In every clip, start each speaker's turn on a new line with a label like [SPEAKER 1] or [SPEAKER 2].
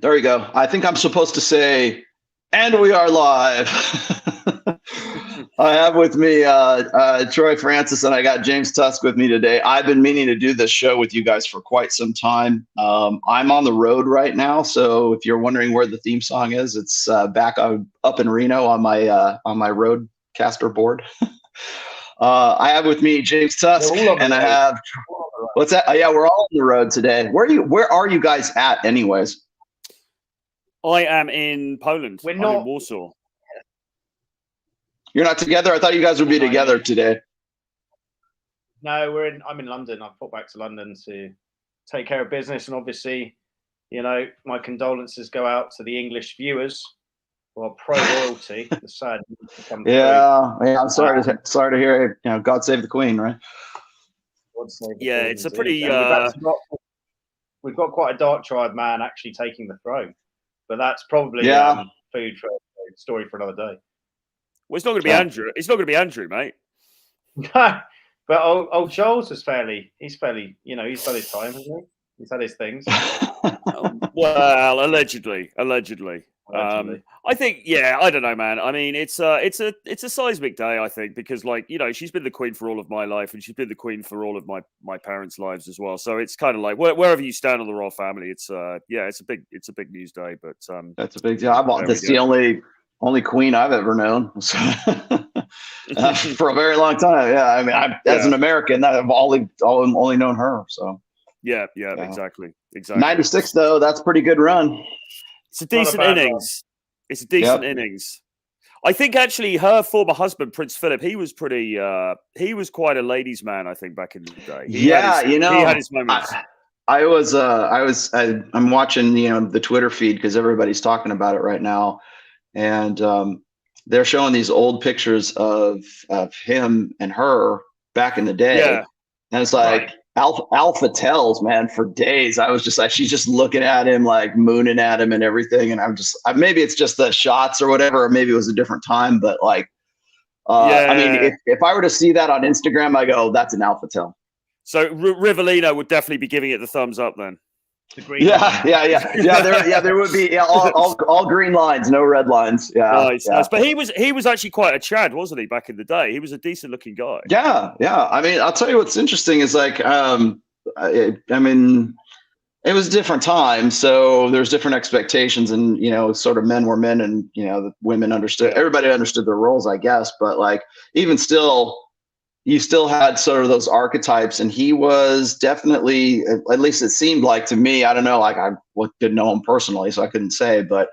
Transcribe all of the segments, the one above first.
[SPEAKER 1] There you go. I think I'm supposed to say, and we are live. I have with me Troy Francis, and I got James Tusk with me today. I've been meaning to do this show with you guys for quite some time. I'm on the road right now, so if you're wondering where the theme song is, it's back up in Reno on my roadcaster board. I have with me James Tusk, and I have what's that? Oh, yeah, we're all on the road today. Where are you guys at, anyways?
[SPEAKER 2] I am in Poland.
[SPEAKER 3] We're
[SPEAKER 2] I'm
[SPEAKER 3] not
[SPEAKER 2] in Warsaw.
[SPEAKER 1] You're not together? I thought you guys would be together today.
[SPEAKER 3] No, I'm in London. I've put back to London to take care of business, and obviously, my condolences go out to the English viewers who are pro royalty. The sad
[SPEAKER 1] yeah, I'm sorry to hear. God save the Queen, right?
[SPEAKER 2] Yeah, it's a pretty.
[SPEAKER 3] We've got quite a dark triad man actually taking the throne, but that's probably food for a story for another day.
[SPEAKER 2] Well, it's not going to be Andrew. It's not going to be Andrew, mate.
[SPEAKER 3] No, but old Charles is fairly. He's fairly. He's done his time, hasn't he? He's had his things.
[SPEAKER 2] Well, allegedly. I think, I don't know, man. I mean, it's a seismic day, I think, because she's been the queen for all of my life, and she's been the queen for all of my parents' lives as well. So it's kind of like wherever you stand on the royal family, it's a big news day. But
[SPEAKER 1] that's a big deal. That's the only queen I've ever known for a very long time. Yeah, I mean, as an American, I've only known her. So
[SPEAKER 2] yeah, exactly.
[SPEAKER 1] 96 though, that's a pretty good run.
[SPEAKER 2] It's a decent innings. It's a decent innings. I think actually her former husband, Prince Philip, he was quite a ladies' man, I think, back in the day. He had his moments.
[SPEAKER 1] I'm watching, the Twitter feed because everybody's talking about it right now. And they're showing these old pictures of him and her back in the day. Yeah. And it's like alpha tells, man, for days. I was just like, she's just looking at him, like mooning at him and everything. And maybe it's just the shots or whatever, or maybe it was a different time. But I mean, if I were to see that on Instagram, I go, that's an alpha tell.
[SPEAKER 2] So Rivellino would definitely be giving it the thumbs up then.
[SPEAKER 1] Yeah. There would be all green lines, no red lines. Yeah,
[SPEAKER 2] nice. But he was actually quite a Chad, wasn't he? Back in the day, he was a decent looking guy.
[SPEAKER 1] Yeah. I mean, I'll tell you what's interesting is I mean, it was a different time, so there's different expectations, and sort of men were men, and the women understood. Everybody understood their roles, I guess. But even still, you still had sort of those archetypes, and he was definitely, at least it seemed like to me, I don't know, I didn't know him personally, so I couldn't say, but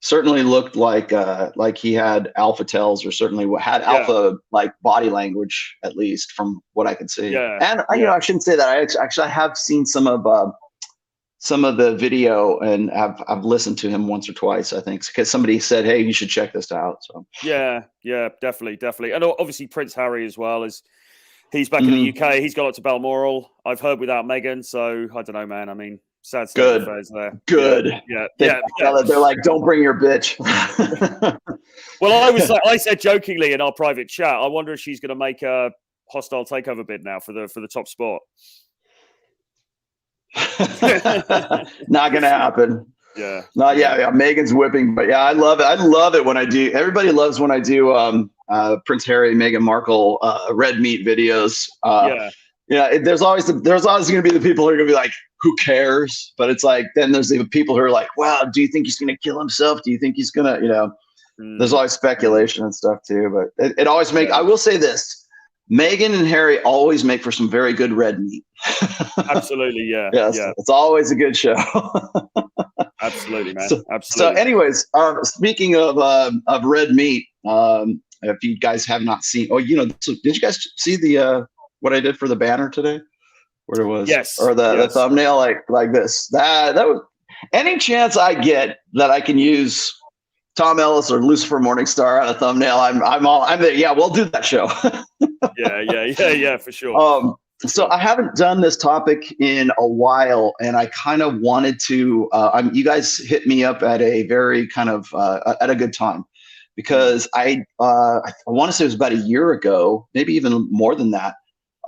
[SPEAKER 1] certainly looked like he had alpha tells, or certainly had alpha body language, at least from what I could see. Yeah. And I shouldn't say that. I have seen some of the video, and I've listened to him once or twice, I think, because somebody said, hey, you should check this out. So
[SPEAKER 2] yeah, definitely. And obviously Prince Harry as well, as he's back in the UK. He's got up to Balmoral, I've heard, without Meghan. So I don't know, man. I mean, sad state of affairs there.
[SPEAKER 1] Good.
[SPEAKER 2] Yeah.
[SPEAKER 1] They're like, don't bring your bitch.
[SPEAKER 2] Well, I said jokingly in our private chat, I wonder if she's going to make a hostile takeover bid now for the top spot.
[SPEAKER 1] Not gonna happen.
[SPEAKER 2] Yeah.
[SPEAKER 1] Meghan's whipping, but I love it. I love it when I do. Everybody loves when I do Prince Harry, Meghan Markle red meat videos. There's always gonna be the people who are gonna be like, who cares? But it's like, then there's the people who are like, wow, do you think he's gonna kill himself? Do you think he's gonna, there's always speculation and stuff too. But it always I will say this. Meghan and Harry always make for some very good red meat.
[SPEAKER 2] Absolutely, yeah.
[SPEAKER 1] Yes, yeah. It's always a good show.
[SPEAKER 2] Absolutely, man. Absolutely.
[SPEAKER 1] So anyways, speaking of red meat, if you guys have not seen, did you guys see the what I did for the banner today? Where it was?
[SPEAKER 2] Yes.
[SPEAKER 1] Or the thumbnail like this. That was, any chance I get that I can use Tom Ellis or Lucifer Morningstar on a thumbnail, I'm there. Yeah, we'll do that show.
[SPEAKER 2] yeah, for sure.
[SPEAKER 1] So I haven't done this topic in a while, and I kind of wanted to. You guys hit me up at a very kind of at a good time, because I want to say it was about a year ago, maybe even more than that.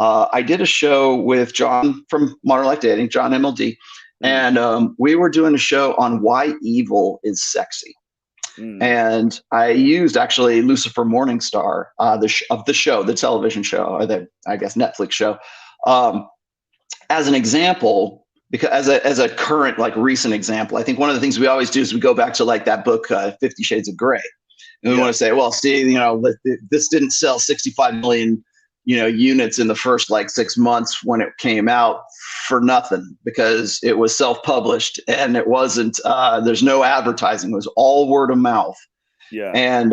[SPEAKER 1] I did a show with John from Modern Life Dating, John MLD, And we were doing a show on why evil is sexy. And I used actually Lucifer Morningstar, the television show, or the, I guess, Netflix show, as an example, because as a current, like, recent example. I think one of the things we always do is we go back to, like, that book, 50 Shades of Grey. And we want to say, well, see, this didn't sell 65 million, units in the first, like, 6 months when it came out for nothing, because it was self-published and it wasn't, there's no advertising. It was all word of mouth. And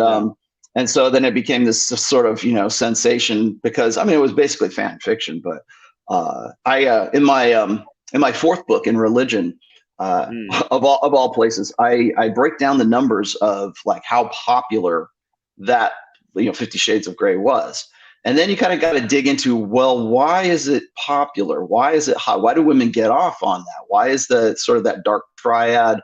[SPEAKER 1] so then it became this sort of, sensation, because, I mean, it was basically fan fiction. But in my fourth book, in religion, of all places, I break down the numbers of, like, how popular that 50 Shades of Grey was. And then you kind of got to dig into, well, why is it popular? Why is it hot? Why do women get off on that? Why is the sort of that dark triad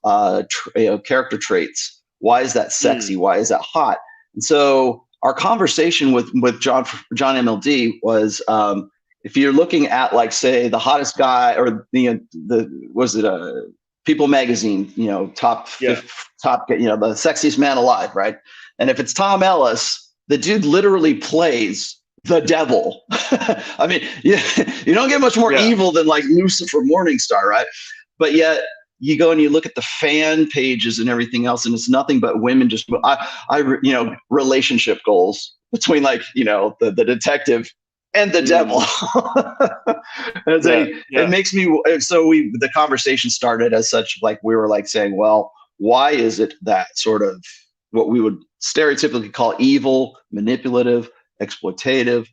[SPEAKER 1] character traits? Why is that sexy? Why is that hot? And so our conversation with John MLD was, if you're looking at, like, say, the hottest guy, or People magazine, top, the sexiest man alive, right? And if it's Tom Ellis, the dude literally plays the devil. I mean, you don't get much more evil than, like, Lucifer Morningstar, right? But yet you go and you look at the fan pages and everything else, and it's nothing but women just, relationship goals between, like, the detective and the devil. It makes me, the conversation started as such, like, we were, like, saying, well, why is it that sort of what we would stereotypically call evil, manipulative, exploitative,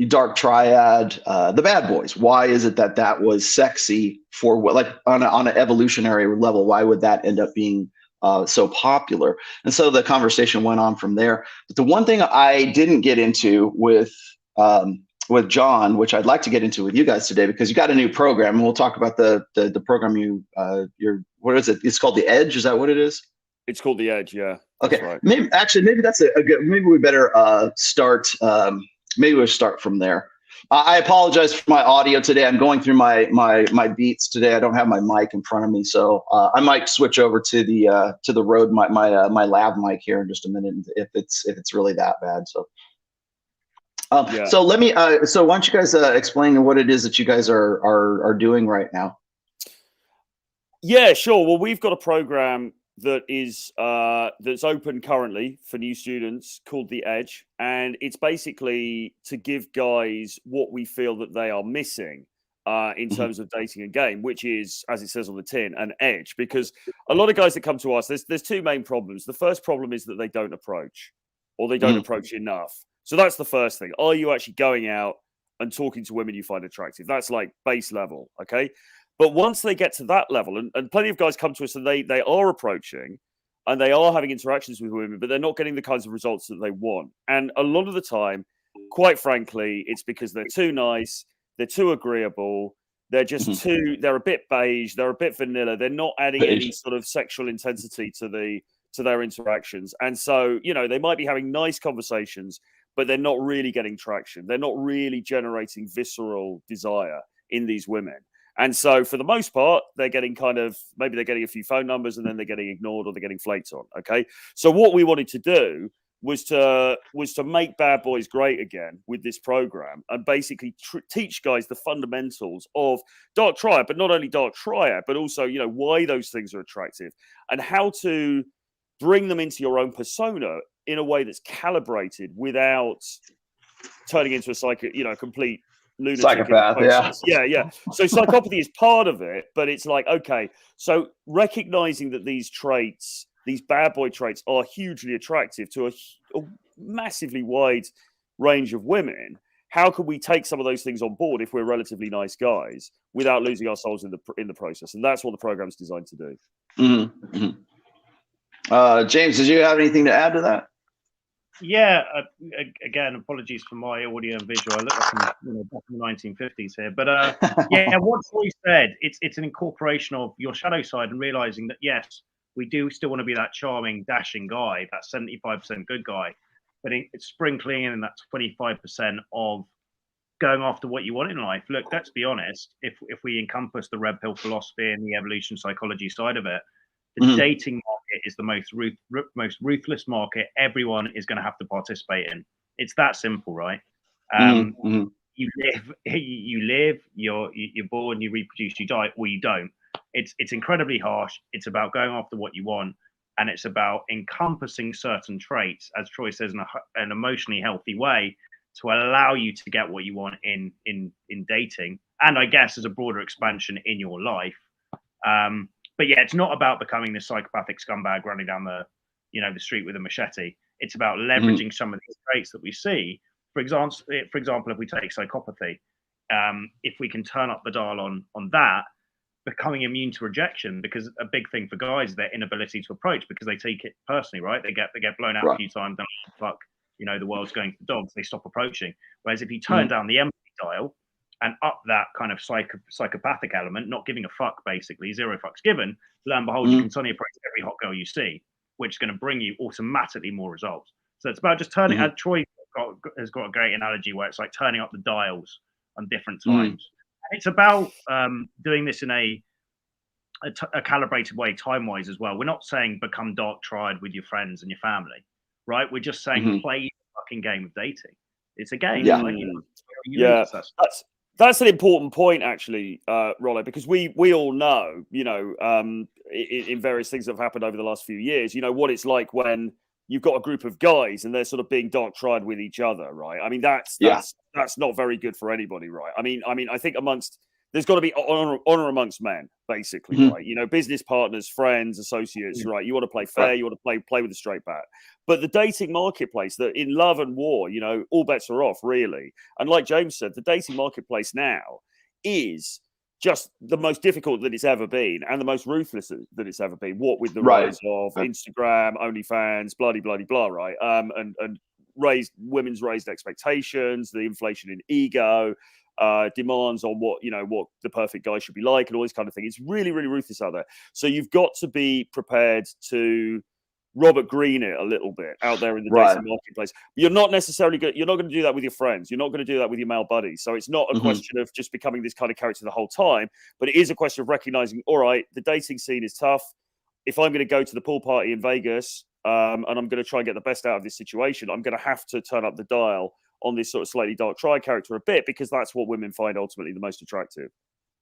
[SPEAKER 1] dark triad, the bad boys? Why is it that was sexy for what, like, on an evolutionary level? Why would that end up being so popular? And so the conversation went on from there. But the one thing I didn't get into with John, which I'd like to get into with you guys today, because you got a new program, and we'll talk about the program what is it? It's called The Edge. Is that what it is?
[SPEAKER 2] It's called The Edge. Yeah.
[SPEAKER 1] Okay.
[SPEAKER 2] Right.
[SPEAKER 1] Maybe that's a good. Maybe we better start. Maybe we'll start from there. I apologize for my audio today. I'm going through my beats today. I don't have my mic in front of me, so I might switch over to the Rode, my lab mic here in just a minute, if it's really that bad. So. So let me. So why don't you guys explain what it is that you guys are doing right now?
[SPEAKER 2] Yeah, sure. Well, we've got a program that is that's open currently for new students, called The Edge, and it's basically to give guys what we feel that they are missing in terms of dating a game, which is, as it says on the tin, an edge. Because a lot of guys that come to us, there's two main problems. The first problem is that they don't approach, or they don't approach enough. So that's the first thing. Are you actually going out and talking to women you find attractive? That's like base level, okay? But once they get to that level, and plenty of guys come to us and they are approaching and they are having interactions with women, but they're not getting the kinds of results that they want. And a lot of the time, quite frankly, it's because they're too nice, they're too agreeable, they're just they're a bit beige, they're a bit vanilla, they're not adding any sort of sexual intensity to their interactions. And so, they might be having nice conversations, but they're not really getting traction. They're not really generating visceral desire in these women. And so for the most part, they're getting maybe they're getting a few phone numbers and then they're getting ignored or they're getting flaked on. Okay. So what we wanted to do was to make bad boys great again with this program, and basically teach guys the fundamentals of dark triad, but not only dark triad, but also, why those things are attractive and how to bring them into your own persona in a way that's calibrated without turning into a complete lunatic,
[SPEAKER 1] psychopath.
[SPEAKER 2] Yeah. So psychopathy is part of it, but it's like, okay, so recognizing that these traits, these bad boy traits, are hugely attractive to a massively wide range of women. How can we take some of those things on board if we're relatively nice guys without losing our souls in the process? And that's what the program's designed to do.
[SPEAKER 1] James, did you have anything to add to that?
[SPEAKER 3] Yeah, again, apologies for my audio and visual. I look like I'm back in the 1950s here. But yeah, what Troy said, it's an incorporation of your shadow side and realizing that, yes, we do still want to be that charming, dashing guy, that 75% good guy, but it's sprinkling in that 25% of going after what you want in life. Look, let's be honest. If we encompass the red pill philosophy and the evolution psychology side of it, the dating market is the most ruthless market everyone is going to have to participate in. It's that simple, right? You live, you're born, you reproduce, you die, or you don't. It's incredibly harsh. It's about going after what you want, and it's about encompassing certain traits, as Troy says, in an emotionally healthy way, to allow you to get what you want in dating, and I guess as a broader expansion in your life. But yeah, it's not about becoming this psychopathic scumbag running down the street with a machete. It's about leveraging some of these traits that we see. For example, if we take psychopathy, if we can turn up the dial on that, becoming immune to rejection, because a big thing for guys is their inability to approach, because they take it personally, right? They get blown out a few times, then fuck, the world's going to the dogs. They stop approaching. Whereas if you turn down the empathy dial and up that kind of psychopathic element, not giving a fuck, basically, zero fucks given, lo and behold, you can suddenly approach every hot girl you see, which is going to bring you automatically more results. So it's about just turning, Troy has got a great analogy where it's like turning up the dials on different times. And it's about doing this in a calibrated way, time-wise as well. We're not saying become dark triad with your friends and your family, right? We're just saying play the fucking game of dating. It's a game.
[SPEAKER 2] Yeah, that's an important point, actually, Rollo, because we all know, in various things that have happened over the last few years, what it's like when you've got a group of guys and they're sort of being dark triad with each other, right? I mean, that's not very good for anybody, right? I mean, I think there's got to be honor amongst men, basically, right? Business partners, friends, associates, right? You want to play fair, you want to play with a straight bat. But the dating marketplace, that in love and war, all bets are off, really. And like James said, the dating marketplace now is just the most difficult that it's ever been, and the most ruthless that it's ever been. What with the rise of Instagram, OnlyFans, bloody blah, right? And women's raised expectations, the inflation in ego, demands on what the perfect guy should be like, and all this kind of thing. It's really, really ruthless out there. So you've got to be prepared to Robert Greene it a little bit out there in the dating marketplace. You're not necessarily you're not going to do that with your friends. You're not going to do that with your male buddies. So it's not a question of just becoming this kind of character the whole time, but it is a question of recognizing, all right, the dating scene is tough. If I'm going to go to the pool party in Vegas and I'm going to try and get the best out of this situation, I'm going to have to turn up the dial on this sort of slightly dark triad character a bit, because that's what women find ultimately the most attractive.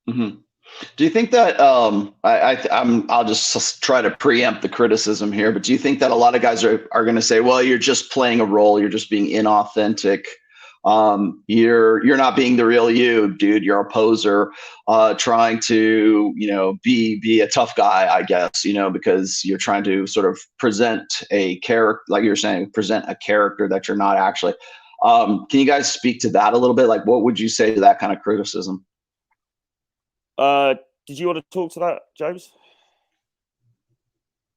[SPEAKER 1] Do you think that I'll just try to preempt the criticism here, but do you think that a lot of guys are going to say, well, you're just playing a role, you're just being inauthentic, you're not being the real you, dude, you're a poser, trying to be a tough guy, I guess, because you're trying to sort of present a character, like you're saying, present a character that you're not actually. Can you guys speak to that a little bit? Like, what would you say to that kind of criticism?
[SPEAKER 2] Did you want to talk to that, James?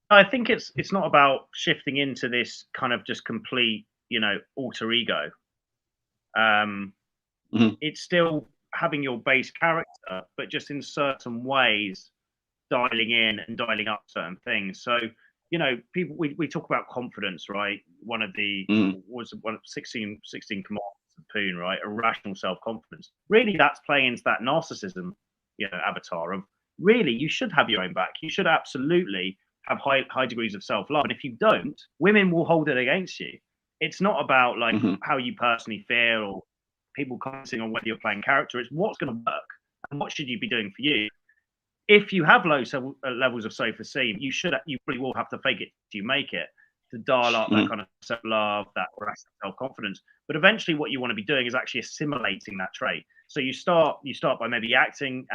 [SPEAKER 3] I think it's not about shifting into this kind of just complete, alter ego. It's still having your base character, but just in certain ways, dialing in and dialing up certain things. So, people, we talk about confidence, right? One of the 16 commandments of Poon, right? Irrational self-confidence. Really, that's playing into that narcissism, avatar of, really, you should have your own back. You should absolutely have high degrees of self-love. And if you don't, women will hold it against you. It's not about like how you personally feel or people commenting on whether you're playing character. It's what's going to work and what should you be doing for you. If you have low levels of self-esteem, you probably will have to fake it till you make it, to dial up that kind of self-love, that rational self-confidence. But eventually what you want to be doing is actually assimilating that trait. So you start by maybe faking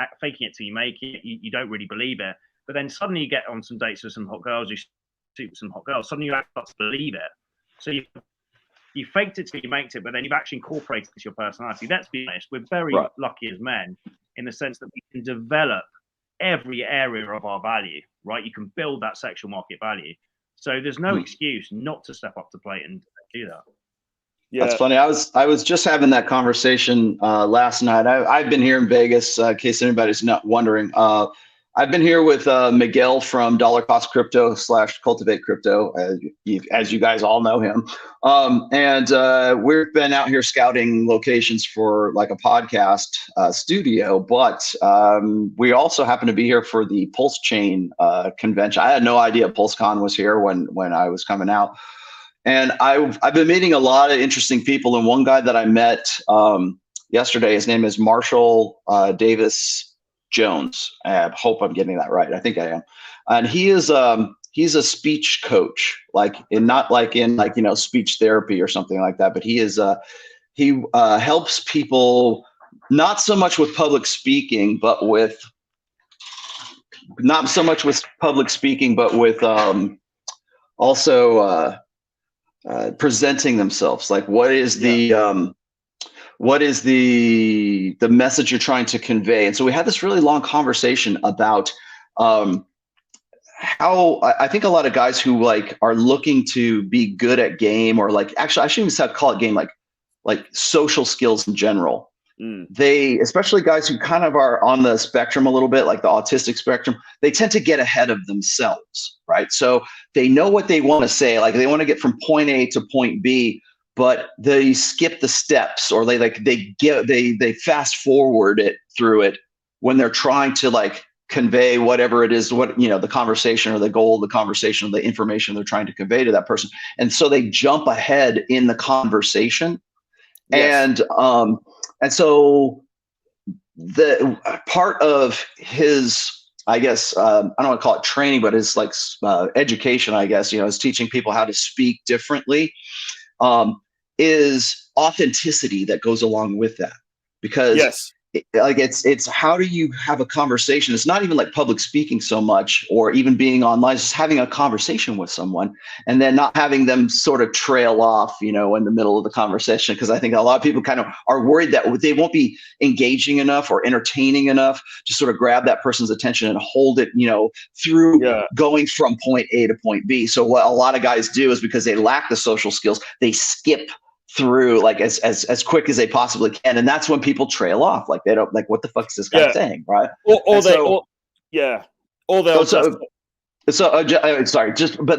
[SPEAKER 3] it till you make it. You don't really believe it. But then suddenly you get on some dates with some hot girls, you shoot with some hot girls, suddenly you start to believe it. So you faked it till you make it, but then you've actually incorporated it into your personality. Let's be honest, we're very lucky as men in the sense that we can develop every area of our value, right? You can build that sexual market value. So there's no excuse not to step up to plate and do that.
[SPEAKER 1] Yeah. That's funny. I was just having that conversation last night. I've been here in Vegas, in case anybody's not wondering. I've been here with Miguel from Dollar Cost Crypto / Cultivate Crypto, as you guys all know him. And we've been out here scouting locations for like a podcast studio, but we also happen to be here for the Pulse Chain convention. I had no idea PulseCon was here when I was coming out. And I've been meeting a lot of interesting people. And one guy that I met yesterday, his name is Marshall Davis Jones. I hope I'm getting that right. I think I am. And he's a speech coach, not like in speech therapy or something like that. But he helps people not so much with public speaking, but with also presenting themselves. Like what is the message you're trying to convey? And so we had this really long conversation about how I think a lot of guys who are looking to be good at game, or actually I shouldn't even call it game, like social skills in general. They, especially guys who kind of are on the spectrum a little bit, like the autistic spectrum, they tend to get ahead of themselves, right? So they know what they want to say, like they want to get from point A to point B, but they skip the steps, or they fast forward it through it when they're trying to convey whatever it is, the conversation or the goal of the conversation, or the information they're trying to convey to that person. And so they jump ahead in the conversation. Yes. And so the part of his, I guess, I don't want to call it training, but his education, I guess, is teaching people how to speak differently, is authenticity that goes along with that. Because
[SPEAKER 2] yes.
[SPEAKER 1] It's how do you have a conversation? It's not even like public speaking so much, or even being online, it's just having a conversation with someone and then not having them sort of trail off, in the middle of the conversation. Because I think a lot of people kind of are worried that they won't be engaging enough or entertaining enough to sort of grab that person's attention and hold it, through going from point A to point B. So what a lot of guys do is, because they lack the social skills, they skip through as quick as they possibly can, and that's when people trail off. Like they don't what the fuck is this guy saying, right? But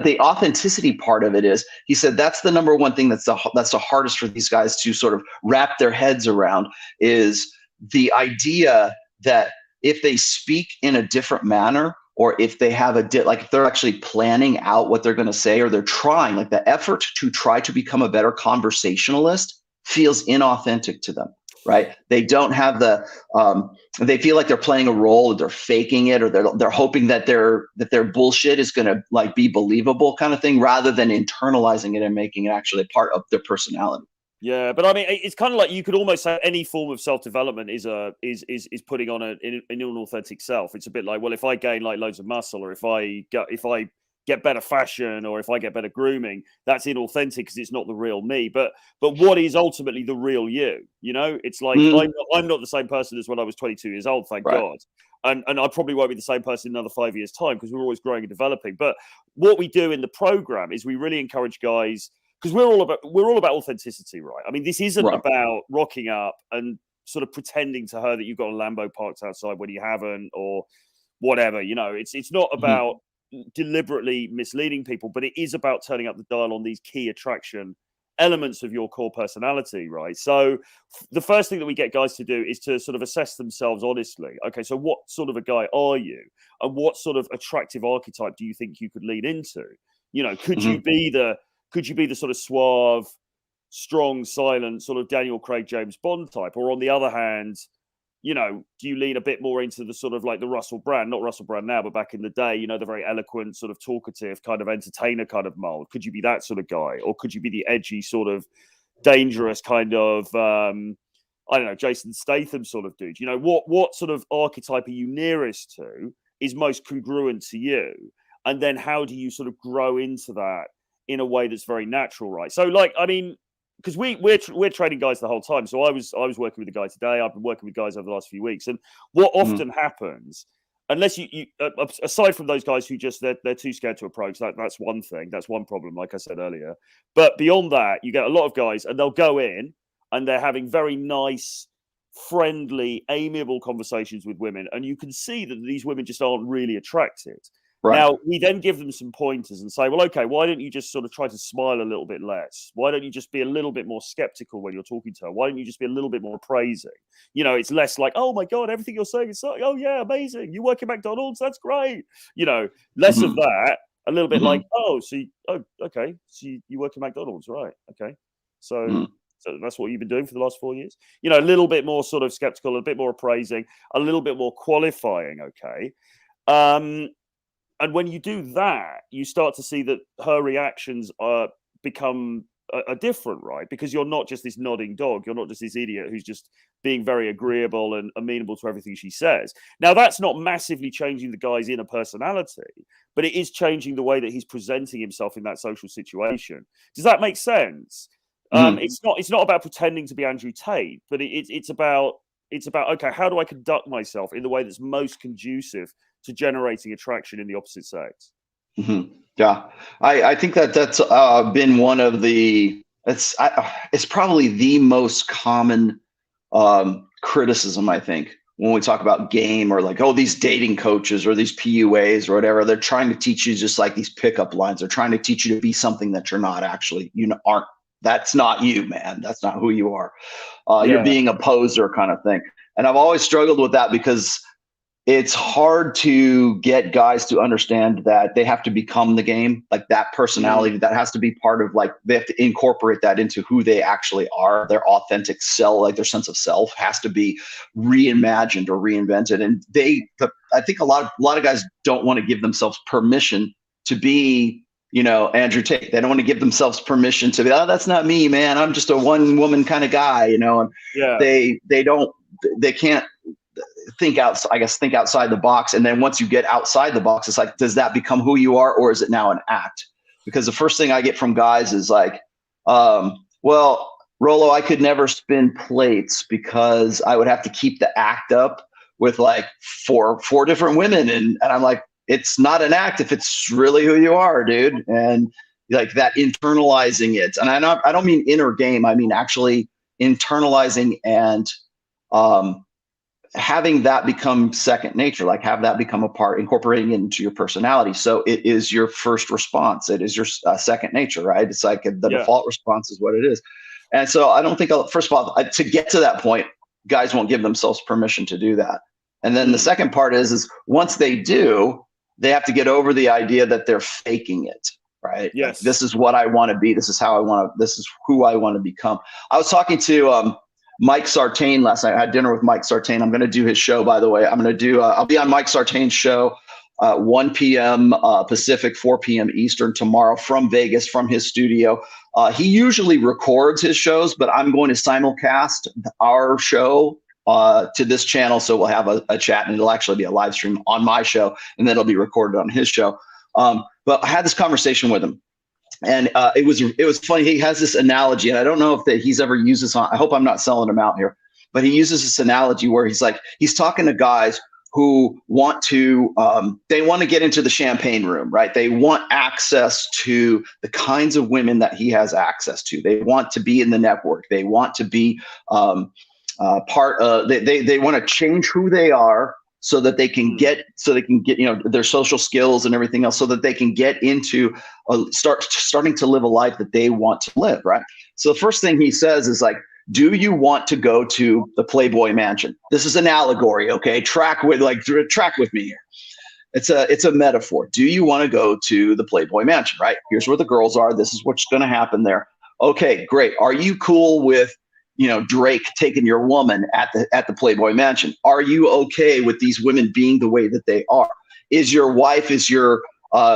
[SPEAKER 1] the authenticity part of it is, he said that's the number one thing that's the hardest for these guys to sort of wrap their heads around, is the idea that if they speak in a different manner, or if they have if they're actually planning out what they're going to say, or they're trying, the effort to try to become a better conversationalist feels inauthentic to them, right? They don't have they feel like they're playing a role, or they're faking it, or they're hoping that their bullshit is going to be believable, kind of thing, rather than internalizing it and making it actually a part of their personality.
[SPEAKER 2] Yeah, but I mean, it's kind of like, you could almost say any form of self-development is putting on an authentic self. It's a bit like, well, if I gain loads of muscle, or if I get better fashion, or if I get better grooming, that's inauthentic because it's not the real me. But what is ultimately the real you? It's like, I'm not the same person as when I was 22 years old, thank God. And I probably won't be the same person in another 5 years' time, because we're always growing and developing. But what we do in the program is we really encourage guys, because we're all about authenticity, right? I mean, this isn't about rocking up and sort of pretending to her that you've got a Lambo parked outside when you haven't, or whatever. It's not about deliberately misleading people, but it is about turning up the dial on these key attraction elements of your core personality, right? So the first thing that we get guys to do is to sort of assess themselves honestly. Okay, so what sort of a guy are you, and what sort of attractive archetype do you think you could lean into? Could you be the sort of suave, strong, silent, sort of Daniel Craig, James Bond type? Or on the other hand, do you lean a bit more into the sort of like the Russell Brand, not Russell Brand now, but back in the day, the very eloquent, sort of talkative, kind of entertainer kind of mold? Could you be that sort of guy? Or could you be the edgy, sort of dangerous kind of, I don't know, Jason Statham sort of dude? What sort of archetype are you nearest to, is most congruent to you? And then how do you sort of grow into that in a way that's very natural, right? So, I mean, because we're training guys the whole time. So I was working with a guy today. I've been working with guys over the last few weeks, and what often happens, unless you aside from those guys who just they're too scared to approach, that's one thing, that's one problem, like I said earlier. But beyond that, you get a lot of guys, and they'll go in and they're having very nice, friendly, amiable conversations with women, and you can see that these women just aren't really attracted.
[SPEAKER 1] Right.
[SPEAKER 2] Now, we then give them some pointers and say, well, okay, why don't you just sort of try to smile a little bit less? Why don't you just be a little bit more skeptical when you're talking to her? Why don't you just be a little bit more praising? You know, it's less like, oh my God, everything you're saying is so, oh yeah, amazing. You work at McDonald's, that's great. You know, less of that, a little bit like, oh, so okay, so you work at McDonald's, right? Okay. So that's what you've been doing for the last 4 years. You know, a little bit more sort of skeptical, a bit more appraising, a little bit more qualifying. Okay. And when you do that, you start to see that her reactions become different, right? Because you're not just this nodding dog. You're not just this idiot who's just being very agreeable and amenable to everything she says. Now, that's not massively changing the guy's inner personality, but it is changing the way that he's presenting himself in that social situation. Does that make sense? It's not about pretending to be Andrew Tate, but it's about okay, how do I conduct myself in the way that's most conducive to generating attraction in the opposite sex?
[SPEAKER 1] Yeah, I think that's been one of the it's probably the most common criticism, I think, when we talk about game, or like, oh, these dating coaches or these PUAs or whatever. They're trying to teach you just like these pickup lines. They're trying to teach you to be something that you're not actually. You aren't. That's not you, man. That's not who you are. You're being a poser kind of thing. And I've always struggled with that because it's hard to get guys to understand that they have to become the game, like that personality that has to be part of, like, they have to incorporate that into who they actually are. Their authentic self, like their sense of self, has to be reimagined or reinvented. And I think a lot of guys don't want to give themselves permission to be, you know, Andrew Tate. They don't want to give themselves permission to be, oh, that's not me, man. I'm just a one woman kind of guy, you know. And they can't think outside the box. And then once you get outside the box, it's like, does that become who you are, or is it now an act? Because the first thing I get from guys is like, well, Rollo, I could never spin plates because I would have to keep the act up with like four different women. And I'm like, it's not an act if it's really who you are, dude. And like that internalizing it. And I don't mean inner game. I mean actually internalizing and having that become second nature, like have that become a part, incorporating it into your personality. So it is your first response. It is your second nature, right? It's like the default response is what it is. And so I don't think, first of all, to get to that point, guys won't give themselves permission to do that. And then the second part is once they do, they have to get over the idea that they're faking it, right?
[SPEAKER 2] Yes.
[SPEAKER 1] Like, this is what I want to be. This is how I want to, this is who I want to become. I was talking to Mike Sartain last night. I had dinner with Mike Sartain. I'm going to do his show, by the way. I'm going to do, I'll be on Mike Sartain's show, 1 p.m. Pacific, 4 p.m. Eastern tomorrow from Vegas, from his studio. He usually records his shows, but I'm going to simulcast our show to this channel. So we'll have a chat, and it'll actually be a live stream on my show, and then it'll be recorded on his show. But I had this conversation with him. And it was funny. He has this analogy, and I don't know if he's ever used this on. I hope I'm not selling him out here, but he uses this analogy where he's like, he's talking to guys who want to, they want to get into the champagne room, right? They want access to the kinds of women that he has access to. They want to be in the network. They want to be part of. They want to change who they are, so that they can get, you know, their social skills and everything else, so that they can get into starting to live a life that they want to live, right? So the first thing he says is like, do you want to go to the Playboy Mansion? This is an allegory, okay? Track with me here. It's a metaphor. Do you want to go to the Playboy Mansion, right? Here's where the girls are. This is what's going to happen there. Okay, great. Are you cool with, you know, Drake taking your woman at the Playboy Mansion? Are you okay with these women being the way that they are? Is your wife, is your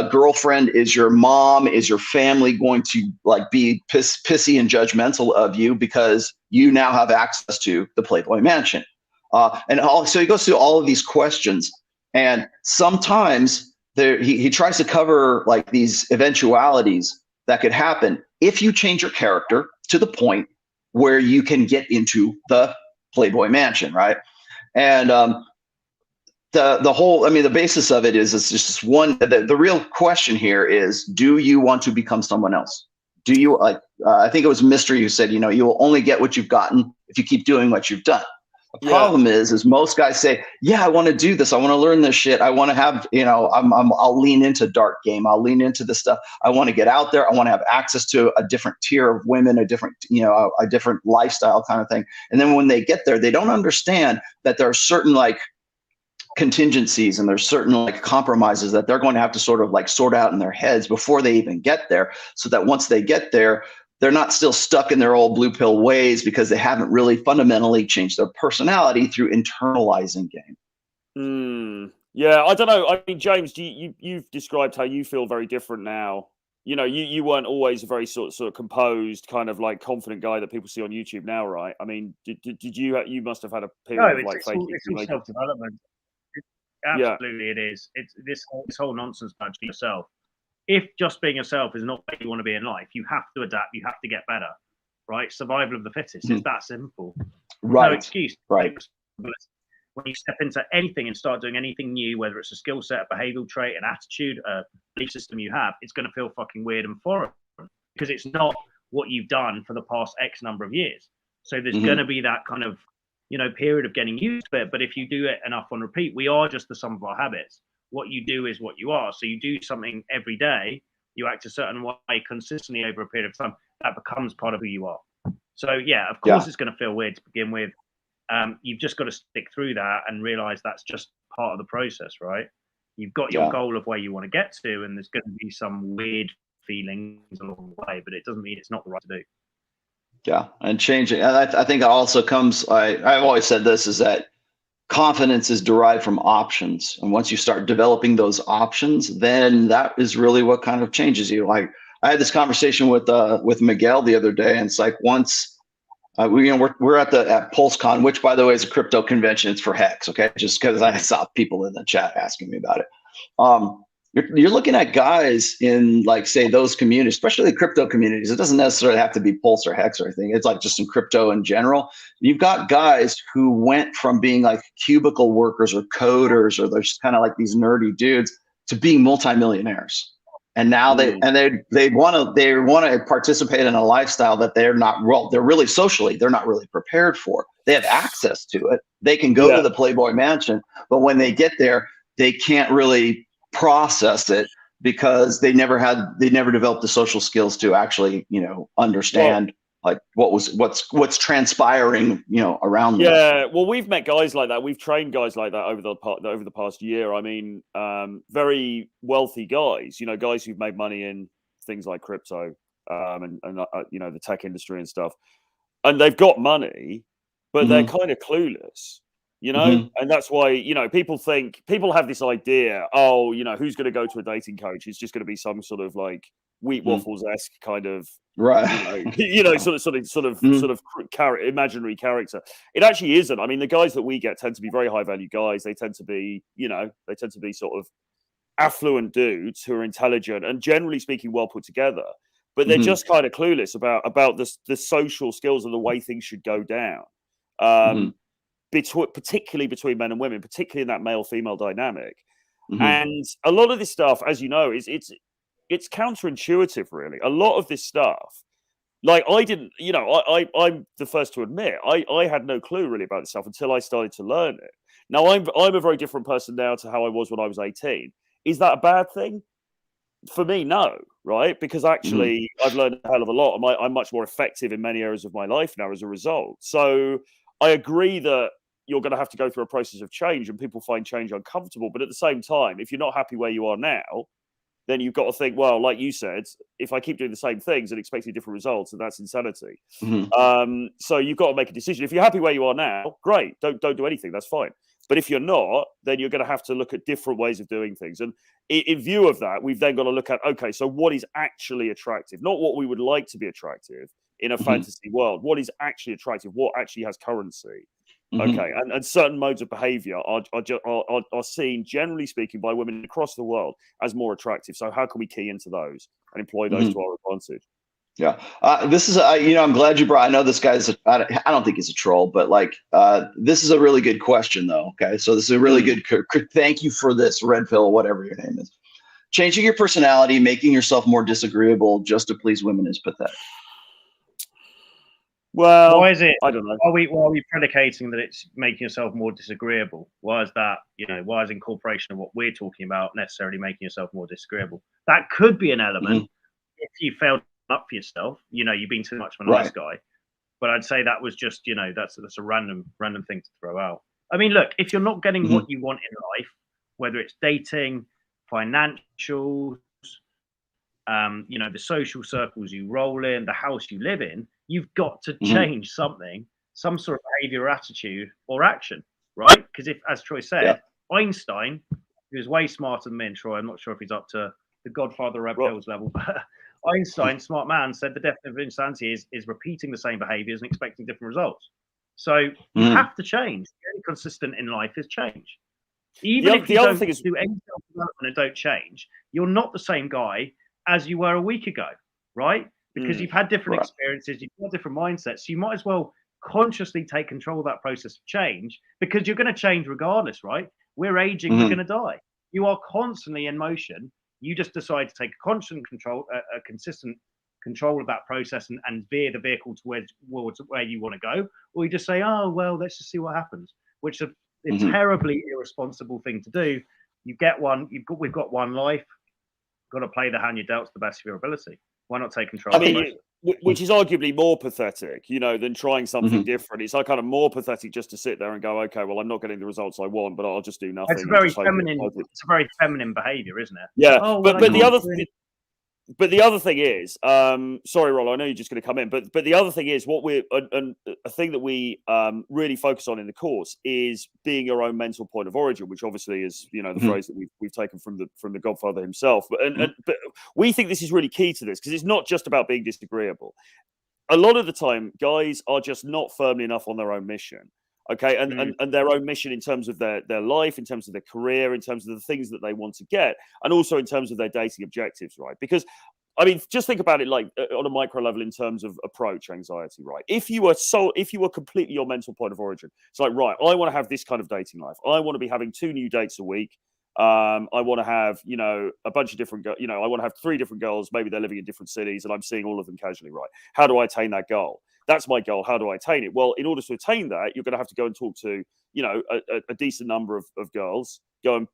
[SPEAKER 1] girlfriend, is your mom, is your family going to like be pissy and judgmental of you because you now have access to the Playboy Mansion? So he goes through all of these questions, and sometimes he tries to cover like these eventualities that could happen if you change your character to the point where you can get into the Playboy Mansion, right? And the whole, I mean, the basis of it is it's just one. The real question here is, do you want to become someone else? Do you like? I think it was Mystery who said, you know, you will only get what you've gotten if you keep doing what you've done. The problem is most guys say, yeah, I want to do this. I want to learn this shit. I want to have, I'll lean into dark game. I'll lean into this stuff. I want to get out there. I want to have access to a different tier of women, a different, a different lifestyle kind of thing. And then when they get there, they don't understand that there are certain like contingencies and there's certain like compromises that they're going to have to sort of like sort out in their heads before they even get there. So that once they get there, they're not still stuck in their old blue pill ways because they haven't really fundamentally changed their personality through internalizing game.
[SPEAKER 2] Yeah, I don't know. I mean, James, you've described how you feel very different now. You weren't always a very sort of composed, kind of like confident guy that people see on YouTube now, right? I mean, did you must have had a period of like faking?
[SPEAKER 3] It's all self-development. Absolutely, it is. It's this whole nonsense about yourself. If just being yourself is not where you want to be in life, you have to adapt. You have to get better, right? Survival of the fittest. It's that simple.
[SPEAKER 1] Right.
[SPEAKER 3] No excuse.
[SPEAKER 1] Right.
[SPEAKER 3] When you step into anything and start doing anything new, whether it's a skill set, a behavioral trait, an attitude, a belief system you have, it's going to feel fucking weird and foreign because it's not what you've done for the past X number of years. So there's going to be that kind of, period of getting used to it. But if you do it enough on repeat, we are just the sum of our habits. What you do is what you are. So you do something every day, you act a certain way consistently over a period of time, that becomes part of who you are. So yeah, of course it's going to feel weird to begin with. You've just got to stick through that and realize that's just part of the process, right? You've got your goal of where you want to get to, and there's going to be some weird feelings along the way, but it doesn't mean it's not the right to do.
[SPEAKER 1] Yeah, and changing. And I think it also comes, I've always said this, is that confidence is derived from options. And once you start developing those options, then that is really what kind of changes you. Like I had this conversation with Miguel the other day, and it's like once we're at PulseCon, which by the way is a crypto convention. It's for Hex, okay? Just because I saw people in the chat asking me about it. You're looking at guys in like say those communities, especially the crypto communities. It doesn't necessarily have to be Pulse or Hex or anything. It's like just in crypto in general. You've got guys who went from being like cubicle workers or coders or they're just kind of like these nerdy dudes to being multimillionaires. And now they want to participate in a lifestyle that they're really socially, they're not really prepared for. They have access to it. They can go to the Playboy Mansion, but when they get there, they can't really process it because they never developed the social skills to actually, understand like what's transpiring, around them.
[SPEAKER 2] Yeah, well, we've met guys like that. We've trained guys like that over the past year. I mean, very wealthy guys, guys who've made money in things like crypto, and the tech industry and stuff. And they've got money, but they're kind of clueless. And that's why, people have this idea, who's going to go to a dating coach? It's just going to be some sort of like wheat waffles-esque kind of,
[SPEAKER 1] right.
[SPEAKER 2] sort of imaginary character. It actually isn't. I mean, the guys that we get tend to be very high value guys. They tend to be, sort of affluent dudes who are intelligent and generally speaking, well put together, but they're just kind of clueless about the social skills and the way things should go down. Particularly between men and women, particularly in that male-female dynamic. And a lot of this stuff, as you know, it's counterintuitive, really. A lot of this stuff, like I didn't, I'm the first to admit, I had no clue really about this stuff until I started to learn it. Now I'm a very different person now to how I was when I was 18. Is that a bad thing? For me, no, right? Because actually I've learned a hell of a lot. I'm much more effective in many areas of my life now as a result. So I agree that you're going to have to go through a process of change and people find change uncomfortable. But at the same time, if you're not happy where you are now, then you've got to think, well, like you said, if I keep doing the same things and expecting different results, then that's insanity. So you've got to make a decision. If you're happy where you are now, great. Don't do anything. That's fine. But if you're not, then you're going to have to look at different ways of doing things. And in view of that, we've then got to look at, okay, so what is actually attractive? Not what we would like to be attractive in a fantasy world. What is actually attractive? What actually has currency? Okay, and certain modes of behavior are seen, generally speaking, by women across the world as more attractive. So how can we key into those and employ those to our advantage?
[SPEAKER 1] Yeah, this is I'm glad you brought. I know this guy's. I don't think he's a troll, but like this is a really good question, though. Okay, so this is a really good. Thank you for this, Red Pill, whatever your name is. Changing your personality, making yourself more disagreeable just to please women is pathetic.
[SPEAKER 2] Well,
[SPEAKER 3] why is it?
[SPEAKER 2] I don't know.
[SPEAKER 3] Why are we predicating that it's making yourself more disagreeable? Why is that? Why is incorporation of what we're talking about necessarily making yourself more disagreeable? That could be an element if you failed up for yourself. You've been too much of a nice guy. But I'd say that was just, that's a random thing to throw out. I mean, look, if you're not getting what you want in life, whether it's dating, financials, the social circles you roll in, the house you live in, you've got to change something, some sort of behavior or attitude or action, right? Because if, as Troy said, Einstein, who was way smarter than me and Troy, I'm not sure if he's up to the Godfather Red Pills level, but Einstein, smart man, said the definition of insanity is repeating the same behaviors and expecting different results. So you have to change. The only consistent in life is change. Even if you don't do any self-development and don't change, you're not the same guy as you were a week ago, right? Because you've had different experiences, you've got different mindsets. So you might as well consciously take control of that process of change, because you're going to change regardless, right? We're aging, we're going to die. You are constantly in motion. You just decide to take a constant control, a consistent control of that process and veer the vehicle towards where you want to go, or you just say, oh well, let's just see what happens, which is a terribly irresponsible thing to do. We've got one life. Got to play the hand you dealt to the best of your ability. Why not take control?
[SPEAKER 2] I mean, which is arguably more pathetic, than trying something different. It's like kind of more pathetic just to sit there and go, okay, well, I'm not getting the results I want, but I'll just do nothing.
[SPEAKER 3] It's a very feminine. It's a very feminine behavior, isn't it?
[SPEAKER 2] Yeah, but the other thing. But the other thing is, sorry, Rollo, I know you're just going to come in, but the other thing is what a thing that we really focus on in the course is being your own mental point of origin, which obviously is, the phrase that we've taken from the Godfather himself. But we think this is really key to this, because it's not just about being disagreeable. A lot of the time, guys are just not firmly enough on their own mission. Okay, and their own mission in terms of their life, in terms of their career, in terms of the things that they want to get, and also in terms of their dating objectives, right? Because, I mean, just think about it like on a micro level in terms of approach anxiety, right? If you were completely your mental point of origin, it's like, right, I want to have this kind of dating life. I want to be having 2 new dates a week. I want to have, a bunch of different, I want to have 3 different girls. Maybe they're living in different cities and I'm seeing all of them casually, right? How do I attain that goal? That's my goal. How do I attain it? Well, in order to attain that, you're going to have to go and talk to, a decent number of girls, go and,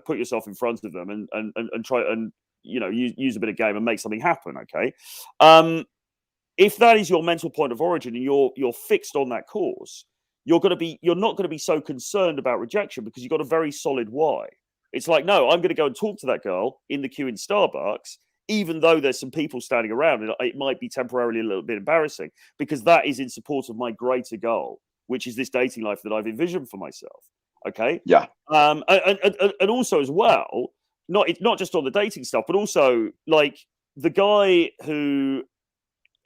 [SPEAKER 2] put yourself in front of them and try and, use a bit of game and make something happen. Okay. If that is your mental point of origin and you're fixed on that course, you're not going to be so concerned about rejection, because you've got a very solid why. It's like, no, I'm going to go and talk to that girl in the queue in Starbucks, even though there's some people standing around, and it might be temporarily a little bit embarrassing, because that is in support of my greater goal, which is this dating life that I've envisioned for myself. Okay.
[SPEAKER 1] Yeah.
[SPEAKER 2] And also as well, it's not just on the dating stuff, but also like the guy who,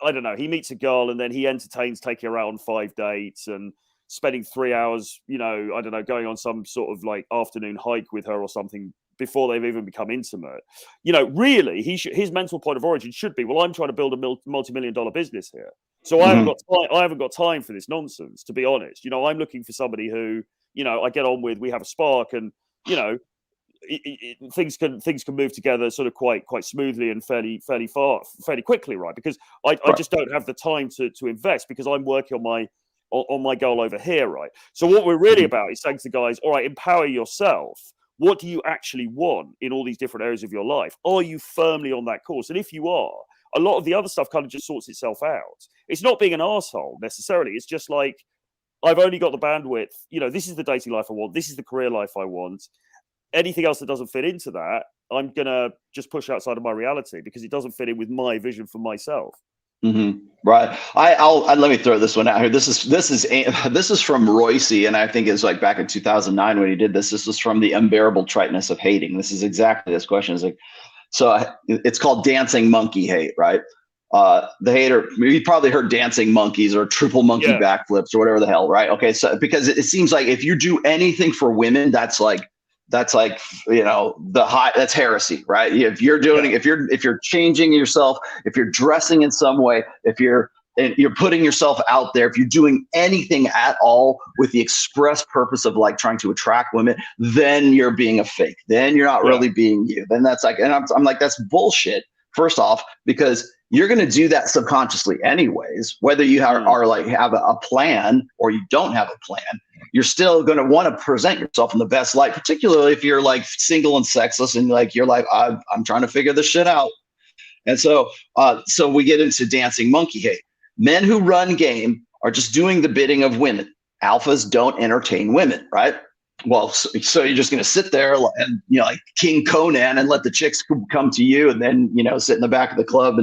[SPEAKER 2] I don't know, he meets a girl and then he entertains taking her out on 5 dates and spending 3 hours, I don't know, going on some sort of like afternoon hike with her or something before they've even become intimate. Really, his mental point of origin should be, well, I'm trying to build a multi-million-dollar business here. So I haven't got time for this nonsense, to be honest. I'm looking for somebody who, I get on with, we have a spark, and, things can move together sort of quite smoothly and fairly quickly, right? Because I just don't have the time to invest, because I'm working on my goal over here, right? So what we're really about is saying to guys, all right, empower yourself. What do you actually want in all these different areas of your life? Are you firmly on that course? And if you are, a lot of the other stuff kind of just sorts itself out. It's not being an asshole necessarily. It's just like, I've only got the bandwidth. This is the dating life I want. This is the career life I want. Anything else that doesn't fit into that, I'm going to just push outside of my reality, because it doesn't fit in with my vision for myself.
[SPEAKER 1] Right. I'll let me throw this one out here. This is from Royce, and I think it's like back in 2009 when he did this. This was from The Unbearable Triteness of Hating. This is exactly this question. It's like, so it's called dancing monkey hate, right? The hater, you probably heard dancing monkeys or triple monkey backflips or whatever the hell, right? Okay, so because it seems like if you do anything for women, that's like that's heresy, right? If you're doing, if you're changing yourself, if you're dressing in some way, if you're putting yourself out there, if you're doing anything at all with the express purpose of like trying to attract women, then you're being a fake. Then you're not really being you. Then that's like, and I'm like, that's bullshit. First off, because you're going to do that subconsciously anyways, whether you are like have a plan or you don't have a plan. You're still going to want to present yourself in the best light, particularly if you're like single and sexless and like you're like, I'm trying to figure this shit out. And so we get into dancing monkey hate. Men who run game are just doing the bidding of women. Alphas don't entertain women, right? Well, so you're just going to sit there and, you know, like King Conan and let the chicks come to you and then, you know, sit in the back of the club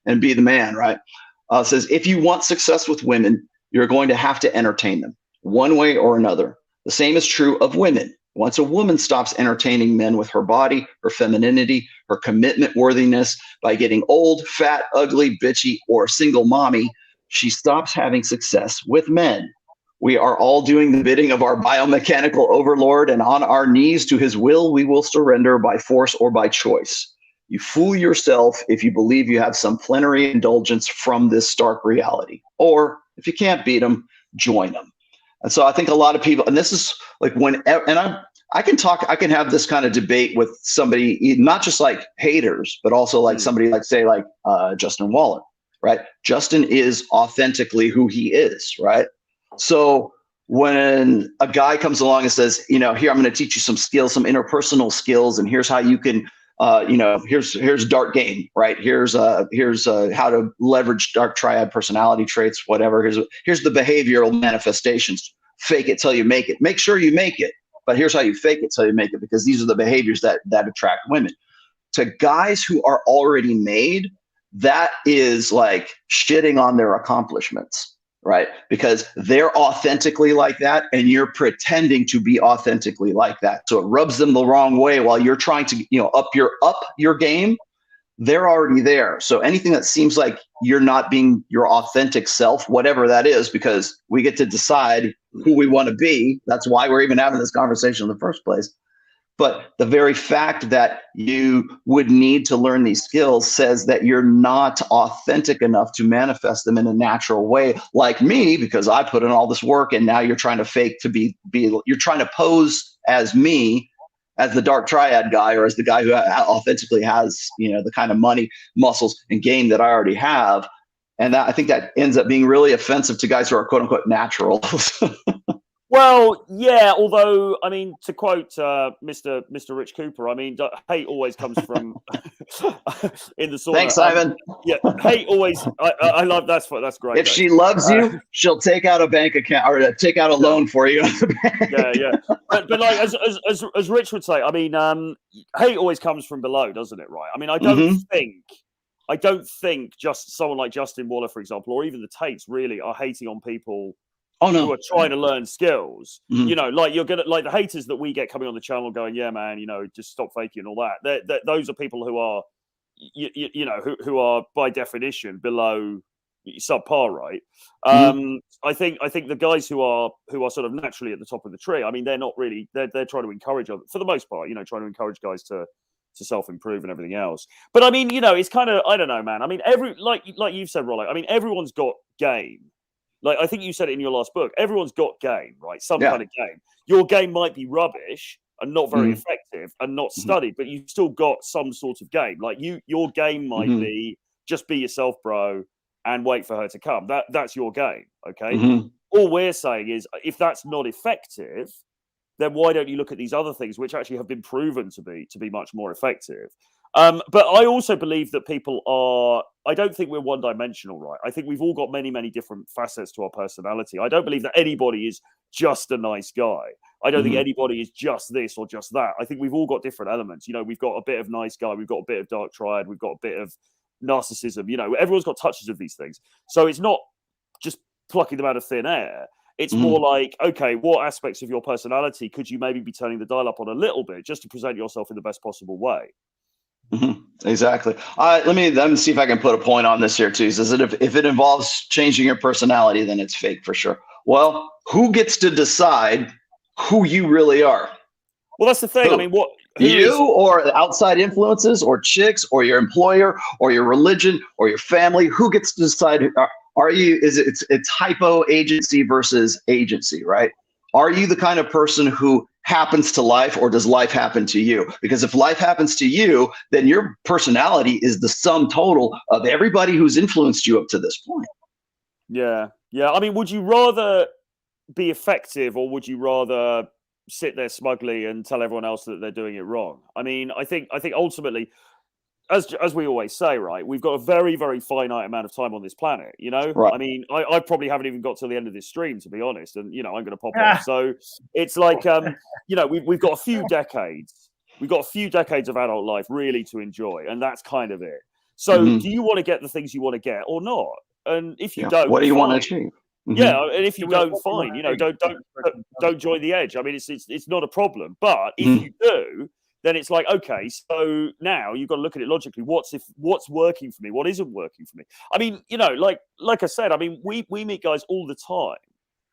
[SPEAKER 1] and be the man, right? It says, if you want success with women, you're going to have to entertain them one way or another. The same is true of women. Once a woman stops entertaining men with her body, her femininity, her commitment worthiness by getting old, fat, ugly, bitchy, or single mommy, she stops having success with men. We are all doing the bidding of our biomechanical overlord, and on our knees to his will, we will surrender by force or by choice. You fool yourself if you believe you have some plenary indulgence from this stark reality. Or if you can't beat them, join them. And so I think a lot of people, and this is like I can have this kind of debate with somebody, not just like haters, but also like somebody like say like Justin Waller, right? Justin is authentically who he is, right? So when a guy comes along and says, you know, here, I'm going to teach you some skills, some interpersonal skills, and here's how you can, you know, here's dark game, right? Here's how to leverage dark triad personality traits, whatever. Here's the behavioral manifestations. Fake it till you make it. Make sure you make it, but here's how you fake it till you make it, because these are the behaviors that attract women. To guys who are already made, that is like shitting on their accomplishments. Right? Because they're authentically like that and you're pretending to be authentically like that. So it rubs them the wrong way while you're trying to, you know, up your game. They're already there. So anything that seems like you're not being your authentic self, whatever that is, because we get to decide who we want to be. That's why we're even having this conversation in the first place. But the very fact that you would need to learn these skills says that you're not authentic enough to manifest them in a natural way, like me, because I put in all this work and now you're trying to fake to be you're trying to pose as me, as the dark triad guy, or as the guy who authentically has, you know, the kind of money, muscles, and game that I already have. And that, I think that ends up being really offensive to guys who are quote unquote natural.
[SPEAKER 2] Well, yeah, although, I mean, to quote Mr. Rich Cooper, I mean, hate always comes from in the sort
[SPEAKER 1] Thanks, Simon.
[SPEAKER 2] Yeah, hate always, I love, that's great.
[SPEAKER 1] If she loves you, she'll take out a bank account or take out a loan for you.
[SPEAKER 2] Yeah. But like, as Rich would say, I mean, hate always comes from below, doesn't it, right? I mean, I don't think just someone like Justin Waller, for example, or even the Tates really are hating on people who are trying to learn skills. You know, like you're gonna, like the haters that we get coming on the channel going, yeah, man, you know, just stop faking and all that. Those are people who are, you know, who are by definition below subpar, right? I think the guys who are sort of naturally at the top of the tree, I mean, they're not really, they're trying to encourage other, for the most part, you know, trying to encourage guys to self-improve and everything else. But I mean, you know, it's kind of, I don't know, man. I mean, like you've said, Rollo, I mean, everyone's got game. Like, I think you said it in your last book, everyone's got game, right? Some kind of game. Your game might be rubbish and not very effective and not studied, but you've still got some sort of game. Like your game might be just be yourself, bro, and wait for her to come. That's your game, okay? All we're saying is, if that's not effective, then why don't you look at these other things which actually have been proven to be much more effective? But I also believe that people are, I don't think we're one-dimensional, right? I think we've all got many, many different facets to our personality. I don't believe that anybody is just a nice guy. I don't think anybody is just this or just that. I think we've all got different elements. You know, we've got a bit of nice guy, we've got a bit of dark triad, we've got a bit of narcissism. You know, everyone's got touches of these things. So it's not just plucking them out of thin air. It's more like, okay, what aspects of your personality could you maybe be turning the dial up on a little bit just to present yourself in the best possible way?
[SPEAKER 1] Exactly. Let me see if I can put a point on this here too. Says that if it involves changing your personality, then it's fake for sure. Well, who gets to decide who you really are?
[SPEAKER 2] Well, that's the thing.
[SPEAKER 1] Who?
[SPEAKER 2] I mean,
[SPEAKER 1] or outside influences or chicks or your employer or your religion or your family? Who gets to decide? Are you? It's hypo agency versus agency, right? are you the kind of person who happens to life, or does life happen to you? Because if life happens to you, then your personality is the sum total of everybody who's influenced you up to this point.
[SPEAKER 2] Yeah. Yeah. I mean, would you rather be effective, or would you rather sit there smugly and tell everyone else that they're doing it wrong? I mean, I think ultimately, as we always say, right, we've got a very, very finite amount of time on this planet, you know?
[SPEAKER 1] Right.
[SPEAKER 2] I mean, I probably haven't even got to the end of this stream, to be honest, and, you know, I'm going to pop off. So it's like, you know, we've got a few decades. We've got a few decades of adult life really to enjoy, and that's kind of it. So do you want to get the things you want to get or not? And if you don't,
[SPEAKER 1] what do you want to
[SPEAKER 2] fine.
[SPEAKER 1] achieve?
[SPEAKER 2] Yeah, and if you don't, fine. You know, don't join the edge. I mean, it's not a problem. But if you do, then it's like, okay, so now you've got to look at it logically. What's working for me? What isn't working for me? I mean, you know, like I said, I mean, we meet guys all the time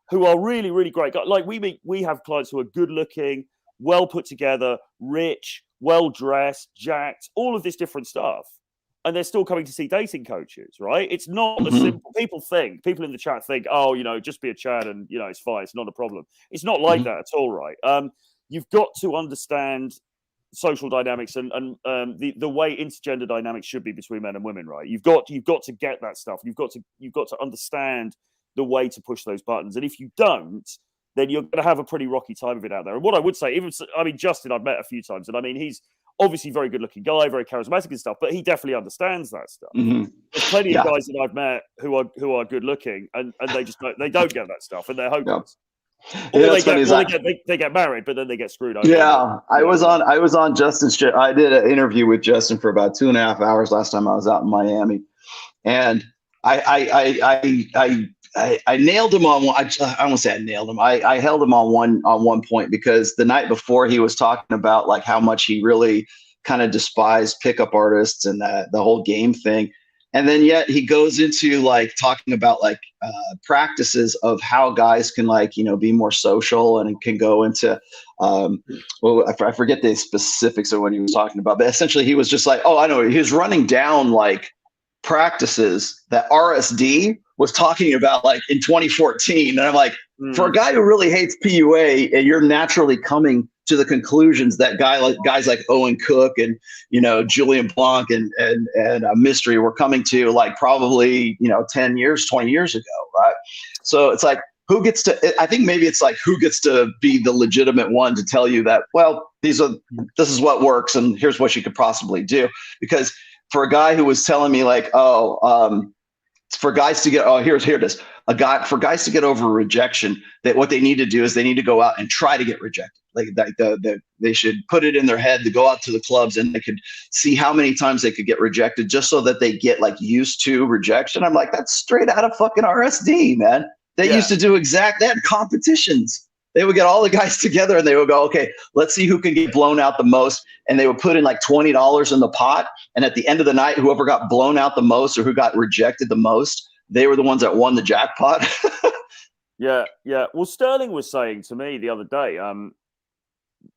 [SPEAKER 2] who are really, really great guys. Like we have clients who are good looking, well put together, rich, well dressed, jacked, all of this different stuff. And they're still coming to see dating coaches, right? It's not as simple. People in the chat think, oh, you know, just be a Chad and, you know, it's fine. It's not a problem. It's not like that at all, right? You've got to understand social dynamics and the way intergender dynamics should be between men and women, right? You've got to get that stuff. You've got to understand the way to push those buttons. And if you don't, then you're going to have a pretty rocky time of it out there. And what I would say, Justin, I've met a few times, and I mean, he's obviously a very good looking guy, very charismatic and stuff, but he definitely understands that stuff. There's plenty of guys that I've met who are good looking and they just don't get that stuff, and they're hopeless. Or they get married, but then they get screwed over.
[SPEAKER 1] Yeah, I was on Justin's show. I did an interview with Justin for about 2.5 hours last time I was out in Miami, and I nailed him on one. I won't say I nailed him. I held him on one point, because the night before he was talking about like how much he really kind of despised pickup artists and the whole game thing. And then yet he goes into like talking about like practices of how guys can, like, you know, be more social, and can go into well, I forget the specifics of what he was talking about, but essentially he was just like, oh, I know, he was running down like practices that RSD was talking about like in 2014. And I'm like, for a guy who really hates PUA, and you're naturally coming to the conclusions that guys like Owen Cook and, you know, Julian Blanc and Mystery were coming to, like, probably, you know, 10 years, 20 years ago, right? So it's like, I think maybe it's like, who gets to be the legitimate one to tell you that, well, this is what works, and here's what you could possibly do. Because for a guy who was telling me like, for guys to get, here it is. For guys to get over rejection, that what they need to do is they need to go out and try to get rejected. Like they should put it in their head to go out to the clubs, and they could see how many times they could get rejected, just so that they get like used to rejection. I'm like, that's straight out of fucking RSD, man. They used to do that competitions. They would get all the guys together and they would go, okay, let's see who can get blown out the most. And they would put in like $20 in the pot. And at the end of the night, whoever got blown out the most, or who got rejected the most, they were the ones that won the jackpot.
[SPEAKER 2] Yeah. Well, Sterling was saying to me the other day,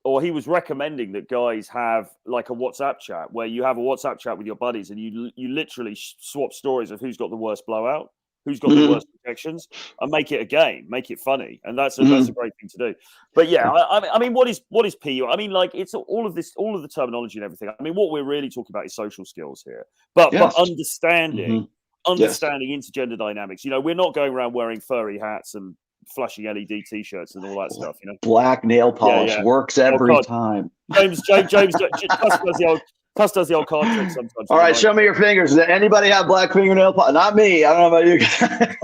[SPEAKER 2] or he was recommending that guys have like a WhatsApp chat, where you have a WhatsApp chat with your buddies, and you literally swap stories of who's got the worst blowout, who's got the worst rejections, and make it a game, make it funny. And that's a great thing to do. But yeah, I mean, what is PU? I mean, like, it's all of the terminology and everything. I mean, what we're really talking about is social skills here, but understanding intergender dynamics. You know, we're not going around wearing furry hats and flashing LED t-shirts and all that stuff. You know,
[SPEAKER 1] black nail polish works every time.
[SPEAKER 2] James Tusk does the old card trick sometimes.
[SPEAKER 1] All right, show me your fingers. Does anybody have black fingernail polish? Not me. I don't know about you guys.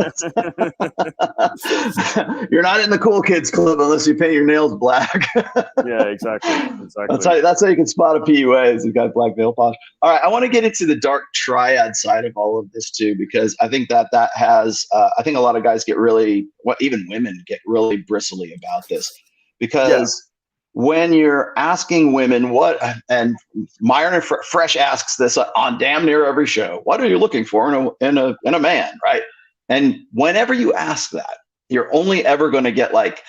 [SPEAKER 1] You're not in the cool kids club unless you paint your nails black.
[SPEAKER 2] Yeah, exactly.
[SPEAKER 1] That's how you can spot a PUA, is a guy black nail polish. All right, I want to get into the dark triad side of all of this too, because I think that has, I think a lot of guys get really, even women get really bristly about this, because when you're asking women and Myron Fresh asks this on damn near every show, what are you looking for in a man, right? And whenever you ask that, you're only ever going to get like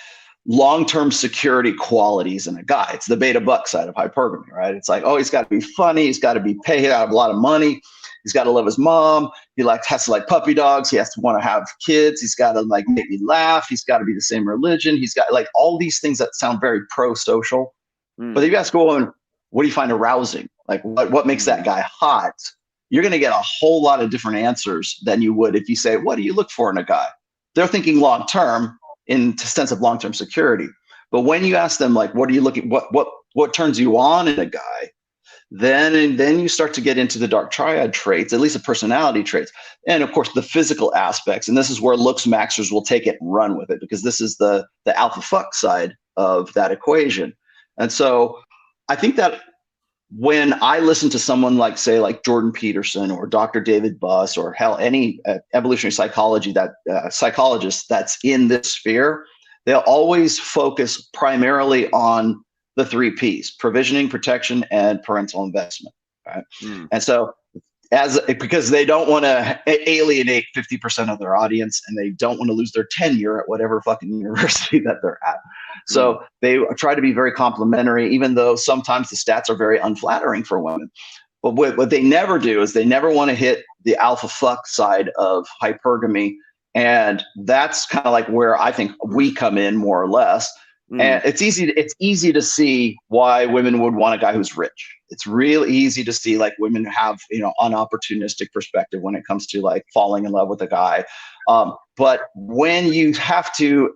[SPEAKER 1] long-term security qualities in a guy. It's the beta buck side of hypergamy, right? It's like, oh, he's got to be funny, he's got to be paid out a lot of money, He's got to love his mom. He has to like puppy dogs. He has to want to have kids. He's got to like make me laugh. He's got to be the same religion. He's got like all these things that sound very pro-social. But if you ask someone, what do you find arousing? Like what makes that guy hot? You're going to get a whole lot of different answers than you would if you say, what do you look for in a guy? They're thinking long-term in the sense of long-term security. But when you ask them, like, what are you looking, what turns you on in a guy? Then you start to get into the dark triad traits, at least the personality traits. And of course, the physical aspects. And this is where looks maxers will take it and run with it, because this is the alpha fuck side of that equation. And so I think that when I listen to someone like, say, like Jordan Peterson or Dr. David Buss or hell, any evolutionary psychology psychologist that's in this sphere, they'll always focus primarily on the 3 Ps: provisioning, protection, and parental investment. Right? And so because they don't want to alienate 50% of their audience, and they don't want to lose their tenure at whatever fucking university that they're at. So they try to be very complimentary, even though sometimes the stats are very unflattering for women. But what they never do is they never want to hit the alpha fuck side of hypergamy. And that's kind of like where I think we come in more or less. And it's easy to see why women would want a guy who's rich. It's real easy to see like women have, an opportunistic perspective when it comes to like falling in love with a guy. But when you have to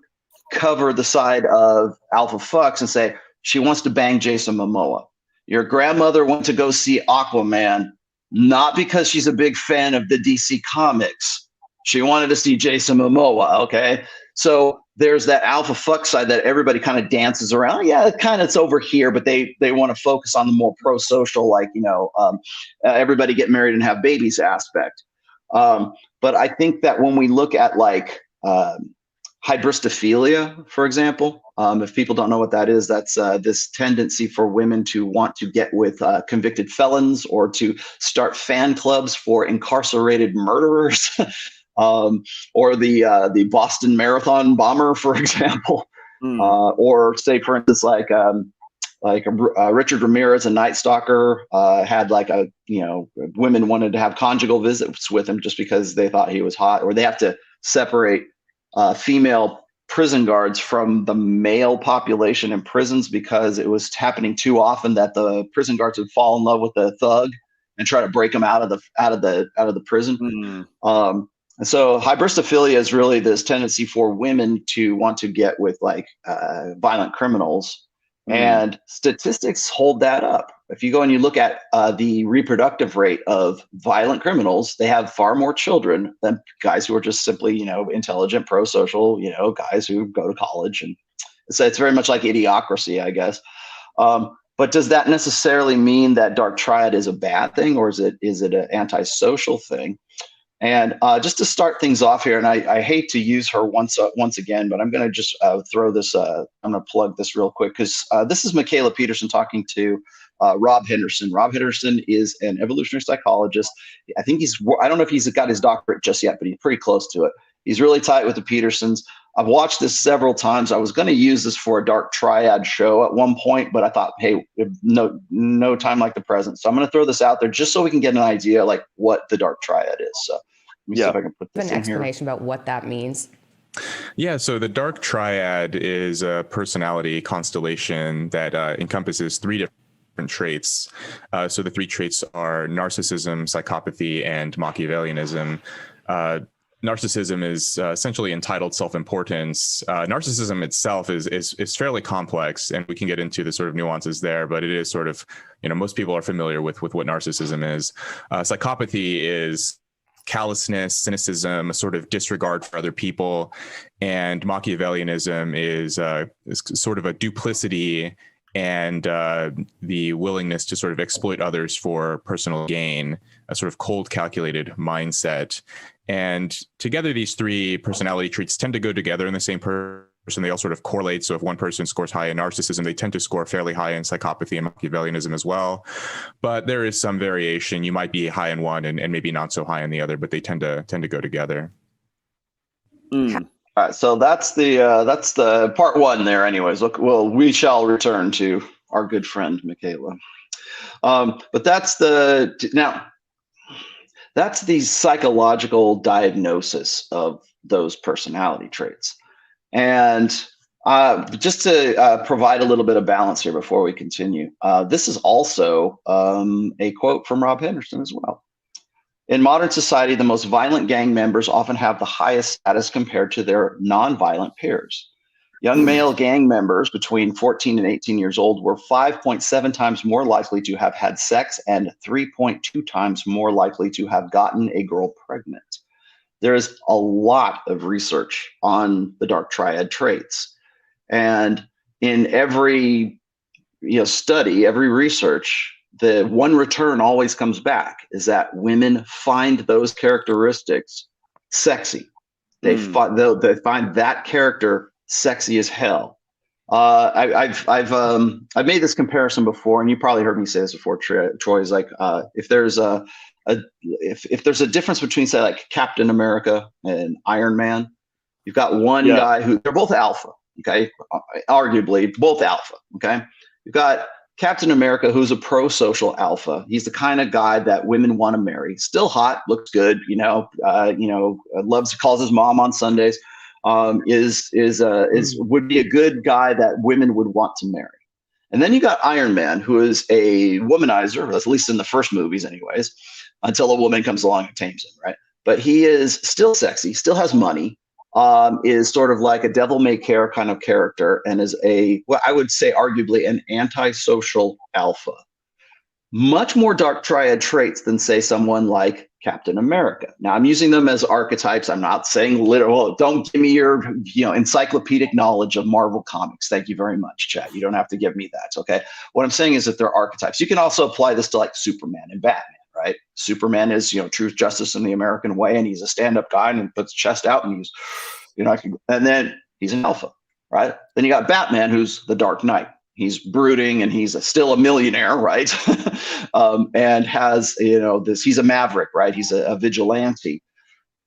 [SPEAKER 1] cover the side of alpha fucks and say, she wants to bang Jason Momoa. Your grandmother went to go see Aquaman, not because she's a big fan of the DC comics. She wanted to see Jason Momoa, okay? So there's that alpha fuck side that everybody kind of dances around. Yeah, it's over here, but they want to focus on the more pro-social, like, everybody get married and have babies aspect. But I think that when we look at like hybristophilia, for example, if people don't know what that is, that's this tendency for women to want to get with convicted felons or to start fan clubs for incarcerated murderers. Or the Boston Marathon bomber, for example, or say, for instance, like Richard Ramirez, a Night Stalker, had like women wanted to have conjugal visits with him just because they thought he was hot, or they have to separate female prison guards from the male population in prisons because it was happening too often that the prison guards would fall in love with the thug and try to break him out of the prison. And so hybristophilia is really this tendency for women to want to get with like violent criminals. And statistics hold that up. If you go and you look at the reproductive rate of violent criminals, they have far more children than guys who are just simply, intelligent, pro-social, guys who go to college. And so it's very much like idiocracy, I guess. But does that necessarily mean that dark triad is a bad thing, or is it an antisocial thing? And just to start things off here, and I hate to use her once again, but I'm going to just throw this. I'm going to plug this real quick because this is Michaela Peterson talking to Rob Henderson. Rob Henderson is an evolutionary psychologist. I think I don't know if he's got his doctorate just yet, but he's pretty close to it. He's really tight with the Petersons. I've watched this several times. I was going to use this for a dark triad show at one point, but I thought, hey, no time like the present. So I'm going to throw this out there just so we can get an idea like what the dark triad is. So let me see if I can put this in here.
[SPEAKER 4] An explanation about what that means.
[SPEAKER 5] Yeah, so the dark triad is a personality constellation that encompasses 3 different traits. So the 3 traits are narcissism, psychopathy, and Machiavellianism. Narcissism is essentially entitled self-importance. Narcissism itself is fairly complex, and we can get into the sort of nuances there, but it is sort of, most people are familiar with what narcissism is. Psychopathy is callousness, cynicism, a sort of disregard for other people, and Machiavellianism is sort of a duplicity and the willingness to sort of exploit others for personal gain, a sort of cold, calculated mindset. And together, these 3 personality traits tend to go together in the same person. They all sort of correlate. So if one person scores high in narcissism, they tend to score fairly high in psychopathy and Machiavellianism as well. But there is some variation. You might be high in one and maybe not so high in the other, but they tend to go together.
[SPEAKER 1] All right, so that's the part 1 there. Anyways, look, well, we shall return to our good friend Michaela. But that's now. That's the psychological diagnosis of those personality traits. And just to provide a little bit of balance here before we continue, this is also a quote from Rob Henderson as well. In modern society, the most violent gang members often have the highest status compared to their non-violent peers. Young male gang members between 14 and 18 years old were 5.7 times more likely to have had sex and 3.2 times more likely to have gotten a girl pregnant. There is a lot of research on the dark triad traits. And in every study, every research, the one return always comes back is that women find those characteristics sexy. They find that character sexy as hell. I've made this comparison before, and you probably heard me say this before, Troy. Is like if there's if there's a difference between, say, like Captain America and Iron Man, you've got one guy who they're both alpha. Okay, arguably both alpha. Okay, you've got Captain America, who's a pro-social alpha. He's the kind of guy that women want to marry. Still hot, looks good, calls his mom on Sundays. Would be a good guy that women would want to marry. And then you got Iron Man, who is a womanizer, at least in the first movies, anyways, until a woman comes along and tames him, right? But he is still sexy, still has money. Is sort of like a devil may care kind of character, and is I would say arguably an antisocial alpha. Much more dark triad traits than, say, someone like Captain America. Now, I'm using them as archetypes. I'm not saying literal. Don't give me your encyclopedic knowledge of Marvel comics. Thank you very much, Chad. You don't have to give me that. Okay. What I'm saying is that they're archetypes. You can also apply this to like Superman and Batman. Right? Superman is, truth, justice in the American way, and he's a stand-up guy and puts his chest out, and he's, and then he's an alpha, right? Then you got Batman, who's the Dark Knight. He's brooding, and he's still a millionaire, right? And has, he's a maverick, right? He's a vigilante.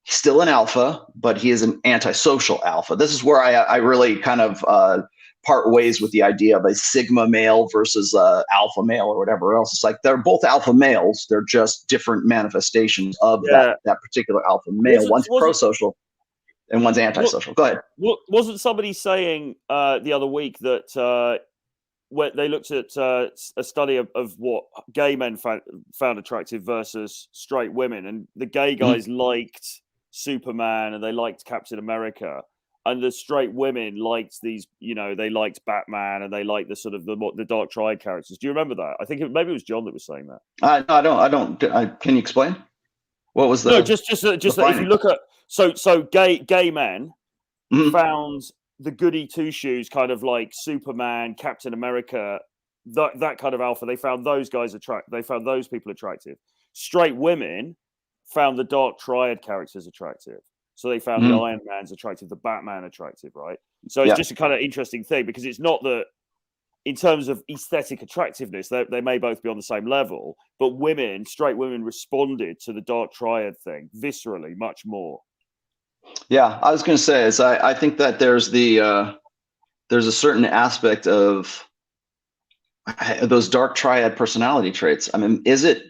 [SPEAKER 1] He's still an alpha, but he is an antisocial alpha. This is where I really kind of part ways with the idea of a sigma male versus alpha male or whatever else. It's like they're both alpha males. They're just different manifestations of that particular alpha male. One's pro-social and one's antisocial. Go ahead.
[SPEAKER 2] Wasn't somebody saying the other week that when they looked at a study of what gay men found attractive versus straight women, and the gay guys liked Superman and they liked Captain America, and the straight women liked these, they liked Batman and they liked the sort of the dark triad characters. Do you remember that? I think maybe it was John that was saying that.
[SPEAKER 1] No, I don't. Can you explain? What was the?
[SPEAKER 2] No, just if you look at so gay men found the goody two shoes, kind of like Superman, Captain America, that kind of alpha. They found those guys They found those people attractive. Straight women found the dark triad characters attractive. So they found the Iron Man's attractive, the Batman attractive, right? So it's just a kind of interesting thing, because it's not that in terms of aesthetic attractiveness, they may both be on the same level, but straight women responded to the dark triad thing viscerally much more.
[SPEAKER 1] Yeah, I was going to say is I think that there's a certain aspect of those dark triad personality traits. I mean, is it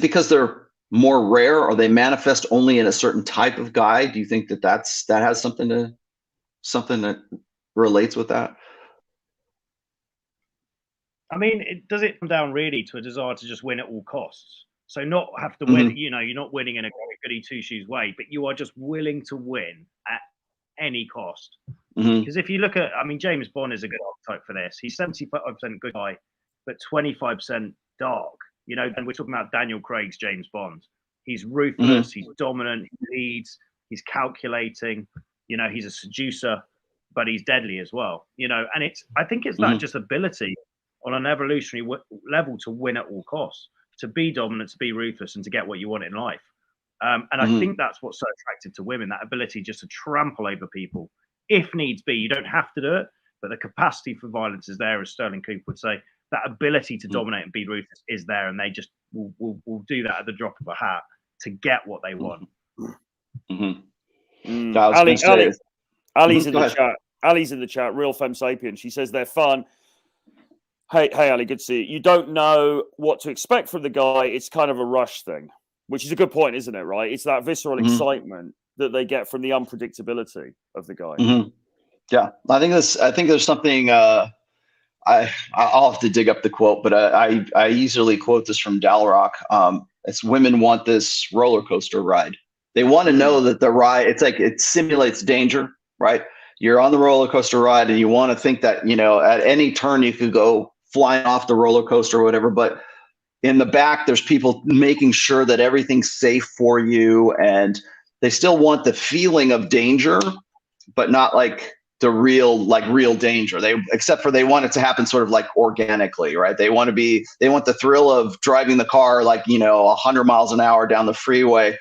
[SPEAKER 1] because they're more rare, or they manifest only in a certain type of guy? Do you think that has something that relates with that?
[SPEAKER 3] I mean, does it come down really to a desire to just win at all costs? So not have to win, you're not winning in a goody two shoes way, but you are just willing to win at any cost. Because if you look at, James Bond is a good archetype for this. He's 75% good guy, but 25% dark. And we're talking about Daniel Craig's James Bond. He's ruthless, he's dominant, he leads, he's calculating, he's a seducer, but he's deadly as well. And I think it's that just ability on an evolutionary level to win at all costs, to be dominant, to be ruthless, and to get what you want in life. And I think that's what's so attractive to women, that ability just to trample over people. If needs be, you don't have to do it, but the capacity for violence is there, as Sterling Cooper would say. That ability to dominate and be ruthless is there, and they just will do that at the drop of a hat to get what they want.
[SPEAKER 2] Ali's in the chat. Ali's in the chat. Real Femme Sapien. She says they're fun. Hey, Ali, good to see you. You don't know what to expect from the guy. It's kind of a rush thing. which is a good point, isn't it? Right? It's that visceral excitement that they get from the unpredictability of the guy.
[SPEAKER 1] Yeah, I think there's something. I'll have to dig up the quote, but I easily quote this from Dalrock. It's women want this roller coaster ride. They want to know that the ride, it's like it simulates danger, right? You're on the roller coaster ride and you want to think that, you know, at any turn you could go flying off the roller coaster or whatever, but in the back, there's people making sure that everything's safe for you. And they still want the feeling of danger, but not like the real danger. Except for they want it to happen sort of like organically, right? They want the thrill of driving the car, like, you know, 100 miles an hour down the freeway,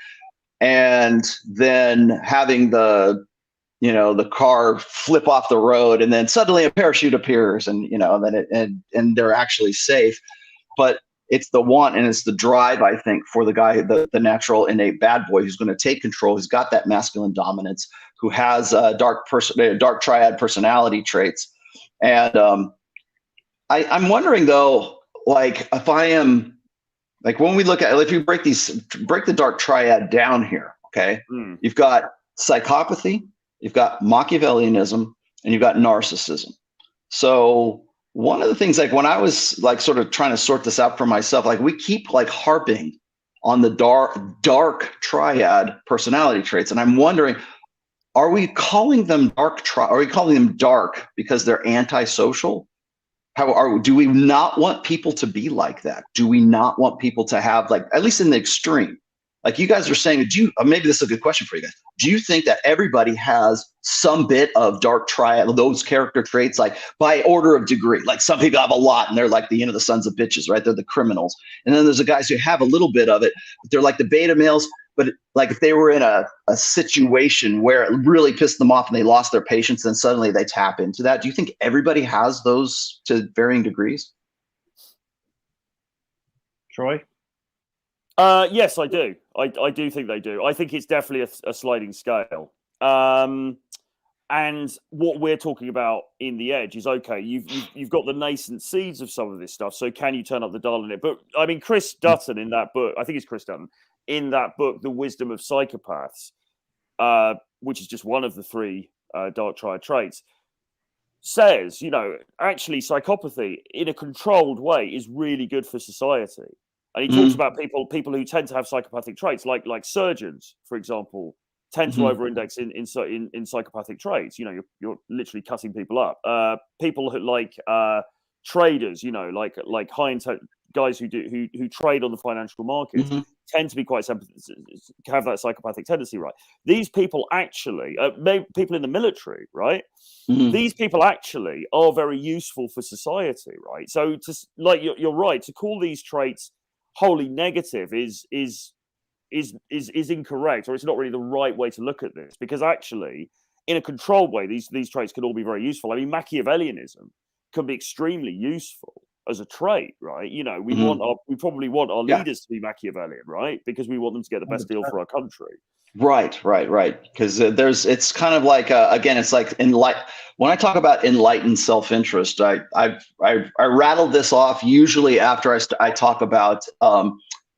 [SPEAKER 1] and then having the car flip off the road, and then suddenly a parachute appears, and, you know, and then and they're actually safe. But it's the want and it's the drive, I think, for the guy, the natural innate bad boy who's going to take control, who's got that masculine dominance, who has dark triad personality traits. And I'm wondering though, like, if I am, like, when we look at, if you break the dark triad down here, okay, you've got psychopathy, you've got Machiavellianism, and you've got narcissism. So one of the things, like, when I was like sort of trying to sort this out for myself, like, we keep like harping on the dark triad personality traits, and I'm wondering, are we calling them are we calling them dark because they're antisocial? Do we not want people to be like that? Do we not want people to have, like, at least in the extreme? Like you guys are saying, maybe this is a good question for you guys. Do you think that everybody has some bit of dark triad, those character traits, like by order of degree? Like some people have a lot and they're like the sons of bitches, right? They're the criminals. And then there's the guys who have a little bit of it, but they're like the beta males. But like if they were in a situation where it really pissed them off and they lost their patience, then suddenly they tap into that. Do you think everybody has those to varying degrees?
[SPEAKER 3] Troy?
[SPEAKER 2] Yes, I do. I do think they do. I think it's definitely a sliding scale. And what we're talking about in The Edge is, okay, you've got the nascent seeds of some of this stuff. So can you turn up the dial in it? But I mean, Chris Dutton in that book, I think it's Chris Dutton, in that book, The Wisdom of Psychopaths, which is just one of the three dark triad traits, says, you know, actually psychopathy in a controlled way is really good for society. And he talks about people who tend to have psychopathic traits, like surgeons, for example, tend to over-index in psychopathic traits. You know, you're literally cutting people up. People who like traders, you know, like high intent guys who trade on the financial markets tend to be quite have that psychopathic tendency, right? These people actually, people in the military, right? These people actually are very useful for society, right? So, you're right, to call these traits wholly negative is incorrect, or it's not really the right way to look at this, because actually, in a controlled way, these traits can all be very useful. I mean, Machiavellianism can be extremely useful as a trait, right? You know, we probably want our leaders to be Machiavellian, right? Because we want them to get the best deal for our country. Right.
[SPEAKER 1] Because it's kind of like again, it's like when I talk about enlightened self-interest, I rattle this off usually after I talk about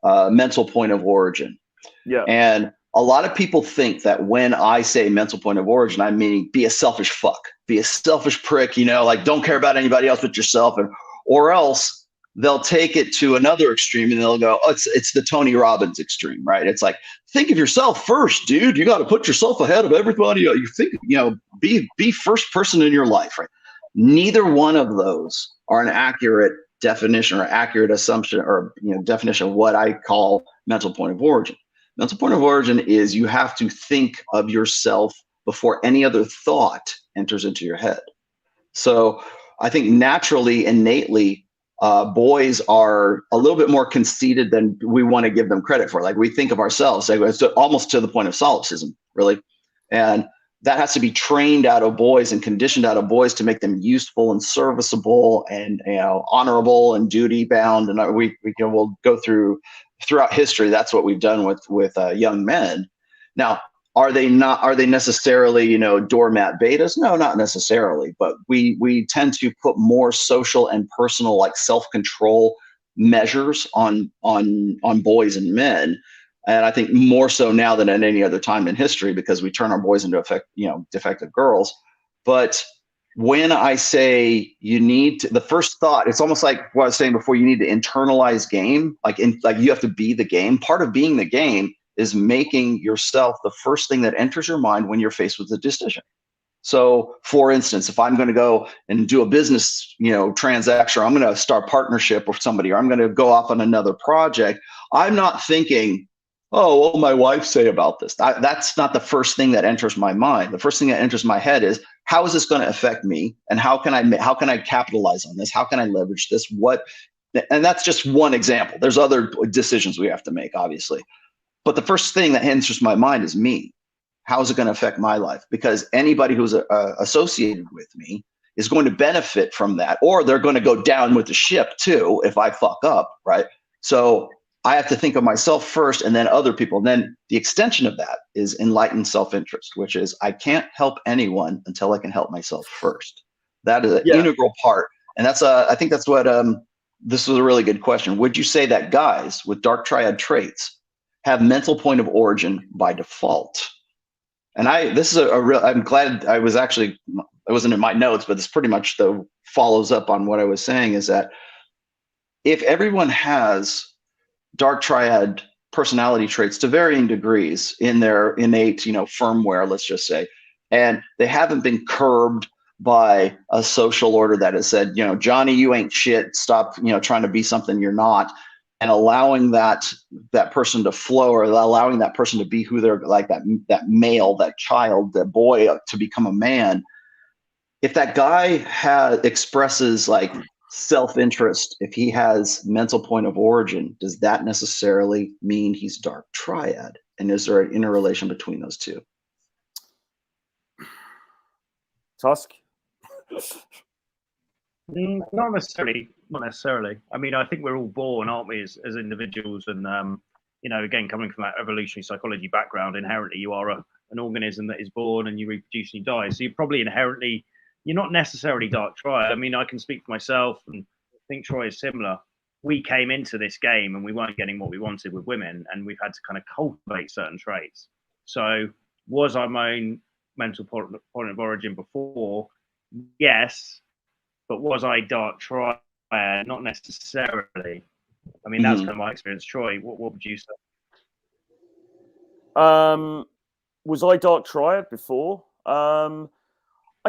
[SPEAKER 1] mental point of origin.
[SPEAKER 2] Yeah.
[SPEAKER 1] And a lot of people think that when I say mental point of origin, I mean be a selfish fuck, be a selfish prick, you know, like don't care about anybody else but yourself, or else they'll take it to another extreme and they'll go, oh, it's the Tony Robbins extreme, right? It's like, think of yourself first, dude. You got to put yourself ahead of everybody. You think, you know, be first person in your life, right? Neither one of those are an accurate definition or accurate assumption or, you know, definition of what I call mental point of origin. Mental point of origin is you have to think of yourself before any other thought enters into your head. So I think naturally, innately, boys are a little bit more conceited than we want to give them credit for. Like we think of ourselves, like it's almost to the point of solipsism, really. And that has to be trained out of boys and conditioned out of boys to make them useful and serviceable and, you know, honorable and duty bound. And we'll go throughout history. That's what we've done with young men. Now, are they necessarily, you know, doormat betas? No, not necessarily. But we tend to put more social and personal, like self-control measures on boys and men And I think more so now than at any other time in history, because we turn our boys into defective girls. But when I say you need to, the first thought, it's almost like what I was saying before, you need to internalize game, like you have to be the game. Part of being the game is making yourself the first thing that enters your mind when you're faced with a decision. So for instance, if I'm going to go and do a business, transaction, or I'm going to start a partnership with somebody, or I'm going to go off on another project, I'm not thinking, oh, what will my wife say about this? That's not the first thing that enters my mind. The first thing that enters my head is, how is this going to affect me? And how can I capitalize on this? How can I leverage this? And that's just one example. There's other decisions we have to make, obviously. But the first thing that enters my mind is me. How is it going to affect my life? Because anybody who's associated with me is going to benefit from that, or they're going to go down with the ship too if I fuck up, right? So I have to think of myself first and then other people. And then the extension of that is enlightened self-interest, which is I can't help anyone until I can help myself first. That is an integral part. And that's I think that's what this was a really good question. Would you say that guys with dark triad traits have mental point of origin by default? And I'm glad it wasn't in my notes, but this pretty much follows up on what I was saying, is that if everyone has dark triad personality traits to varying degrees in their innate, firmware, let's just say, and they haven't been curbed by a social order that has said, Johnny, you ain't shit, stop, trying to be something you're not, and allowing that person to flow, or allowing that person to be who they're like, that male, that child, that boy to become a man. If that guy expresses like self-interest, if he has mental point of origin, does that necessarily mean he's dark triad? And is there an interrelation between those two?
[SPEAKER 2] Tusk?
[SPEAKER 3] Not necessarily. I mean, I think we're all born, aren't we, as individuals? And, again, coming from that evolutionary psychology background, inherently you are an organism that is born and you reproduce and you die. So you're probably inherently, you're not necessarily dark triad. I mean, I can speak for myself, and I think Troy is similar. We came into this game and we weren't getting what we wanted with women, and we've had to kind of cultivate certain traits. So was I my own mental point of origin before? Yes. But was I dark triad? Not necessarily. I mean, that's kind of my experience. Troy, what would you say?
[SPEAKER 2] Was I dark triad before? I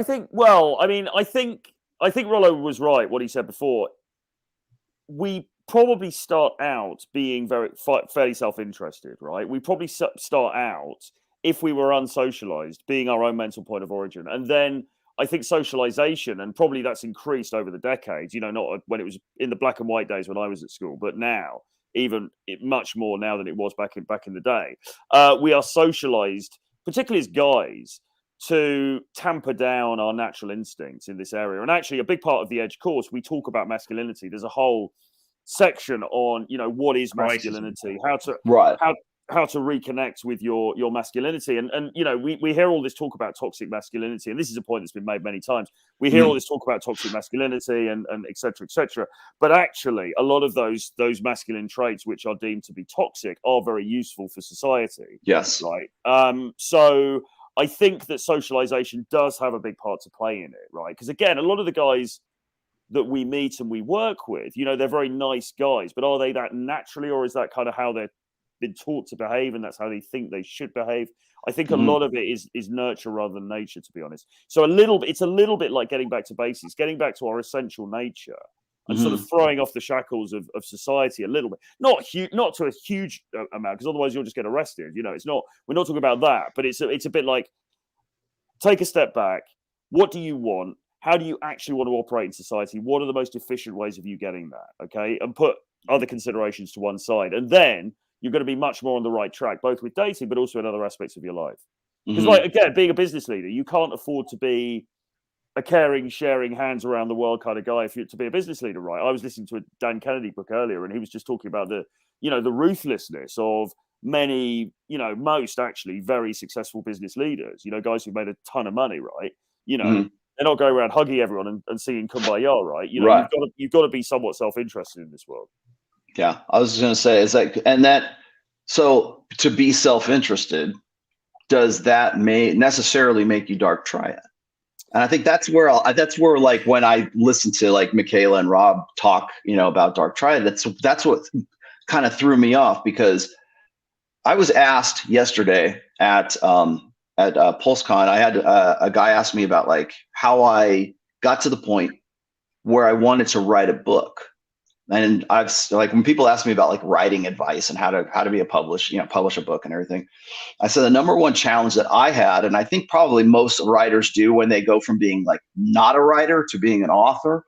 [SPEAKER 2] think Rollo was right what he said before. We probably start out being fairly self-interested, right? We probably start out, if we were unsocialized, being our own mental point of origin. And then I think socialization, and probably that's increased over the decades, not when it was in the black and white days when I was at school, but now, much more now than it was back in the day. We are socialized, particularly as guys, to tamper down our natural instincts in this area. And actually, a big part of the Edge course, we talk about masculinity. There's a whole section on, what is masculinity, how to reconnect with your masculinity. And we hear all this talk about toxic masculinity, and this is a point that's been made many times. We hear all this talk about toxic masculinity and et cetera, et cetera. But actually, a lot of those masculine traits which are deemed to be toxic are very useful for society.
[SPEAKER 1] Yes.
[SPEAKER 2] Right. So I think that socialization does have a big part to play in it, right? Because again, a lot of the guys that we meet and we work with, they're very nice guys, but are they that naturally, or is that kind of how they're been taught to behave, and that's how they think they should behave? I think a lot of it is nurture rather than nature, to be honest. So it's a little bit like getting back to basics, getting back to our essential nature, and sort of throwing off the shackles of society a little bit. Not to a huge amount, because otherwise you'll just get arrested. It's not. We're not talking about that, but it's a bit like, take a step back. What do you want? How do you actually want to operate in society? What are the most efficient ways of you getting that? Okay, and put other considerations to one side, and then you're going to be much more on the right track, both with dating, but also in other aspects of your life. Because, again, being a business leader, you can't afford to be a caring, sharing, hands around the world kind of guy to be a business leader, right? I was listening to a Dan Kennedy book earlier, and he was just talking about the ruthlessness of many, most actually very successful business leaders, guys who've made a ton of money, right? They're not going around hugging everyone and singing Kumbaya, right? You've got to be somewhat self-interested in this world.
[SPEAKER 1] Yeah, I was just going to say, So to be self-interested, does that necessarily make you dark triad? And I think that's where like when I listen to like Michaela and Rob talk, about dark triad, that's what kind of threw me off, because I was asked yesterday at PulseCon, I had a guy ask me about like how I got to the point where I wanted to write a book. And I've like, when people ask me about like writing advice and how to be publish a book and everything, I said the number one challenge that I had, and I think probably most writers do when they go from being like not a writer to being an author,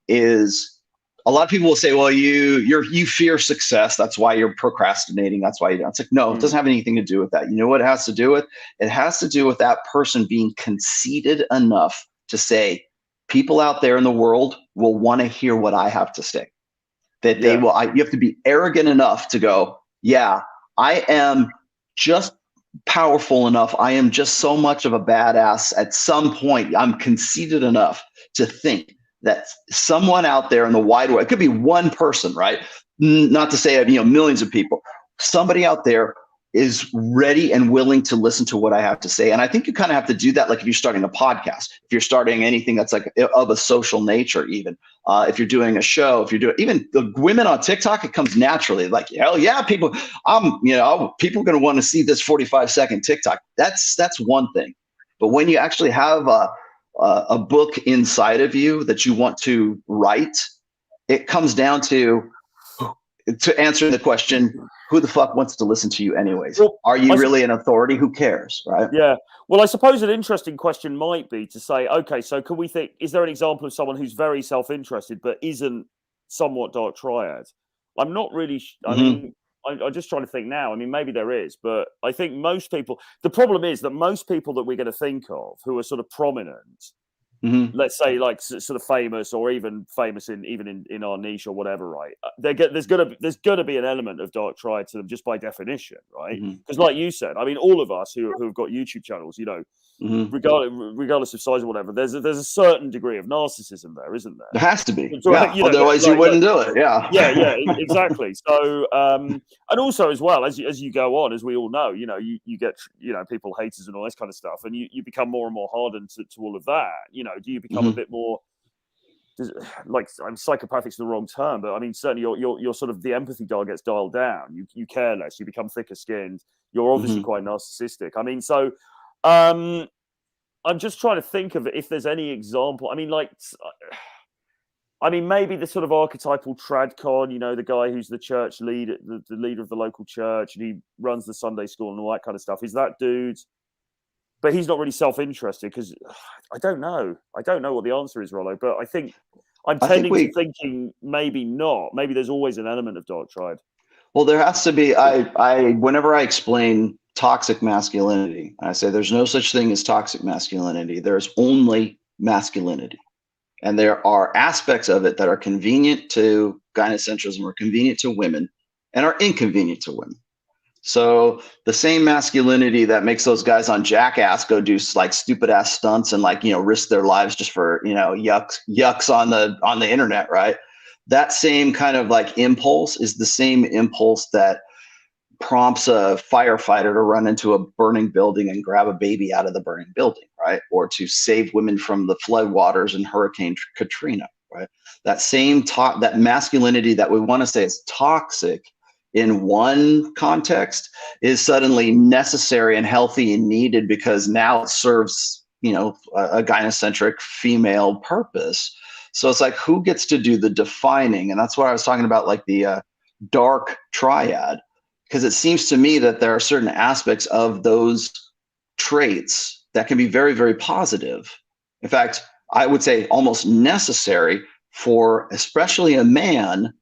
[SPEAKER 1] is a lot of people will say, well, you fear success. That's why you're procrastinating. That's why you don't. It's like, no, it doesn't have anything to do with that. You know what it has to do with? It has to do with that person being conceited enough to say, people out there in the world will want to hear what I have to say. That they will. You have to be arrogant enough to go, yeah, I am just powerful enough. I am just so much of a badass. At some point, I'm conceited enough to think that someone out there in the wide world, it could be one person, right? Not to say, millions of people, somebody out there is ready and willing to listen to what I have to say. And I think you kind of have to do that. Like if you're starting a podcast, if you're starting anything that's like of a social nature, even if you're doing a show, if you're doing even the women on TikTok, it comes naturally. Like, hell yeah, people are going to want to see this 45-second TikTok. That's one thing. But when you actually have a book inside of you that you want to write, it comes down to answering the question, who the fuck wants to listen to you anyways? Well, are you really an authority? Who cares, right?
[SPEAKER 2] Yeah. Well, I suppose an interesting question might be to say, okay, so can we think, is there an example of someone who's very self-interested but isn't somewhat dark triad? I'm not really, I mean, I'm just trying to think now. I mean, maybe there is, but I think most people, the problem is that most people that we're going to think of who are sort of prominent, let's say like sort of famous or even famous in our niche or whatever, right? There's gonna be an element of dark triad to them just by definition, right? Because like you said, I mean, all of us who have got YouTube channels, regardless of size or whatever, there's a certain degree of narcissism there, isn't there?
[SPEAKER 1] There has to be. Otherwise you wouldn't do it.
[SPEAKER 2] Yeah, exactly. So and also as well as you go on, as we all know, you get people haters and all this kind of stuff, and you become more and more hardened to all of that. Do you become a bit more like, psychopathic's the wrong term, but I mean certainly your sort of the empathy dial gets dialed down. You care less. You become thicker skinned. You're obviously quite narcissistic. I mean, so I'm just trying to think of if there's any example. I mean, maybe the sort of archetypal tradcon, the guy who's the church leader, the leader of the local church, and he runs the Sunday school and all that kind of stuff. Is that dude? But he's not really self-interested, because I don't know. I don't know what the answer is, Rollo. But I think I'm tending to thinking maybe not. Maybe there's always an element of dark triad.
[SPEAKER 1] Well, there has to be. Whenever I explain toxic masculinity, I say there's no such thing as toxic masculinity. There's only masculinity. And there are aspects of it that are convenient to gynocentrism or convenient to women and are inconvenient to women. So the same masculinity that makes those guys on Jackass go do like stupid ass stunts and risk their lives just for, yucks on the internet, right? That same kind of like impulse is the same impulse that prompts a firefighter to run into a burning building and grab a baby out of the burning building, right? Or to save women from the floodwaters in Hurricane Katrina, right? That same that masculinity that we want to say is toxic in one context is suddenly necessary and healthy and needed because now it serves, a gynocentric female purpose. So it's like, who gets to do the defining? And that's why I was talking about like the dark triad, because it seems to me that there are certain aspects of those traits that can be very, very positive. In fact, I would say almost necessary for especially a man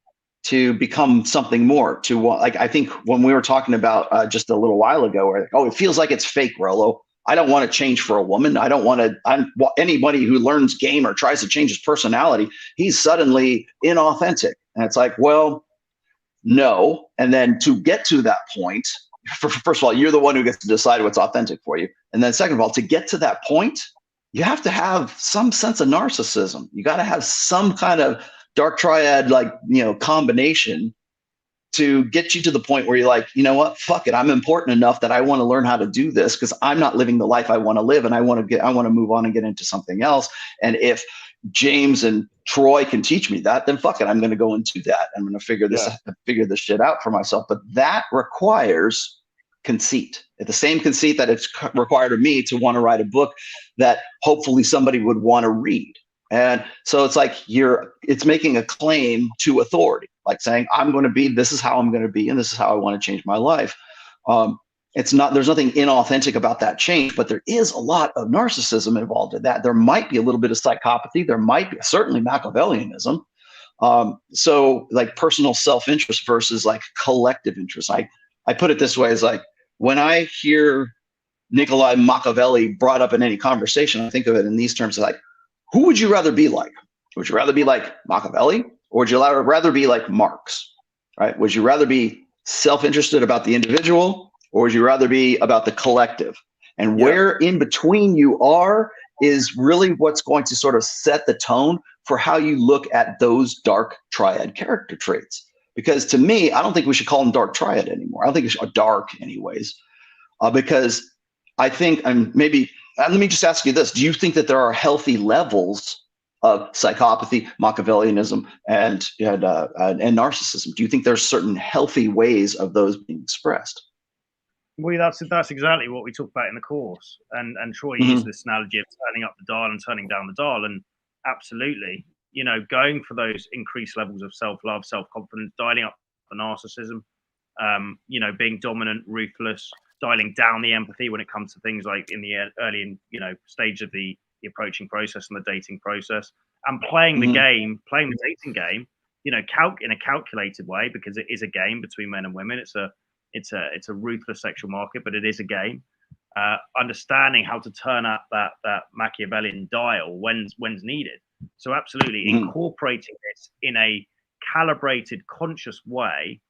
[SPEAKER 1] to become something more. I think when we were talking about just a little while ago, where it feels like it's fake, Rollo. I don't want to change for a woman. I don't want to. Anybody who learns game or tries to change his personality, he's suddenly inauthentic. And it's like, well, no. And then to get to that point, first of all, you're the one who gets to decide what's authentic for you. And then second of all, to get to that point, you have to have some sense of narcissism. You got to have some kind of dark triad, combination to get you to the point where you're like, you know what, fuck it, I'm important enough that I want to learn how to do this because I'm not living the life I want to live, and I want to move on and get into something else. And if James and Troy can teach me that, then fuck it, I'm going to go and do that. I'm going to figure this shit out for myself. But that requires conceit, the same conceit that it's required of me to want to write a book that hopefully somebody would want to read. And so it's like it's making a claim to authority, like saying, this is how I'm going to be, and this is how I want to change my life. There's nothing inauthentic about that change, but there is a lot of narcissism involved in that. There might be a little bit of psychopathy. There might be certainly Machiavellianism. So like personal self-interest versus like collective interest. I put it this way, is like, when I hear Niccolo Machiavelli brought up in any conversation, I think of it in these terms, like, who would you rather be like? Would you rather be like Machiavelli, or would you rather be like Marx, right? Would you rather be self-interested about the individual, or would you rather be about the collective? And where in between you are is really what's going to sort of set the tone for how you look at those dark triad character traits. Because to me, I don't think we should call them dark triad anymore. I don't think it's dark anyways, because I think, and maybe, let me just ask you this. Do you think that there are healthy levels of psychopathy, Machiavellianism, and narcissism? Do you think there's certain healthy ways of those being expressed?
[SPEAKER 3] Well, that's exactly what we talk about in the course. And Troy used this analogy of turning up the dial and turning down the dial. And absolutely, going for those increased levels of self-love, self-confidence, dialing up the narcissism, being dominant, ruthless, dialing down the empathy when it comes to things like in the early, stage of the approaching process and the dating process, and playing the game, playing the dating game, in a calculated way, because it is a game between men and women. It's a ruthless sexual market, but it is a game. Understanding how to turn up that Machiavellian dial when's needed. So absolutely incorporating this in a calibrated, conscious way,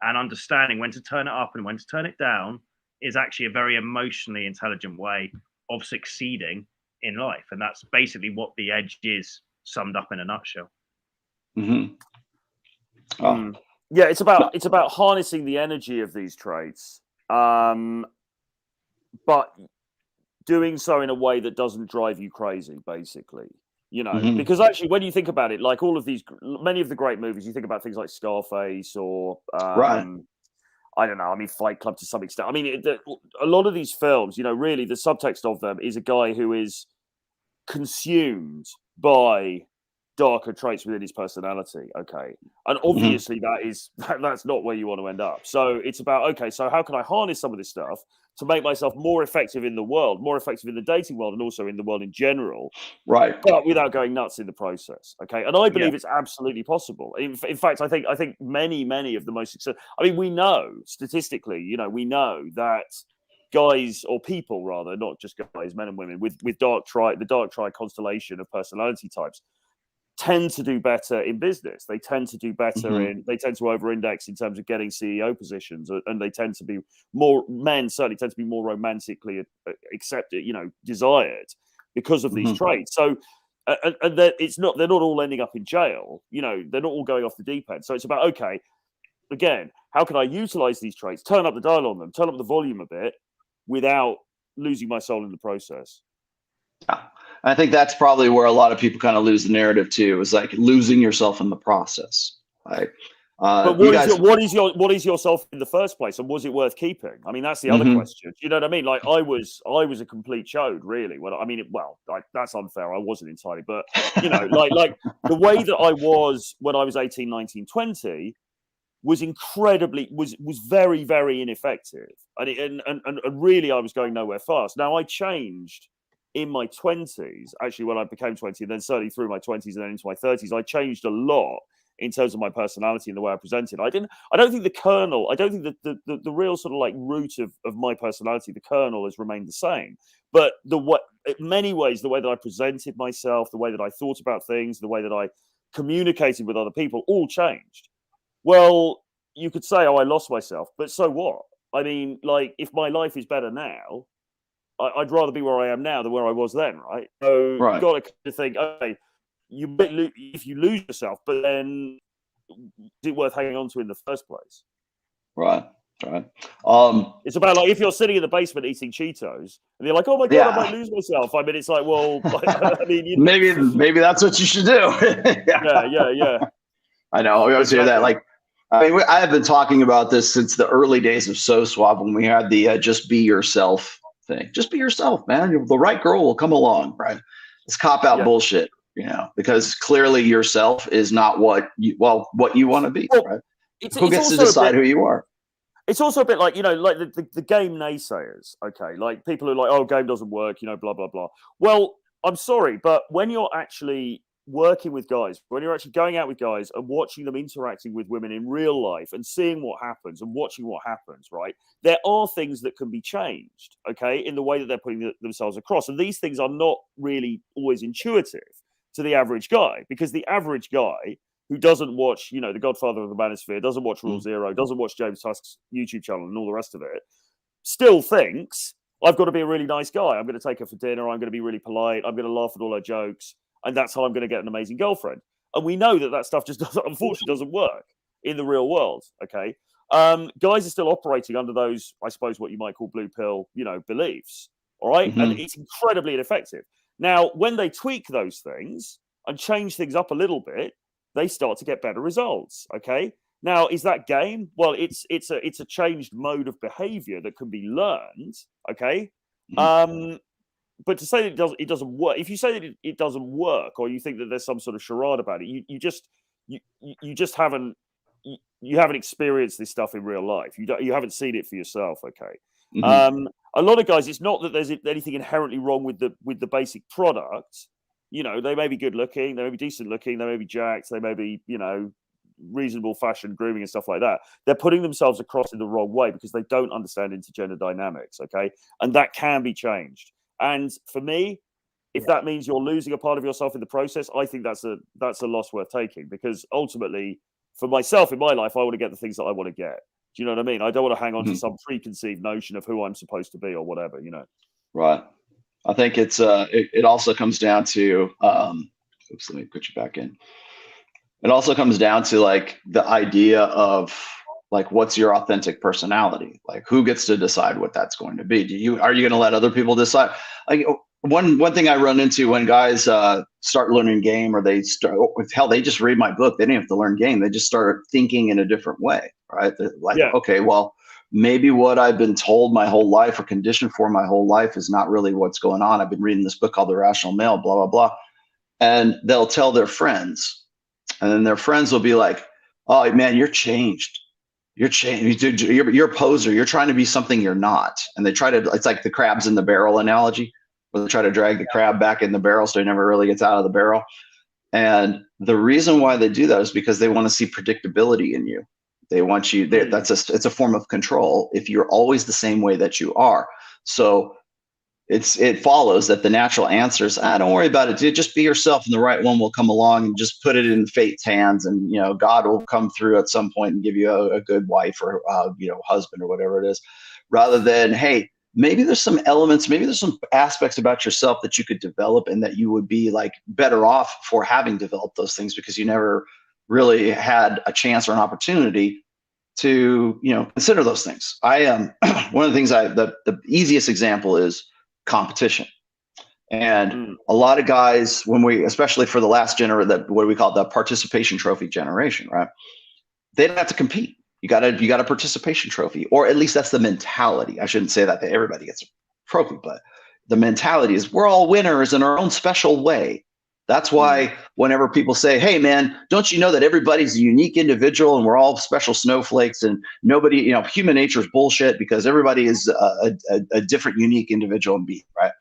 [SPEAKER 3] and understanding when to turn it up and when to turn it down is actually a very emotionally intelligent way of succeeding in life. And that's basically what the edge is, summed up in a nutshell.
[SPEAKER 2] Yeah, it's about harnessing the energy of these traits, but doing so in a way that doesn't drive you crazy, basically. Because actually, when you think about it, like many of the great movies, you think about things like Scarface or I don't know. I mean, Fight Club to some extent. I mean, a lot of these films, really the subtext of them is a guy who is consumed by darker traits within his personality. Okay. And obviously that's not where you want to end up. So it's about, okay, so how can I harness some of this stuff to make myself more effective in the world, more effective in the dating world, and also in the world in general,
[SPEAKER 1] right?
[SPEAKER 2] But without going nuts in the process. Okay. And I believe it's absolutely possible. In fact, I think many of the most successful, I mean, we know statistically, we know that guys, or people rather, not just guys, men and women with the dark triad constellation of personality types, tend to do better in business. They tend to do better they tend to over-index in terms of getting CEO positions, and they tend to be men certainly tend to be more romantically accepted, desired because of these traits. So, and they're not all ending up in jail, they're not all going off the deep end. So it's about, okay, again, how can I utilize these traits, turn up the dial on them, turn up the volume a bit without losing my soul in the process?
[SPEAKER 1] Yeah. I think that's probably where a lot of people kind of lose the narrative too, is like losing yourself in the process. Right?
[SPEAKER 2] But what is yourself in the first place, and was it worth keeping? I mean, that's the other question. You know what I mean? Like I was a complete chode, really. That's unfair. I wasn't entirely, but like the way that I was when I was 18, 19, 20 was very, very ineffective, and really I was going nowhere fast. Now I changed in my 20s, actually, when I became 20, and then certainly through my 20s and then into my 30s, I changed a lot in terms of my personality and the way I presented. I don't think the real sort of like root of my personality, the kernel, has remained the same. But in many ways, the way that I presented myself, the way that I thought about things, the way that I communicated with other people, all changed. Well, you could say, oh, I lost myself, but so what? I mean, like, if my life is better now, I'd rather be where I am now than where I was then, right? So you've got to kind of think, okay, if you lose yourself, but then is it worth hanging on to in the first place?
[SPEAKER 1] Right. Right.
[SPEAKER 2] It's about like if you're sitting in the basement eating Cheetos and you're like, oh my God, I might lose myself. I mean, it's like, well, I mean,
[SPEAKER 1] maybe that's what you should do.
[SPEAKER 2] yeah.
[SPEAKER 1] I know. We always hear that. Like, I mean, I have been talking about this since the early days of SoSwap when we had the just be yourself thing. Just be yourself, man. The right girl will come along, right? It's cop out bullshit, because clearly yourself is not what you want to be, right? Who gets to decide who you are?
[SPEAKER 2] It's also a bit like, like the game naysayers, okay? Like people who are like, oh, game doesn't work, blah, blah, blah. Well, I'm sorry, but when you're actually working with guys, when you're actually going out with guys and watching them interacting with women in real life and seeing what happens and watching what happens, right? There are things that can be changed, okay, in the way that they're putting themselves across. And these things are not really always intuitive to the average guy, because the average guy who doesn't watch, The Godfather of the Manosphere, doesn't watch Rule Zero, doesn't watch James Tusk's YouTube channel and all the rest of it, still thinks, I've got to be a really nice guy. I'm going to take her for dinner. I'm going to be really polite. I'm going to laugh at all her jokes. And that's how I'm going to get an amazing girlfriend. And we know that stuff just unfortunately doesn't work in the real world, okay? Guys are still operating under those, I suppose, what you might call blue pill, beliefs, all right? Mm-hmm. And it's incredibly ineffective. Now, when they tweak those things and change things up a little bit, they start to get better results, okay? Now, is that game? Well, it's a changed mode of behavior that can be learned, okay? Mm-hmm. But to say that it doesn't work, if you say that it doesn't work, or you think that there's some sort of charade about it, you just haven't experienced this stuff in real life. You haven't seen it for yourself, okay? Mm-hmm. A lot of guys, it's not that there's anything inherently wrong with the basic product. They may be good looking, they may be decent looking, they may be jacked, they may be, reasonable fashion, grooming and stuff like that. They're putting themselves across in the wrong way because they don't understand intergender dynamics, okay? And that can be changed. And for me, if that means you're losing a part of yourself in the process, I think that's a loss worth taking, because ultimately, for myself in my life, I want to get the things that I want to get. Do you know what I mean? I don't want to hang on to some preconceived notion of who I'm supposed to be or whatever,
[SPEAKER 1] Right. I think it's it also comes down to oops, let me put you back in. It also comes down to like the idea of like, what's your authentic personality? Like, who gets to decide what that's going to be? Are you going to let other people decide? Like, one thing I run into when guys start learning game, or they just read my book. They didn't have to learn game. They just start thinking in a different way, right? They're like, okay, well, maybe what I've been told my whole life or conditioned for my whole life is not really what's going on. I've been reading this book called The Rational Male, blah, blah, blah. And they'll tell their friends, and then their friends will be like, oh man, you're changed. You're changed. You're a poser. You're trying to be something you're not. And they try to, it's like the crabs in the barrel analogy, where they try to drag the crab back in the barrel so he never really gets out of the barrel. And the reason why they do that is because they want to see predictability in you. They want you there. It's a form of control if you're always the same way that you are. So it follows that the natural answer is, don't worry about it, dude. Just be yourself, and the right one will come along, and just put it in fate's hands, and God will come through at some point and give you a good wife or husband or whatever it is. Rather than, hey, maybe there's some elements, maybe there's some aspects about yourself that you could develop, and that you would be like better off for having developed those things because you never really had a chance or an opportunity to consider those things. I am one of the things the easiest example is competition. And a lot of guys, especially for the last what we call the participation trophy generation, right? They don't have to compete. You got a participation trophy, or at least that's the mentality. I shouldn't say that everybody gets a trophy, but the mentality is we're all winners in our own special way. That's why whenever people say, hey man, don't you know that everybody's a unique individual and we're all special snowflakes, and nobody, human nature is bullshit because everybody is a different, unique individual and being, right?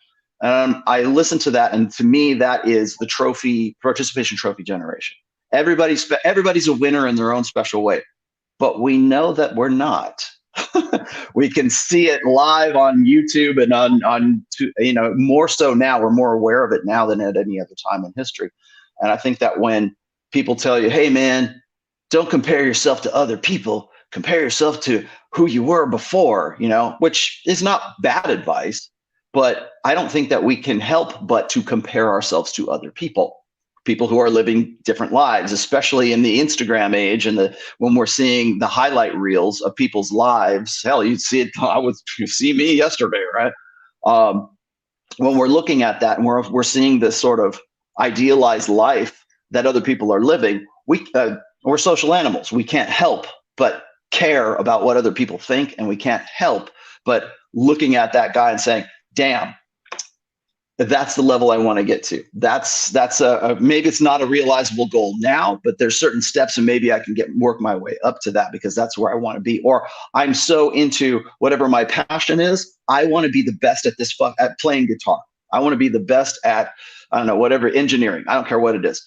[SPEAKER 1] I listen to that, and to me, that is the participation trophy generation. Everybody's a winner in their own special way, but we know that we're not. We can see it live on YouTube and on more so now. We're more aware of it now than at any other time in history. And I think that when people tell you, hey man, don't compare yourself to other people, compare yourself to who you were before, which is not bad advice, but I don't think that we can help but to compare ourselves to other people. people who are living different lives, especially in the Instagram age and when we're seeing the highlight reels of people's lives. Hell, you see it. You see me yesterday, right? When we're looking at that and we're seeing this sort of idealized life that other people are living, we're social animals. We can't help but care about what other people think, and we can't help but looking at that guy and saying, damn, that's the level I want to get to. That's maybe it's not a realizable goal now, but there's certain steps and maybe I can work my way up to that because that's where I want to be. Or I'm so into whatever my passion is. I want to be the best at at playing guitar. I want to be the best at, I don't know, whatever, engineering. I don't care what it is.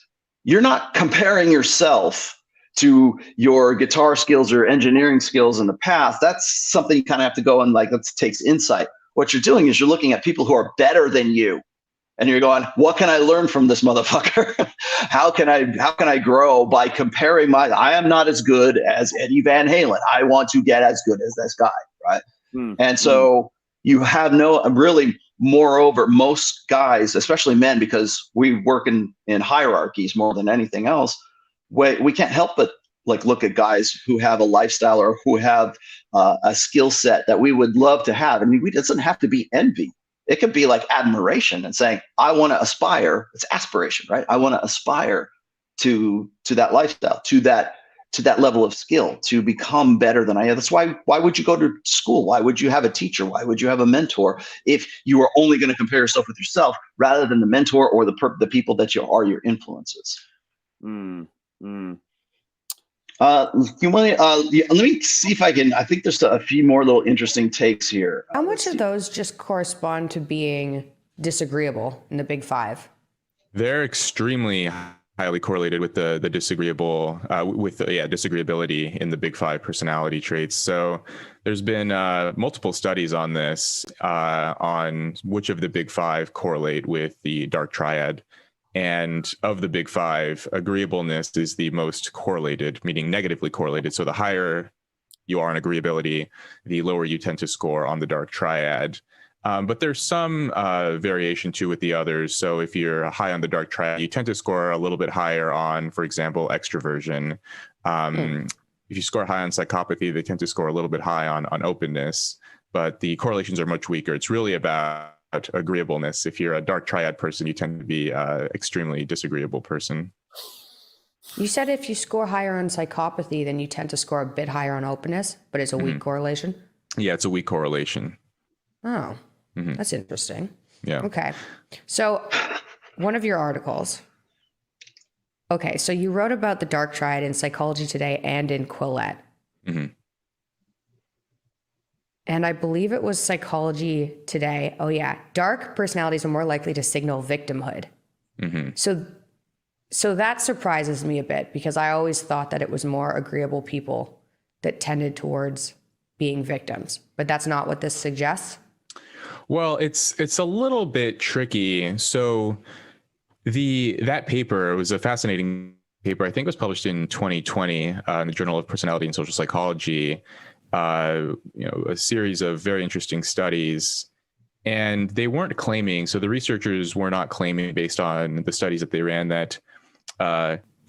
[SPEAKER 1] You're not comparing yourself to your guitar skills or engineering skills in the past. That's something you kind of have to go and that takes insight. What you're doing is you're looking at people who are better than you, and you're going, what can I learn from this motherfucker? How can I grow by comparing I am not as good as Eddie Van Halen. I want to get as good as this guy, right? And so you have moreover, most guys, especially men, because we work in hierarchies more than anything else, we can't help but look at guys who have a lifestyle or who have a skill set that we would love to have. I mean, it doesn't have to be envy. It could be admiration and saying, I want to aspire. It's aspiration, right? I want to aspire to that lifestyle, to that level of skill, to become better than I am. That's why would you go to school? Why would you have a teacher? Why would you have a mentor if you are only going to compare yourself with yourself rather than the mentor or the people that are your influences? You want let me see if I can. I think there's a few more little interesting takes here.
[SPEAKER 4] How much of those just correspond to being disagreeable in the big five?
[SPEAKER 5] They're extremely highly correlated with the disagreeable, disagreeability in the big five personality traits. So there's been multiple studies on this, on which of the big five correlate with the dark triad. And of the big five, agreeableness is the most correlated, meaning negatively correlated. So the higher you are in agreeability, the lower you tend to score on the dark triad. But there's some variation too with the others. So if you're high on the dark triad, you tend to score a little bit higher on, for example, extroversion. If you score high on psychopathy, they tend to score a little bit high on openness. But the correlations are much weaker. It's really about agreeableness. If you're a dark triad person, you tend to be extremely disagreeable person.
[SPEAKER 4] You said if you score higher on psychopathy, then you tend to score a bit higher on openness, but it's a weak correlation?
[SPEAKER 5] Yeah, it's a weak correlation.
[SPEAKER 4] Oh, that's interesting.
[SPEAKER 5] Yeah.
[SPEAKER 4] Okay. So one of your articles. Okay, so you wrote about the dark triad in Psychology Today and in Quillette. And I believe it was Psychology Today. Oh yeah, dark personalities are more likely to signal victimhood. So that surprises me a bit because I always thought that it was more agreeable people that tended towards being victims, but that's not what this suggests.
[SPEAKER 5] Well, it's a little bit tricky. So that paper was a fascinating paper. I think it was published in 2020 in the Journal of Personality and Social Psychology. A series of very interesting studies, and they weren't claiming, so the researchers were not claiming based on the studies that they ran that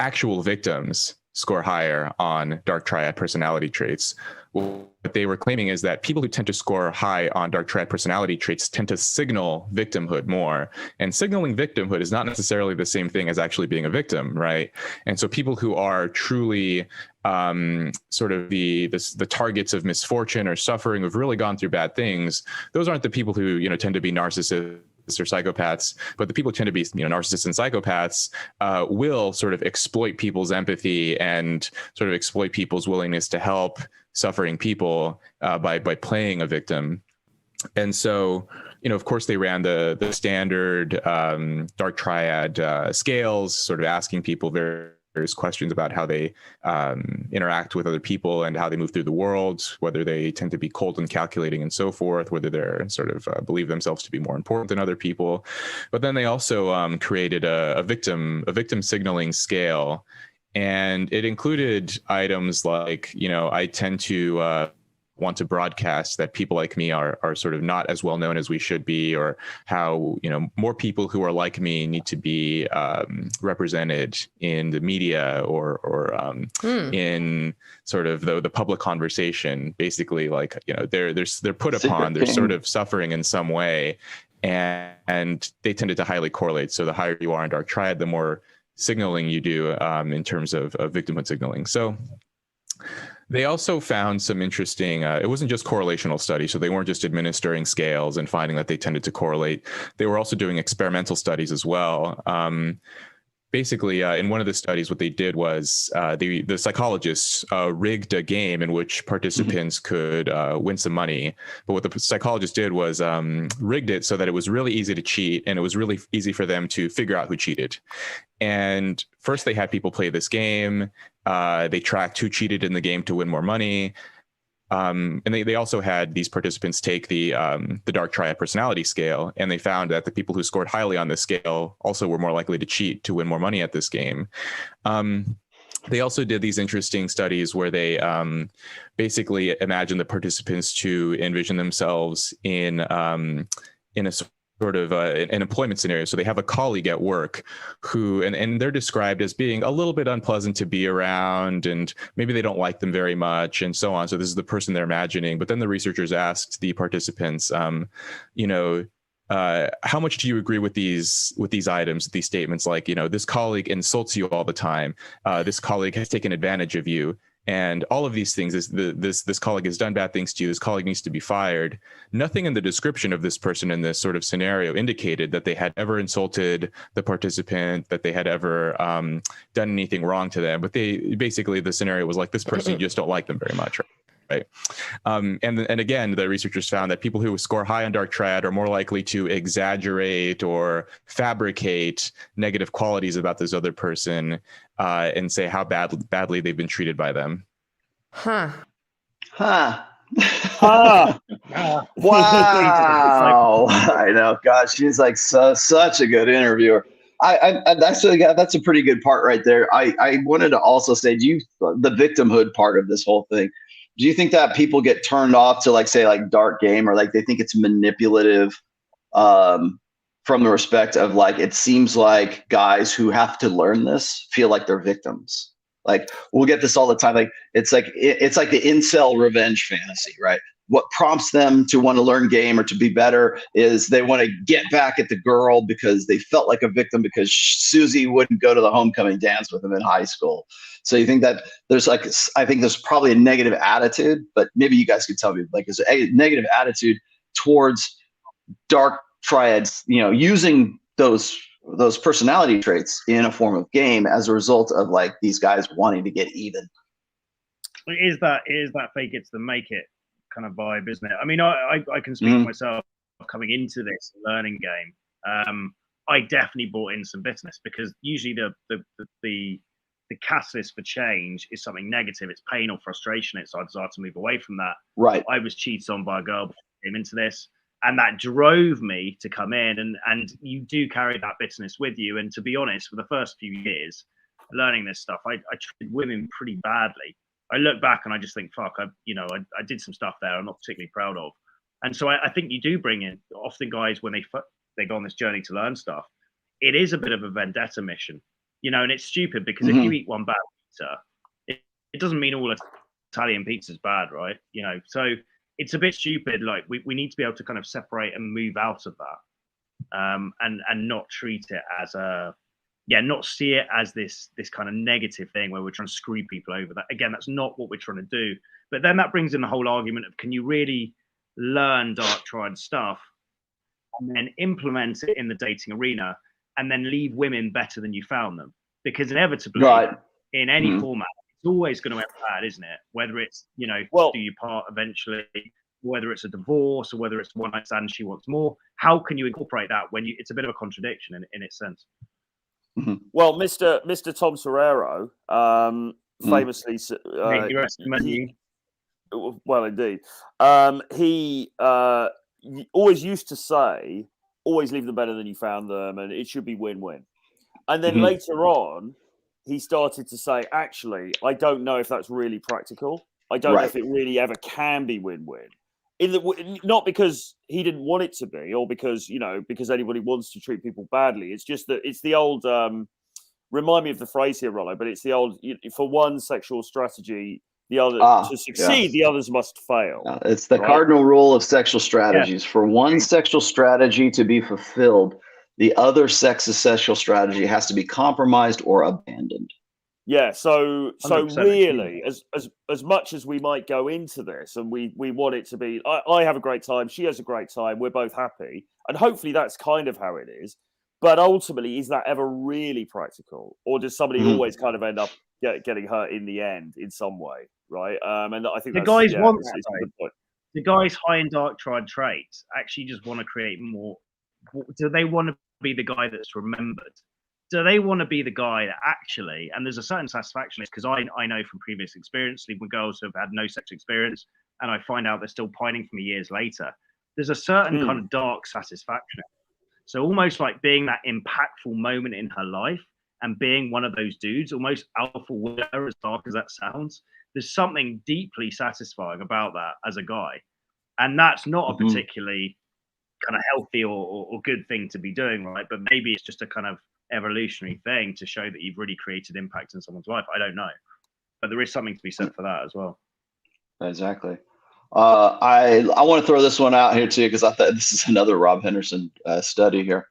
[SPEAKER 5] actual victims score higher on dark triad personality traits. What they were claiming is that people who tend to score high on dark triad personality traits tend to signal victimhood more. And signaling victimhood is not necessarily the same thing as actually being a victim, right? And so people who are truly sort of the targets of misfortune or suffering, who've really gone through bad things, those aren't the people who tend to be narcissists or psychopaths, but the people who tend to be narcissists and psychopaths will sort of exploit people's empathy and sort of exploit people's willingness to help suffering people by playing a victim. And so of course they ran the standard dark triad scales, sort of asking people various questions about how they interact with other people and how they move through the world, whether they tend to be cold and calculating and so forth, whether they're sort of believe themselves to be more important than other people. But then they also created a victim signaling scale, and it included items like I tend to want to broadcast that people like me are sort of not as well known as we should be, or how, you know, more people who are like me need to be represented in the media or in sort of the public conversation. Basically, like, you know, they're put upon, they're sort of suffering in some way, and they tended to highly correlate. So the higher you are in Dark Triad, the more signaling you do in terms of victimhood signaling. So they also found some interesting, it wasn't just correlational studies. So they weren't just administering scales and finding that they tended to correlate. They were also doing experimental studies as well. Basically, in one of the studies, what they did was the psychologists rigged a game in which participants could win some money. But what the psychologists did was rigged it so that it was really easy to cheat, and it was really easy for them to figure out who cheated. And first, they had people play this game. They tracked who cheated in the game to win more money. And they also had these participants take the Dark Triad personality scale, and they found that the people who scored highly on this scale also were more likely to cheat to win more money at this game. They also did these interesting studies where they basically imagined the participants to envision themselves in a sort of an employment scenario. So they have a colleague at work who, and they're described as being a little bit unpleasant to be around, and maybe they don't like them very much, and so on. So this is the person they're imagining. But then the researchers asked the participants, you know, how much do you agree with these items, these statements, like, you know, this colleague insults you all the time, this colleague has taken advantage of you, and all of these things, this colleague has done bad things to you, this colleague needs to be fired. Nothing in the description of this person in this sort of scenario indicated that they had ever insulted the participant, that they had ever done anything wrong to them. But basically the scenario was like, this person, you just don't like them very much, right? And again, the researchers found that people who score high on Dark Triad are more likely to exaggerate or fabricate negative qualities about this other person and say how badly they've been treated by them.
[SPEAKER 1] Wow. I know. Gosh, she's like such a good interviewer. That's a pretty good part right there. I wanted to also say, the victimhood part of this whole thing, do you think that people get turned off to, like, say, like dark game, or like they think it's manipulative from the respect of, like, it seems like guys who have to learn this feel like they're victims? Like, we'll get this all the time. Like, it's like the incel revenge fantasy, right? What prompts them to want to learn game or to be better is they want to get back at the girl because they felt like a victim because Susie wouldn't go to the homecoming dance with them in high school. So you think that I think there's probably a negative attitude, but maybe you guys could tell me, like, is a negative attitude towards Dark Triads, you know, using those personality traits in a form of game as a result of, like, these guys wanting to get even.
[SPEAKER 3] It is that fake it's the make it kind of vibe, isn't it? I mean, I can speak for myself coming into this learning game. I definitely brought in some bitterness, because usually the catalyst for change is something negative. It's pain or frustration. It's our desire to move away from that.
[SPEAKER 1] Right.
[SPEAKER 3] I was cheated on by a girl before I came into this, and that drove me to come in. And you do carry that bitterness with you. And to be honest, for the first few years learning this stuff, I treated women pretty badly. I look back and I just think, fuck, I did some stuff there I'm not particularly proud of. And so I think you do bring in, often guys, when they go on this journey to learn stuff, it is a bit of a vendetta mission, you know, and it's stupid because if you eat one bad pizza, it doesn't mean all Italian pizza is bad, right? You know, so it's a bit stupid. Like, we need to be able to kind of separate and move out of that, and not treat it as not see it as this kind of negative thing where we're trying to screw people over. That, again, that's not what we're trying to do. But then that brings in the whole argument of, can you really learn Dark Triad stuff and then implement it in the dating arena and then leave women better than you found them? Because inevitably, in any format, it's always going to end bad, isn't it? Whether it's, you know, do you part eventually, whether it's a divorce or whether it's one night stand, she wants more. How can you incorporate that when it's a bit of a contradiction in its sense?
[SPEAKER 2] Well, Mr. Tom Serrero, famously, well, indeed, he always used to say, always leave them better than you found them, and it should be win-win. And then later on, he started to say, actually, I don't know if that's really practical. I don't know if it really ever can be win-win. Not because he didn't want it to be, or because because anybody wants to treat people badly. It's just that it's the old. Remind me of the phrase here, Rollo, but it's the old. For one sexual strategy, the other to succeed, the others must fail.
[SPEAKER 1] It's the cardinal rule of sexual strategies. For one sexual strategy to be fulfilled, the other sex's sexual strategy has to be compromised or abandoned.
[SPEAKER 2] Yeah, so really, as much as we might go into this and we want it to be, I have a great time, she has a great time, we're both happy, and hopefully that's kind of how it is. But ultimately, is that ever really practical, or does somebody always kind of end up getting hurt in the end in some way, right? And I think
[SPEAKER 3] the guys want that. It's a good point. The guys high in Dark Triad traits actually just want to create more. Do they want to be the guy that's remembered? Do they want to be the guy that actually, and there's a certain satisfaction, because I know from previous experience, sleeping with girls who have had no sex experience, and I find out they're still pining for me years later. There's a certain kind of dark satisfaction. So almost like being that impactful moment in her life and being one of those dudes, almost alpha winner, as dark as that sounds, there's something deeply satisfying about that as a guy. And that's not a particularly kind of healthy or good thing to be doing, right? But maybe it's just a kind of evolutionary thing to show that you've really created impact in someone's life. I don't know, but there is something to be said for that as well. Exactly.
[SPEAKER 1] I want to throw this one out here too, because I thought this is another Rob Henderson study here.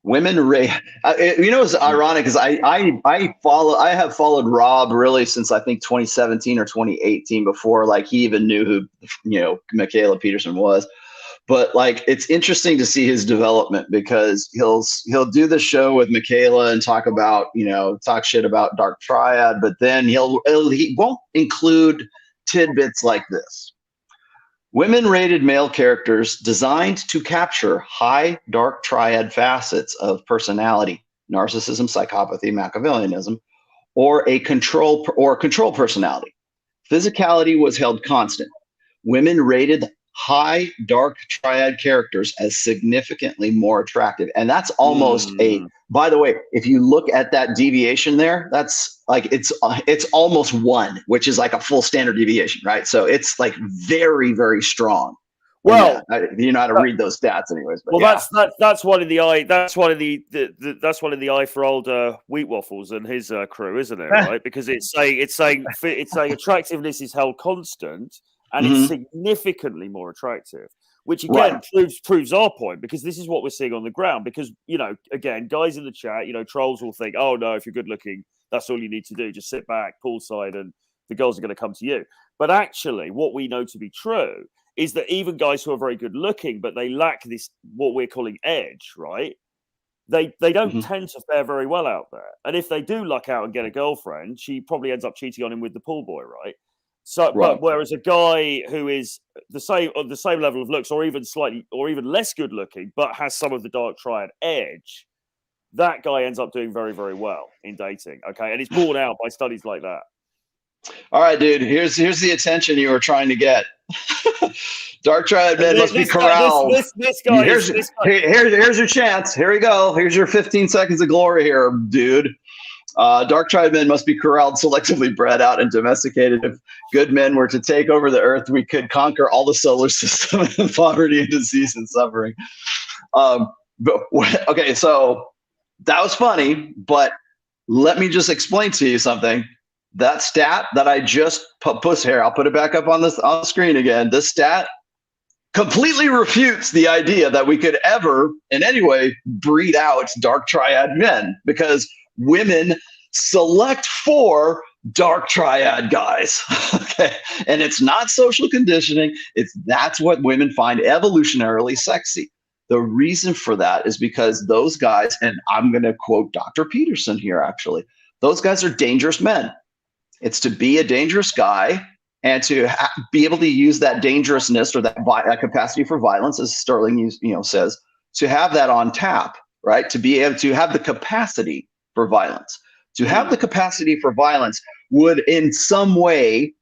[SPEAKER 1] Women rate. It's ironic because I have followed Rob really since I think 2017 or 2018, before like he even knew who Michaela Peterson was. But like, it's interesting to see his development, because he'll do the show with Michaela and talk about, talk shit about Dark Triad, but then he won't include tidbits like this. Women rated male characters designed to capture high Dark Triad facets of personality, narcissism, psychopathy, Machiavellianism, or control personality. Physicality was held constant. Women rated high Dark Triad characters as significantly more attractive. And that's almost by the way, if you look at that deviation there, that's like, it's almost 1, which is like a full standard deviation, right? So it's like very, very strong. Well, you know how to read those stats anyways. But
[SPEAKER 2] that's one in the eye. That's one in the eye for old Wheat Waffles and his crew, isn't it? Right? Because it's saying attractiveness is held constant, and it's significantly more attractive, which again proves our point, because this is what we're seeing on the ground. Because, again, guys in the chat, trolls will think, oh no, if you're good looking, that's all you need to do. Just sit back, poolside, and the girls are going to come to you. But actually, what we know to be true is that even guys who are very good looking, but they lack this, what we're calling edge, right? They don't tend to fare very well out there. And if they do luck out and get a girlfriend, she probably ends up cheating on him with the pool boy, right? So, but whereas a guy who is the same level of looks, or even less good looking, but has some of the Dark Triad edge, that guy ends up doing very, very well in dating. Okay, and it's borne out by studies like that.
[SPEAKER 1] All right, dude. Here's the attention you were trying to get. Dark Triad men must be corralled. Here's your chance. Here we go. Here's your 15 seconds of glory here, dude. Dark Triad men must be corralled, selectively bred out, and domesticated. If good men were to take over the earth, we could conquer all the solar system and poverty and disease and suffering. Okay, so that was funny, but let me just explain to you something. That stat that I just put here, I'll put it back up on the screen again. This stat completely refutes the idea that we could ever, in any way, breed out Dark Triad men, because women select for Dark Triad guys. Okay, and it's not social conditioning. That's what women find evolutionarily sexy. The reason for that is because those guys, and I'm going to quote Dr. Peterson here, actually, those guys are dangerous men. It's to be a dangerous guy and to be able to use that dangerousness or that capacity for violence, as Sterling says, to have that on tap, right? To be able to have the capacity for violence. To have the capacity for violence would in some way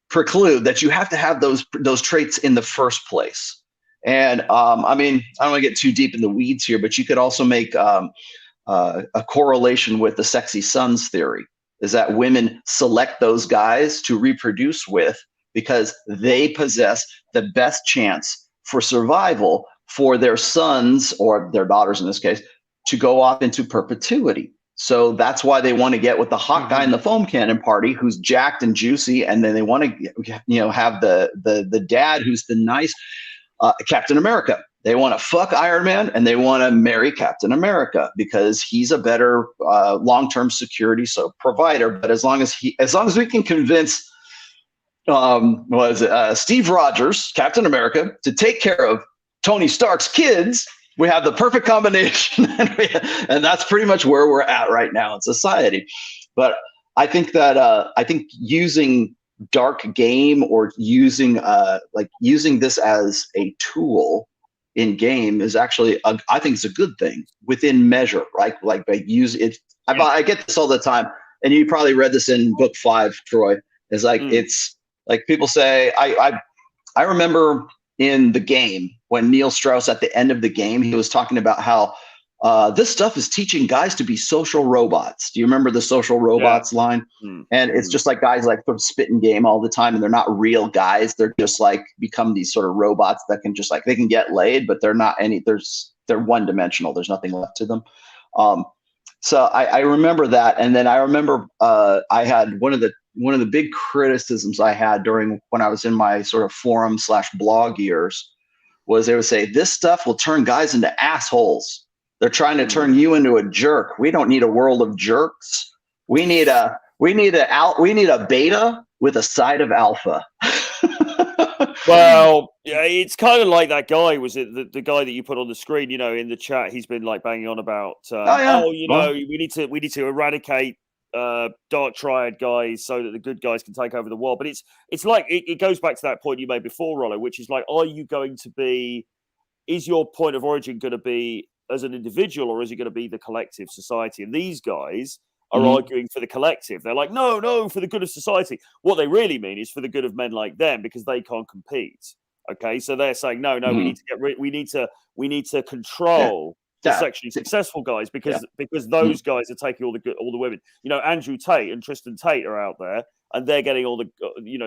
[SPEAKER 1] preclude that you have to have those traits in the first place. And I mean, I don't want to get too deep in the weeds here, but you could also make a correlation with the sexy sons theory, is that women select those guys to reproduce with because they possess the best chance for survival for their sons, or their daughters in this case, to go off into perpetuity. So that's why they want to get with the hot guy in the foam cannon party who's jacked and juicy, and then they want to have the dad who's the nice Captain America. They want to fuck Iron Man and they want to marry Captain America because he's a better long-term security provider. But as long as we can convince Steve Rogers, Captain America, to take care of Tony Stark's kids, we have the perfect combination. And that's pretty much where we're at right now in society. But I think that using dark game or using this as a tool in game is actually I think it's a good thing within measure, right? Like they use it. I get this all the time, and you probably read this in book 5, Troy. Is like it's like people say. I remember in the game when Neil Strauss at the end of the game, he was talking about how this stuff is teaching guys to be social robots. Do you remember the social robots line? And it's just like guys like spit in game all the time, and they're not real guys. They're just like become these sort of robots that can just like, they can get laid, but they're not they're one dimensional. There's nothing left to them. So I remember that. And then I remember I had one of the big criticisms I had when I was in my sort of forum/blog years was they would say, this stuff will turn guys into assholes. They're trying to turn you into a jerk. We don't need a world of jerks. We need a beta with a side of alpha.
[SPEAKER 2] Well, yeah, it's kind of like that guy. Was it the guy that you put on the screen? You know, in the chat, he's been like banging on about. We need to eradicate Dark Triad guys so that the good guys can take over the world. But it's like it goes back to that point you made before, Rollo, which is like, are you going to be? Is your point of origin going to be as an individual, or is it going to be the collective society? And these guys are arguing for the collective. They're like, no, for the good of society. What they really mean is for the good of men like them, because they can't compete. Okay, so they're saying, no, we need to get rid. We need to control the sexually successful guys because those guys are taking all the women. You know, Andrew Tate and Tristan Tate are out there, and they're getting all the.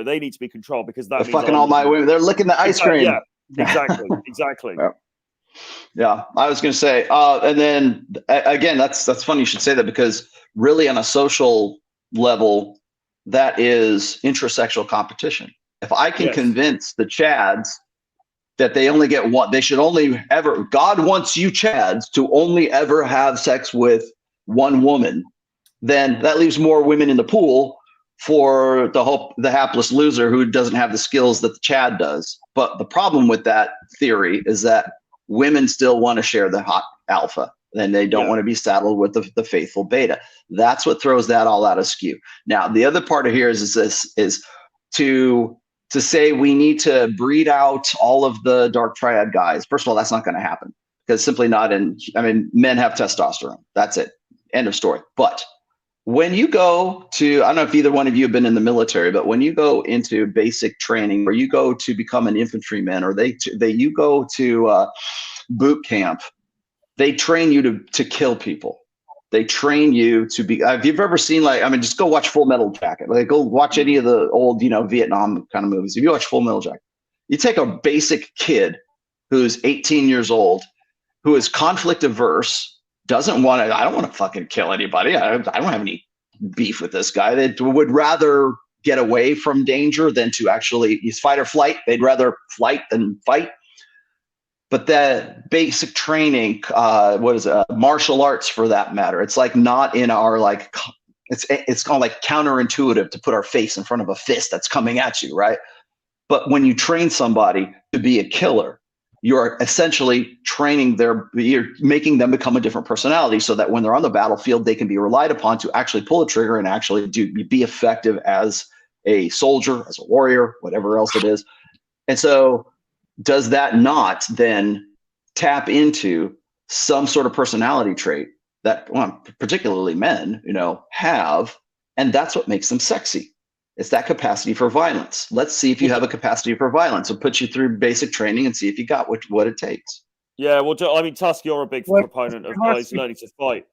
[SPEAKER 2] They need to be controlled because that
[SPEAKER 1] they're
[SPEAKER 2] means
[SPEAKER 1] fucking all my women. They're licking the ice cream.
[SPEAKER 2] Yeah, exactly.
[SPEAKER 1] Yeah, I was going to say, and then again, that's funny you should say that, because really on a social level, that is intrasexual competition. If I can convince the Chads that they only get one, they should only ever, God wants you Chads to only ever have sex with one woman, then that leaves more women in the pool for the hapless loser who doesn't have the skills that the Chad does. But the problem with that theory is that women still want to share the hot alpha, and they don't want to be saddled with the faithful beta. That's what throws that all out askew. Now, the other part of here is to say we need to breed out all of the Dark Triad guys. First of all, that's not going to happen, because simply not men have testosterone. That's it. End of story. But when you go to, I don't know if either one of you have been in the military, but when you go into basic training, or you go to become an infantryman, or you go to boot camp, they train you to kill people. They train you to be. If you've ever seen just go watch Full Metal Jacket. Like, go watch any of the old Vietnam kind of movies. If you watch Full Metal Jacket, you take a basic kid who's 18 years old, who is conflict averse. I don't want to fucking kill anybody. I don't have any beef with this guy. They would rather get away from danger than to actually use fight or flight. They'd rather flight than fight. But that basic training, martial arts for that matter, it's like not in our it's kind of like counterintuitive to put our face in front of a fist that's coming at you, right? But when you train somebody to be a killer, you're essentially you're making them become a different personality, so that when they're on the battlefield, they can be relied upon to actually pull a trigger and actually be effective as a soldier, as a warrior, whatever else it is. And so does that not then tap into some sort of personality trait that particularly men, have, and that's what makes them sexy? It's that capacity for violence. Let's see if you have a capacity for violence. We'll put you through basic training and see if you got what it takes.
[SPEAKER 2] Yeah, well, Tusk, you're a big proponent of guys learning to fight.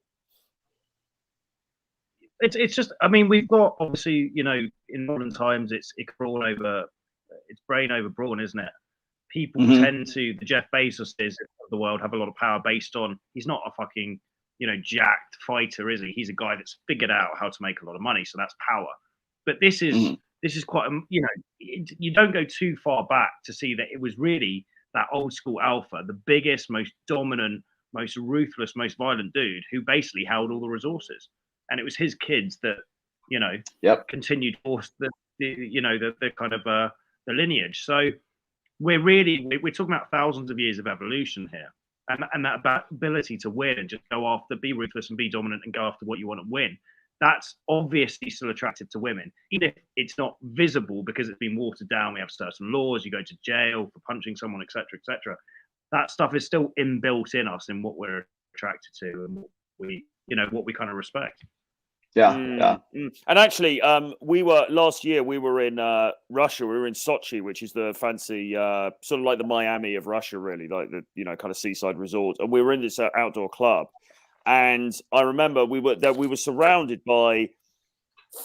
[SPEAKER 3] It's just, we've got, obviously, in modern times, it's all over it's brain over brawn, isn't it? People tend to, the Jeff Bezos of the world have a lot of power based on, he's not a fucking, jacked fighter, is he? He's a guy that's figured out how to make a lot of money. So that's power. But this is quite, you don't go too far back to see that it was really that old school alpha, the biggest, most dominant, most ruthless, most violent dude who basically held all the resources. And it was his kids that, continued force the kind of the lineage. So we're talking about thousands of years of evolution here, and that ability to win and just go after, be ruthless and be dominant and go after what you want to win. That's obviously still attractive to women, even if it's not visible because it's been watered down. We have certain laws. You go to jail for punching someone, etc., etc. That stuff is still inbuilt in us in what we're attracted to and what we kind of respect.
[SPEAKER 2] And actually, last year we were in Russia. We were in Sochi, which is the fancy sort of like the Miami of Russia, really, like the kind of seaside resort. And we were in this outdoor club, and I remember we were surrounded by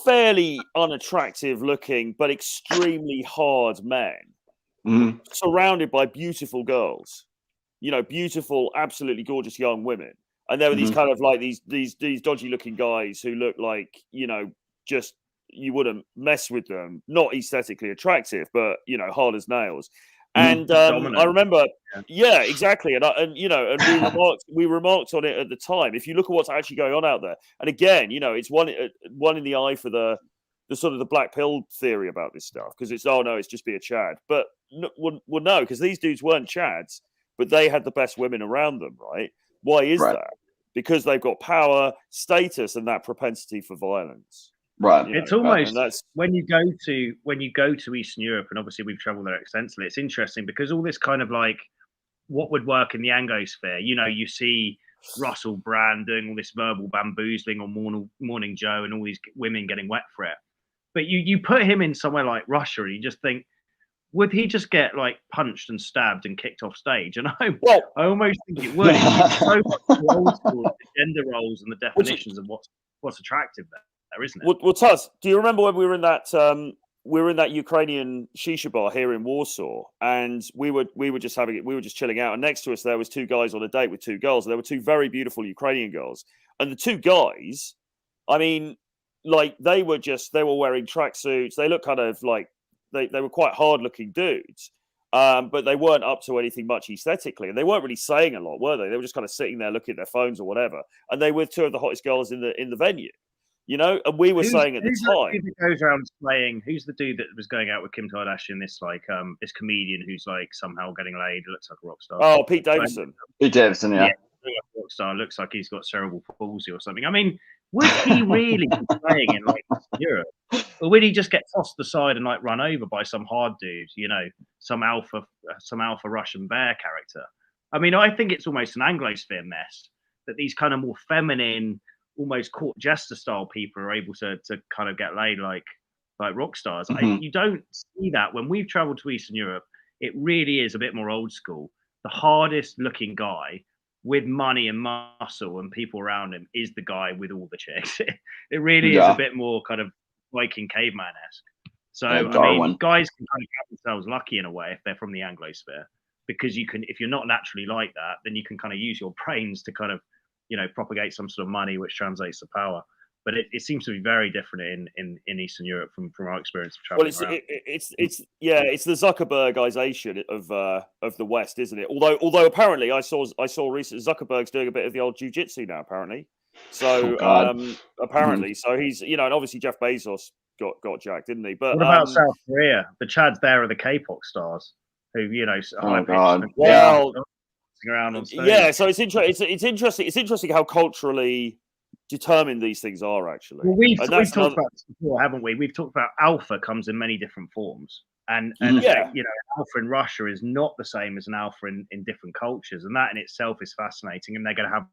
[SPEAKER 2] fairly unattractive looking but extremely hard men, surrounded by beautiful girls, beautiful, absolutely gorgeous young women. And there were these kind of like these dodgy looking guys who looked like, just you wouldn't mess with them. Not aesthetically attractive, but, hard as nails. And I remember, yeah, exactly. And we remarked on it at the time. If you look at what's actually going on out there, and again, it's one in the eye for the sort of the black pill theory about this stuff, because it's just be a Chad. But no, because these dudes weren't Chads, but they had the best women around them, right? Why is that? Because they've got power, status, and that propensity for violence.
[SPEAKER 1] Right.
[SPEAKER 3] It's almost when you go to Eastern Europe, and obviously we've traveled there extensively. It's interesting because all this kind of like what would work in the Anglosphere. You see Russell Brand doing all this verbal bamboozling on Morning Joe, and all these women getting wet for it. But you put him in somewhere like Russia, and you just think, would he just get like punched and stabbed and kicked off stage? And I almost think it would. It's so much old school, the gender roles and the definitions of what's attractive there, isn't it?
[SPEAKER 2] Well, Tusk, do you remember when we were in that Ukrainian shisha bar here in Warsaw, and we were just chilling out, and next to us there was two guys on a date with two girls. And there were two very beautiful Ukrainian girls, and the two guys, I mean, like they were wearing tracksuits. They looked kind of like. They were quite hard-looking dudes, but they weren't up to anything much aesthetically, and they weren't really saying a lot, were they? They were just kind of sitting there looking at their phones or whatever, and they were two of the hottest girls in the venue, And we were saying at the time,
[SPEAKER 3] goes around playing. Who's the dude that was going out with Kim Kardashian? This this comedian who's like somehow getting laid. Looks like a rock star.
[SPEAKER 2] Oh, Pete Davidson.
[SPEAKER 1] Pete Davidson, yeah.
[SPEAKER 3] Rock star. Looks like he's got cerebral palsy or something. I mean, would he really be playing in like Europe? Or would he just get tossed aside and like run over by some hard dude, some alpha Russian bear character? I mean, I think it's almost an Anglosphere mess that these kind of more feminine, almost court jester style people are able to kind of get laid like rock stars. You don't see that when we've traveled to Eastern Europe. It really is a bit more old school. The hardest looking guy with money and muscle and people around him is the guy with all the chicks. It really is a bit more kind of Viking caveman-esque. So I mean, guys can kind of count themselves lucky in a way if they're from the Anglosphere, because you can, if you're not naturally like that, then you can kind of use your brains to kind of, propagate some sort of money which translates to power. But it seems to be very different in Eastern Europe from our experience of traveling around.
[SPEAKER 2] It's the Zuckerbergization of the West, isn't it? Although apparently I saw recently Zuckerberg's doing a bit of the old jiu-jitsu now, apparently. So apparently, so he's and obviously Jeff Bezos got jacked, didn't he? But
[SPEAKER 3] what about South Korea? The Chads there are the K-pop stars who around on stage.
[SPEAKER 2] Yeah, so it's interesting. It's interesting how culturally determined these things are, actually.
[SPEAKER 3] Well, we've talked about this before, haven't we? We've talked about alpha comes in many different forms, and alpha in Russia is not the same as an alpha in different cultures, and that in itself is fascinating. And they're going to have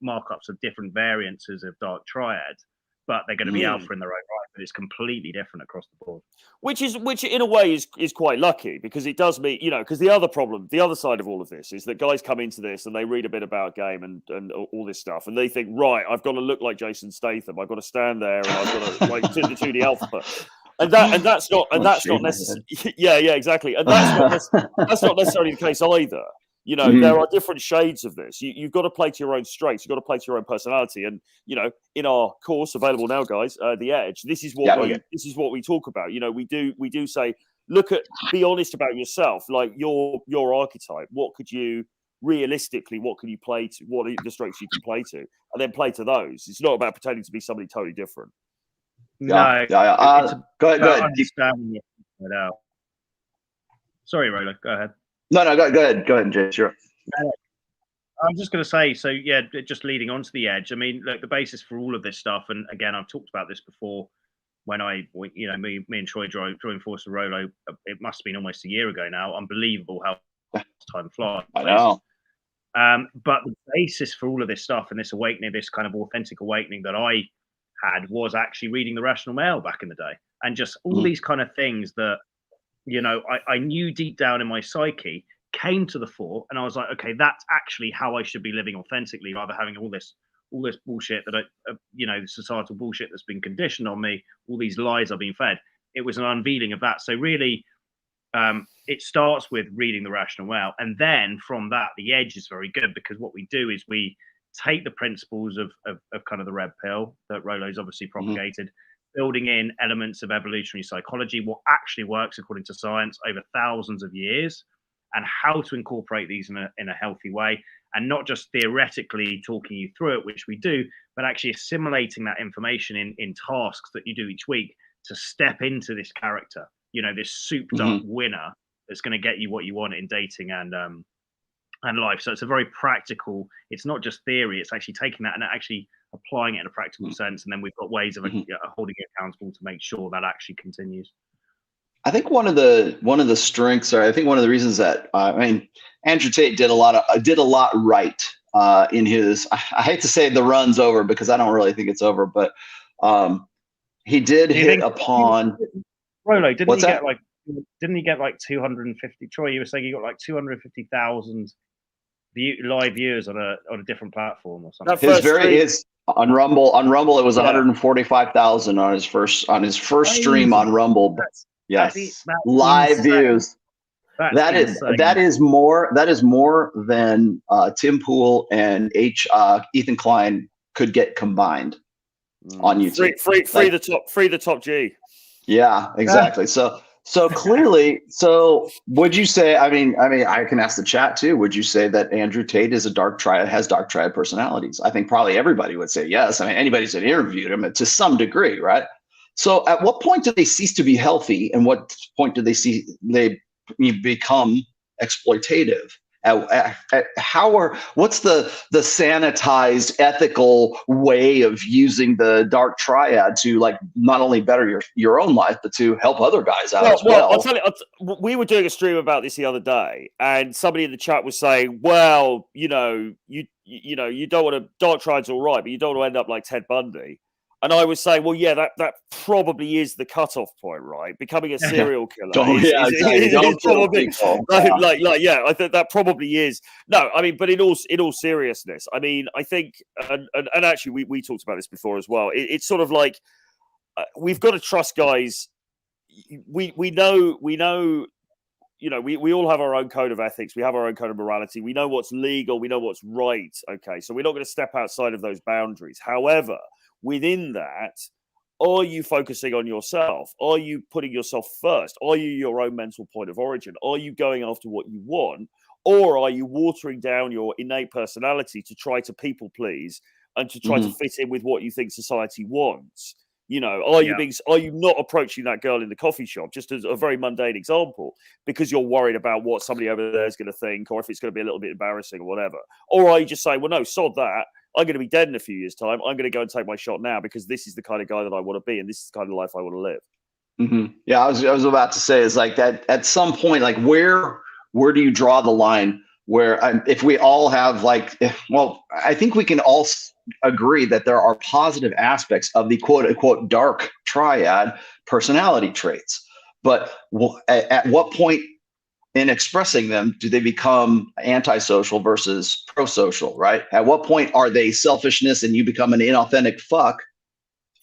[SPEAKER 3] markups of different variances of Dark Triad, but they're going to be alpha in their own right. But it's completely different across the board. Which
[SPEAKER 2] in a way is quite lucky, because it does mean, because the other side of all of this is that guys come into this and they read a bit about game and all this stuff, and they think, right, I've got to look like Jason Statham, I've got to stand there, and I've got to like to the alpha. that's not necessarily yeah, exactly, and that's not necessarily the case either. You know, there are different shades of this. You've got to play to your own strengths. You've got to play to your own personality. And you know, in our course available now, guys, The Edge, this is what this is what we talk about. You know, we do say, be honest about yourself, like your archetype. What could you realistically? What can you play to? What are the strengths you can play to, and then play to those. It's not about pretending to be somebody totally different.
[SPEAKER 3] No,
[SPEAKER 1] go ahead.
[SPEAKER 3] Understanding it out. Sorry, Rolo, go ahead.
[SPEAKER 1] No, go ahead, Jay. Sure.
[SPEAKER 3] I'm just going to say, so yeah, just leading on to The Edge. I mean, look, the basis for all of this stuff, and again, I've talked about this before when me and Troy joined forces with Rolo. It must have been almost a year ago now. Unbelievable how time flies.
[SPEAKER 1] I know.
[SPEAKER 3] But the basis for all of this stuff and this awakening, this kind of authentic awakening that I had, was actually reading The Rational Male back in the day, and just all these kind of things that, you know, I knew deep down in my psyche came to the fore, and I was like, okay, that's actually how I should be living authentically, rather having all this bullshit that the societal bullshit that's been conditioned on me, all these lies I've been fed. It was an unveiling of that. So really, it starts with reading The Rational Male, and then from that, The Edge is very good, because what we do is we take the principles of kind of the red pill that Rolo's obviously propagated, building in elements of evolutionary psychology, what actually works according to science over thousands of years, and how to incorporate these in a healthy way, and not just theoretically talking you through it, which we do, but actually assimilating that information in tasks that you do each week to step into this character, you know, this souped up winner that's going to get you what you want in dating and life. So it's a very practical, it's not just theory, it's actually taking that and actually applying it in a practical sense. And then we've got ways of holding it accountable to make sure that actually continues.
[SPEAKER 1] I think one of the strengths, or I think one of the reasons that Andrew Tate did a lot right in his. I hate to say the run's over, because I don't really think it's over, but he did hit upon.
[SPEAKER 3] Rolo, didn't he get like 250? Troy, you were saying he got like 250,000 live viewers on a different platform or something. On Rumble
[SPEAKER 1] it was 145,000 on his first stream on Rumble. Yes, live views. That is more than Tim Pool and Ethan Klein could get combined on YouTube.
[SPEAKER 2] Free the top G.
[SPEAKER 1] Yeah, exactly. So clearly, would you say? I mean, I can ask the chat too. Would you say that Andrew Tate is a dark triad, has dark triad personalities? I think probably everybody would say yes. I mean, anybody who's interviewed him to some degree, right? So at what point do they cease to be healthy, and what point do they become exploitative? What's the sanitized ethical way of using the dark triad to, like, not only better your own life, but to help other guys out as well?
[SPEAKER 2] I'll tell you, we were doing a stream about this the other day, and somebody in the chat was saying, well, you don't want to, dark triad's all right, but you don't want to end up like Ted Bundy. And I was saying, well, yeah, that probably is the cutoff point, right? Becoming a serial killer. Don't kill people. I think that probably is. No, I mean, but in all seriousness, I mean, I think, and actually, we talked about this before as well. It's sort of like we've got to trust guys. We know. You know, we all have our own code of ethics. We have our own code of morality. We know what's legal. We know what's right. Okay, so we're not going to step outside of those boundaries. However, within that, are you focusing on yourself? Are you putting yourself first? Are you your own mental point of origin? Are you going after what you want? Or are you watering down your innate personality to try to people please and to try to fit in with what you think society wants? You know, are you not approaching that girl in the coffee shop, just as a very mundane example, because you're worried about what somebody over there is going to think, or if it's going to be a little bit embarrassing or whatever? Or are you just saying, well, no, sod that. I'm going to be dead in a few years' time. I'm going to go and take my shot now, because this is the kind of guy that I want to be, and this is the kind of life I want to live.
[SPEAKER 1] Yeah, I was about to say, is like that at some point, like where do you draw the line? Where if we all have I think we can all agree that there are positive aspects of the quote unquote dark triad personality traits, but at what point in expressing them do they become antisocial versus pro-social, right? At what point are they selfishness and you become an inauthentic fuck,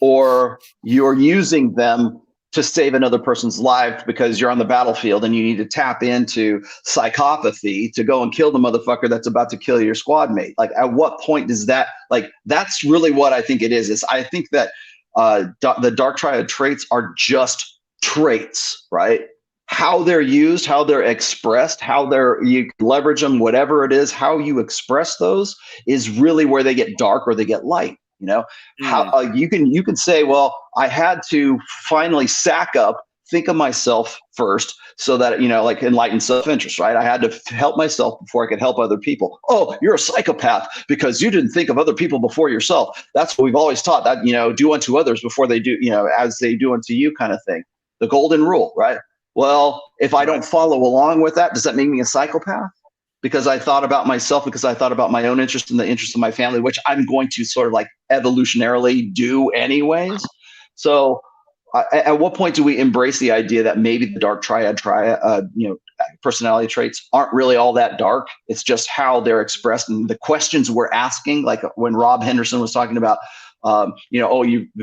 [SPEAKER 1] or you're using them to save another person's life because you're on the battlefield and you need to tap into psychopathy to go and kill the motherfucker that's about to kill your squad mate. Like, at what point does that, like, that's really what I think it is I think that the dark triad traits are just traits, right? How they're used, how they're expressed, you leverage them, whatever it is, how you express those is really where they get dark or they get light. You know, how you can say, well, I had to finally sack up, think of myself first, so that, you know, like enlightened self-interest, right? I had to help myself before I could help other people. Oh, you're a psychopath because you didn't think of other people before yourself. That's what we've always taught, that, you know, do unto others before they do, you know, as they do unto you, kind of thing. The golden rule, right? Well, if I don't follow along with that, does that make me a psychopath? Because I thought about myself, because I thought about my own interest and the interest of my family, which I'm going to sort of like evolutionarily do anyways. So at what point do we embrace the idea that maybe the dark triad, you know, personality traits aren't really all that dark? It's just how they're expressed and the questions we're asking. Like when Rob Henderson was talking about, you know,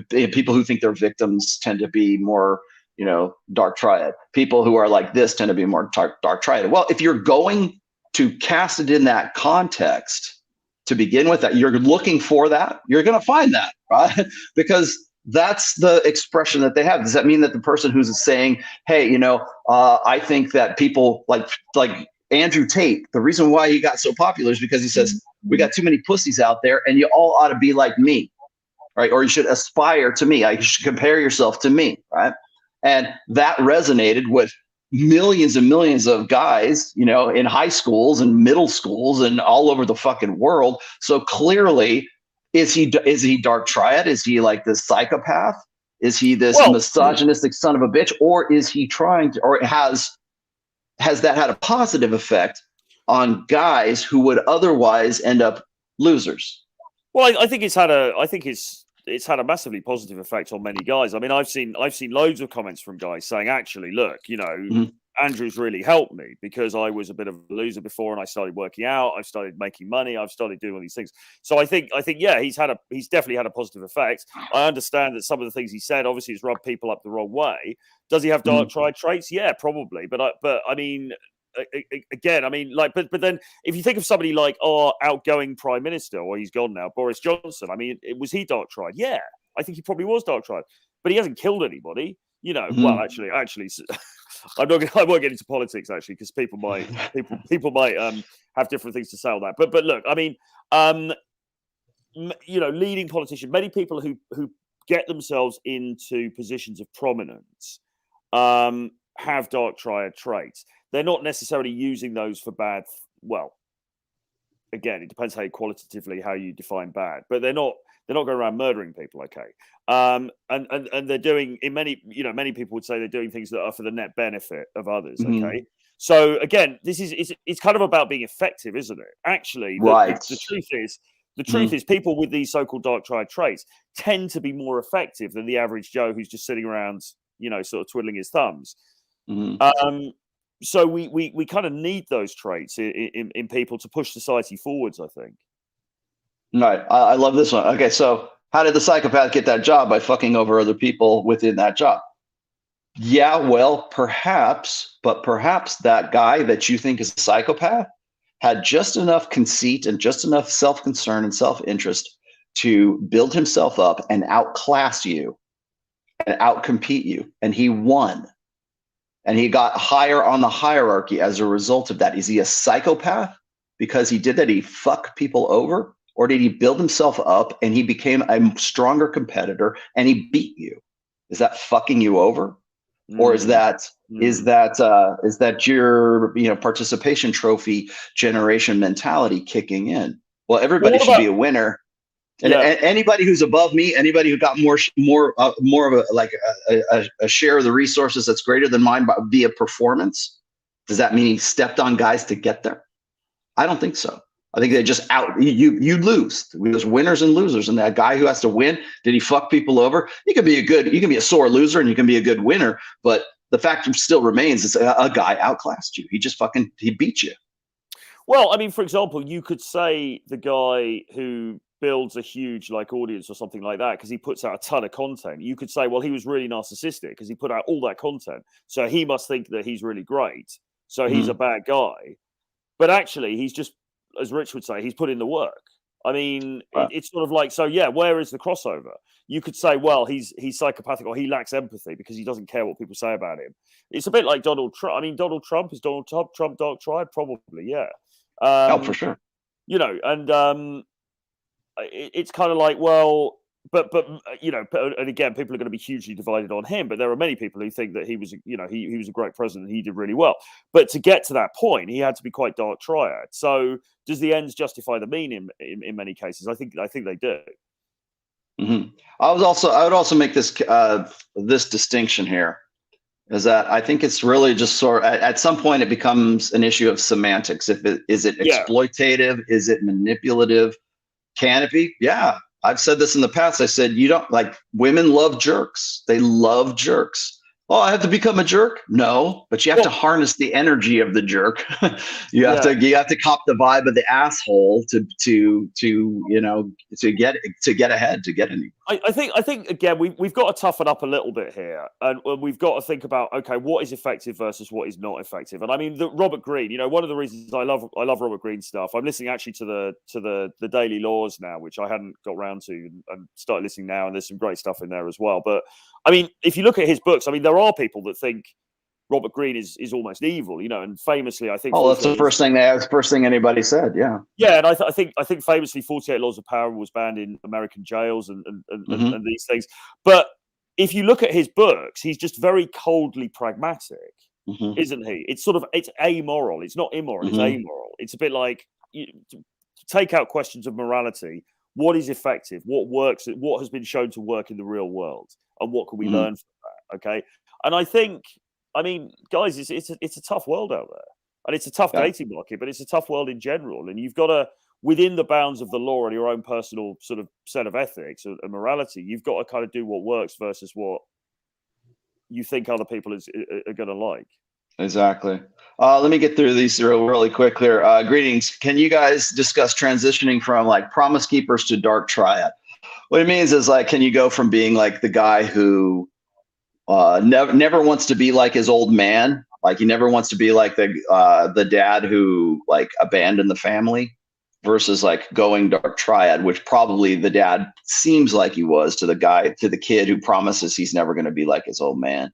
[SPEAKER 1] people who think they're victims tend to be more, you know, dark triad. People who are like this tend to be more dark triad. Well, if you're going to cast it in that context to begin with, that you're looking for that, you're going to find that, right? Because that's the expression that they have. Does that mean that the person who's saying, hey, you know, I think that people like Andrew Tate, the reason why he got so popular is because he says, we got too many pussies out there and you all ought to be like me, right? Or you should aspire to me. You should compare yourself to me, right? And that resonated with millions and millions of guys, you know, in high schools and middle schools and all over the fucking world. So clearly, is he dark triad? Is he like this psychopath? Is he this misogynistic son of a bitch? Or is he trying to, or has that had a positive effect on guys who would otherwise end up losers?
[SPEAKER 2] Well, I think it's had a massively positive effect on many guys. I mean, I've seen loads of comments from guys saying, actually, look, you know, Andrew's really helped me because I was a bit of a loser before and I started working out. I've started making money. I've started doing all these things. So I think, yeah, he's definitely had a positive effect. I understand that some of the things he said, obviously, has rubbed people up the wrong way. Does he have dark triad traits? Yeah, probably. But I mean, again, I mean, like, but then if you think of somebody like our outgoing Prime Minister, or he's gone now, Boris Johnson, I mean, was he dark triad? Yeah, I think he probably was dark triad, but he hasn't killed anybody, you know. Well, actually, I won't get into politics actually, because people might have different things to say on that. But look, I mean, you know, leading politicians, many people who get themselves into positions of prominence have dark triad traits. They're not necessarily using those for bad. Well, again, it depends qualitatively how you define bad, but they're not going around murdering people. Okay. And they're doing, in many people would say they're doing things that are for the net benefit of others. Okay. So again, it's kind of about being effective, isn't it? Actually, the truth is people with these so-called dark triad traits tend to be more effective than the average Joe who's just sitting around, you know, sort of twiddling his thumbs. So we kind of need those traits in people to push society forwards, I think.
[SPEAKER 1] Right. I love this one. Okay, so how did the psychopath get that job? By fucking over other people within that job. Yeah, well, perhaps that guy that you think is a psychopath had just enough conceit and just enough self-concern and self-interest to build himself up and outclass you and outcompete you. And he won. And he got higher on the hierarchy as a result of that. Is he a psychopath because he did that? He fucked people over? Or did he build himself up and he became a stronger competitor and he beat you? Is that fucking you over? Or is that your, you know, participation trophy generation mentality kicking in? Well, everybody should be a winner. And anybody who's above me, anybody who got more of a share of the resources that's greater than mine via performance, does that mean he stepped on guys to get there? I don't think so. I think they just you lose. There's winners and losers, and that guy who has to win, did he fuck people over? You can be a sore loser and you can be a good winner, but the fact still remains is a guy outclassed you. He beat you.
[SPEAKER 2] Well, I mean, for example, you could say the guy who builds a huge like audience or something like that because he puts out a ton of content. You could say, well, he was really narcissistic because he put out all that content, so he must think that he's really great, so he's a bad guy. But actually, he's just, as Rich would say, he's put in the work. I mean, it's sort of like, so yeah, where is the crossover? You could say, well, he's psychopathic or he lacks empathy because he doesn't care what people say about him. It's a bit like Donald Trump. I mean, Donald Trump is Donald Trump Dark Triad, probably, yeah.
[SPEAKER 1] Oh, for sure.
[SPEAKER 2] You know, and it's kind of like, well, but you know, and again, people are going to be hugely divided on him. But there are many people who think that he was, you know, he was a great president. He did really well. But to get to that point, he had to be quite Dark Triad. So does the ends justify the mean in many cases? I think they do.
[SPEAKER 1] Mm-hmm. I would also make this this distinction here, is that I think it's really just sort of, at some point it becomes an issue of semantics. Is it exploitative? Is it manipulative? Can it be? Yeah. I've said this in the past. I said, you don't, like, women love jerks. They love jerks. Oh, I have to become a jerk? No, but you have to harness the energy of the jerk. you have to cop the vibe of the asshole to you know, to get ahead, to get any.
[SPEAKER 2] I think again we've got to toughen up a little bit here, and we've got to think about, okay, what is effective versus what is not effective. And I mean, Robert Greene, you know, one of the reasons I love Robert Greene stuff. I'm listening actually to the Daily Laws now, which I hadn't got round to, and started listening now, and there's some great stuff in there as well. But I mean, if you look at his books, I mean, there are people that think Robert Greene is almost evil, you know, and famously, I think.
[SPEAKER 1] Oh, that's the first thing anybody said. Yeah.
[SPEAKER 2] Yeah, and I think famously, 48 Laws of Power was banned in American jails and these things. But if you look at his books, he's just very coldly pragmatic, isn't he? It's sort of, it's amoral. It's not immoral. It's amoral. It's a bit like, to take out questions of morality. What is effective? What works? What has been shown to work in the real world? And what can we learn from that? Okay. And I think, I mean, guys, it's a tough world out there, and it's a tough dating market, but it's a tough world in general. And you've got to, within the bounds of the law and your own personal sort of set of ethics and morality, you've got to kind of do what works versus what you think other people are going to like.
[SPEAKER 1] Exactly. Let me get through these really quick here. Greetings. Can you guys discuss transitioning from like Promise Keepers to Dark Triad? What it means is, like, can you go from being like the guy who never wants to be like his old man, like he never wants to be like the dad who like abandoned the family, versus like going Dark Triad, which probably the dad seems like he was to the kid who promises he's never going to be like his old man.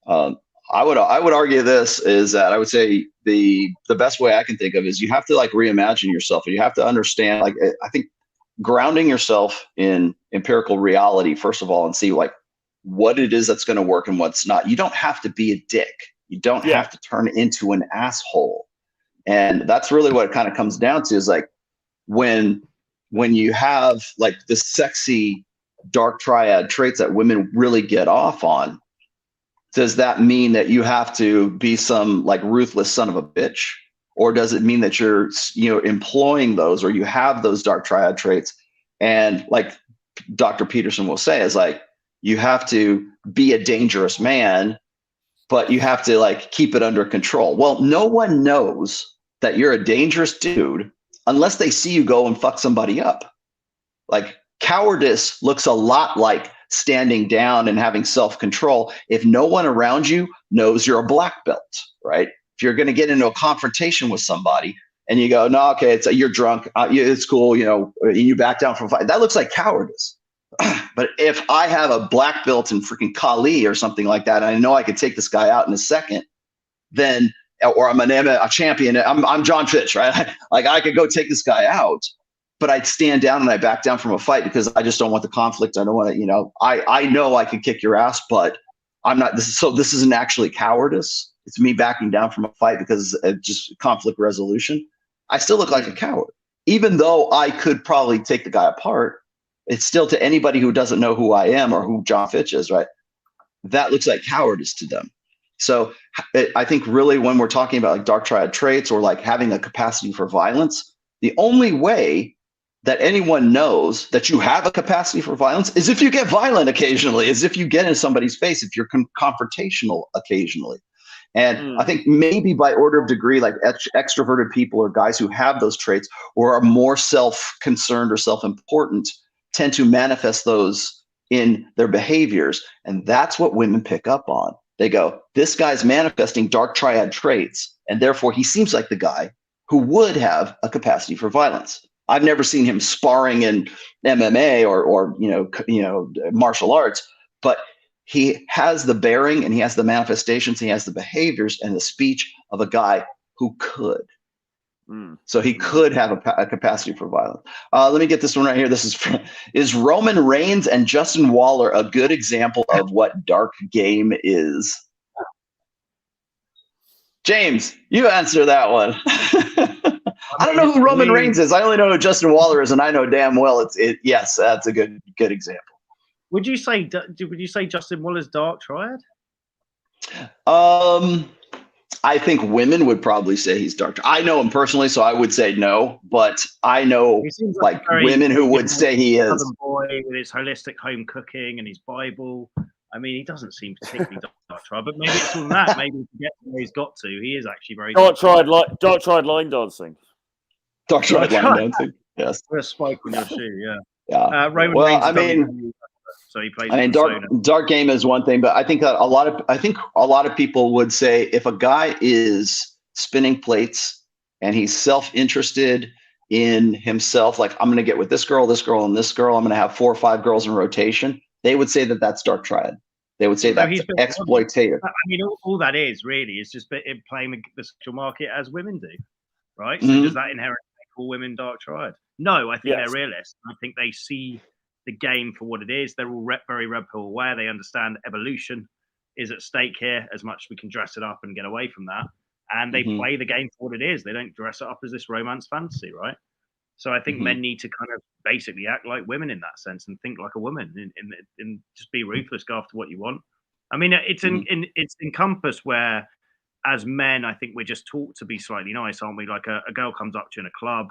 [SPEAKER 1] I would argue this is that I would say the best way I can think of is you have to like reimagine yourself, and you have to understand, like, I think grounding yourself in empirical reality, first of all, and see like what it is that's going to work and what's not. You don't have to be a dick. You don't have to turn into an asshole. And that's really what it kind of comes down to, is like when you have like the sexy Dark Triad traits that women really get off on, does that mean that you have to be some like ruthless son of a bitch? Or does it mean that you're, you know, employing those, or you have those Dark Triad traits? And like Dr. Peterson will say, is like, you have to be a dangerous man, but you have to like keep it under control. Well, no one knows that you're a dangerous dude unless they see you go and fuck somebody up. Like, cowardice looks a lot like standing down and having self-control if no one around you knows you're a black belt, right? If you're going to get into a confrontation with somebody and you go, no, okay, you're drunk, it's cool, you know, you back down from a fight, that looks like cowardice. But if I have a black belt in freaking Kali or something like that, and I know I could take this guy out in a second, then, or I'm a champion, I'm John Fitch, right? Like, I could go take this guy out, but I'd stand down and I back down from a fight because I just don't want the conflict. I don't want to, you know, I know I could kick your ass, but I'm not, this isn't actually cowardice. It's me backing down from a fight because it's just conflict resolution. I still look like a coward, even though I could probably take the guy apart. It's still, to anybody who doesn't know who I am or who John Fitch is, right? That looks like cowardice to them. So I think really when we're talking about like Dark Triad traits or like having a capacity for violence, the only way that anyone knows that you have a capacity for violence is if you get violent occasionally, is if you get in somebody's face, if you're confrontational occasionally. And I think maybe by order of degree, like extroverted people or guys who have those traits or are more self-concerned or self-important tend to manifest those in their behaviors. And that's what women pick up on. They go, this guy's manifesting dark triad traits, and therefore he seems like the guy who would have a capacity for violence. I've never seen him sparring in MMA or martial arts, but he has the bearing and he has the manifestations, he has the behaviors and the speech of a guy who could. So he could have a capacity for violence. Let me get this one right here. This is Roman Reigns and Justin Waller a good example of what dark game is? James, you answer that one. I don't know who Roman Reigns is. I only know who Justin Waller is, and I know damn well yes, that's a good example.
[SPEAKER 3] Would you say Justin Waller's dark triad?
[SPEAKER 1] I think women would probably say he's dark. I know him personally, so I would say no. But I know like women who would say he is.
[SPEAKER 3] Boy with his holistic home cooking and his Bible. I mean, he doesn't seem particularly dark triad, but maybe it's all that. Maybe to get where he's got to, he is actually very
[SPEAKER 2] dark triad line dancing.
[SPEAKER 1] Dark triad line dancing. Yes.
[SPEAKER 3] With a spike on your shoe.
[SPEAKER 1] Yeah.
[SPEAKER 3] Roman
[SPEAKER 1] well,
[SPEAKER 3] Reigns
[SPEAKER 1] I mean.
[SPEAKER 3] So he plays.
[SPEAKER 1] I mean, dark game is one thing, but I think that a lot of people would say if a guy is spinning plates and he's self-interested in himself, like I'm going to get with this girl, and this girl, I'm going to have 4 or 5 girls in rotation. They would say that that's dark triad. They would say that's exploitative.
[SPEAKER 3] I mean, all that is really is just playing the sexual market as women do, right? So does that inherently make all women dark triad? No, I think they're realists. I think they see the game for what it is. They're all very Red Pill aware. They understand evolution is at stake here as much as we can dress it up and get away from that. And they play the game for what it is. They don't dress it up as this romance fantasy, right? So I think men need to kind of basically act like women in that sense and think like a woman and just be ruthless, go after what you want. I mean, it's it's encompassed where as men, I think we're just taught to be slightly nice, aren't we? Like a girl comes up to you in a club.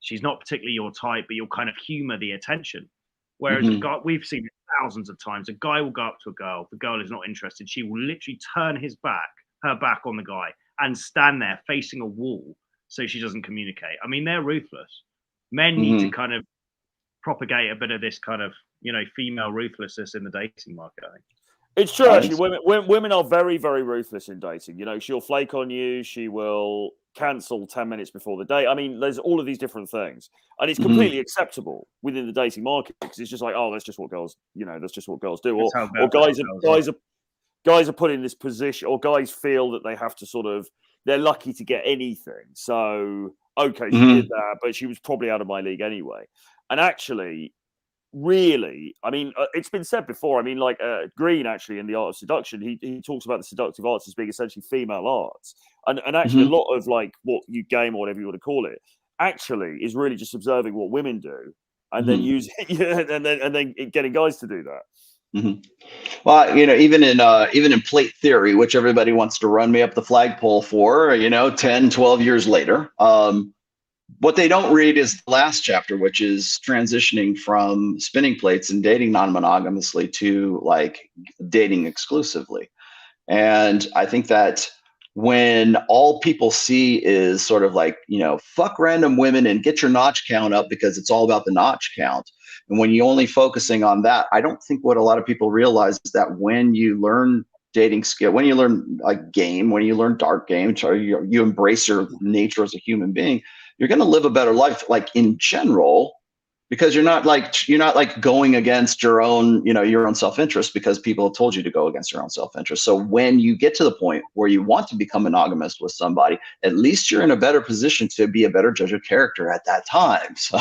[SPEAKER 3] She's not particularly your type, but you'll kind of humor the attention. Whereas a guy, we've seen it thousands of times. A guy will go up to a girl. The girl is not interested. She will literally turn her back on the guy and stand there facing a wall so she doesn't communicate. I mean, they're ruthless. Men need to kind of propagate a bit of this kind of, female ruthlessness in the dating market, I think.
[SPEAKER 2] It's true, actually. Women are very, very ruthless in dating. She'll flake on you. She will cancel 10 minutes before the date. I mean, there's all of these different things. And it's completely acceptable within the dating market because it's just like, oh, that's just what girls, that's just what girls do. Or guys are put in this position, or guys feel that they have to they're lucky to get anything. So, okay, she did that, but she was probably out of my league anyway. And actually, really, I mean, it's been said before. I mean, like Green, actually, in The Art of Seduction, he talks about the seductive arts as being essentially female arts. And actually, a lot of like what you game or whatever you want to call it, actually is really just observing what women do and then using and then getting guys to do that.
[SPEAKER 1] Well, even in plate theory, which everybody wants to run me up the flagpole for, 10, 12 years later, what they don't read is the last chapter, which is transitioning from spinning plates and dating non-monogamously to like dating exclusively. And I think that when all people see is sort of like, fuck random women and get your notch count up because it's all about the notch count. And when you're only focusing on that, I don't think what a lot of people realize is that when you learn dating skill, when you learn like game, when you learn dark game, so you embrace your nature as a human being, you're going to live a better life, like in general, because you're not like going against your own self-interest because people have told you to go against your own self-interest. So when you get to the point where you want to become monogamous with somebody, at least you're in a better position to be a better judge of character at that time. So,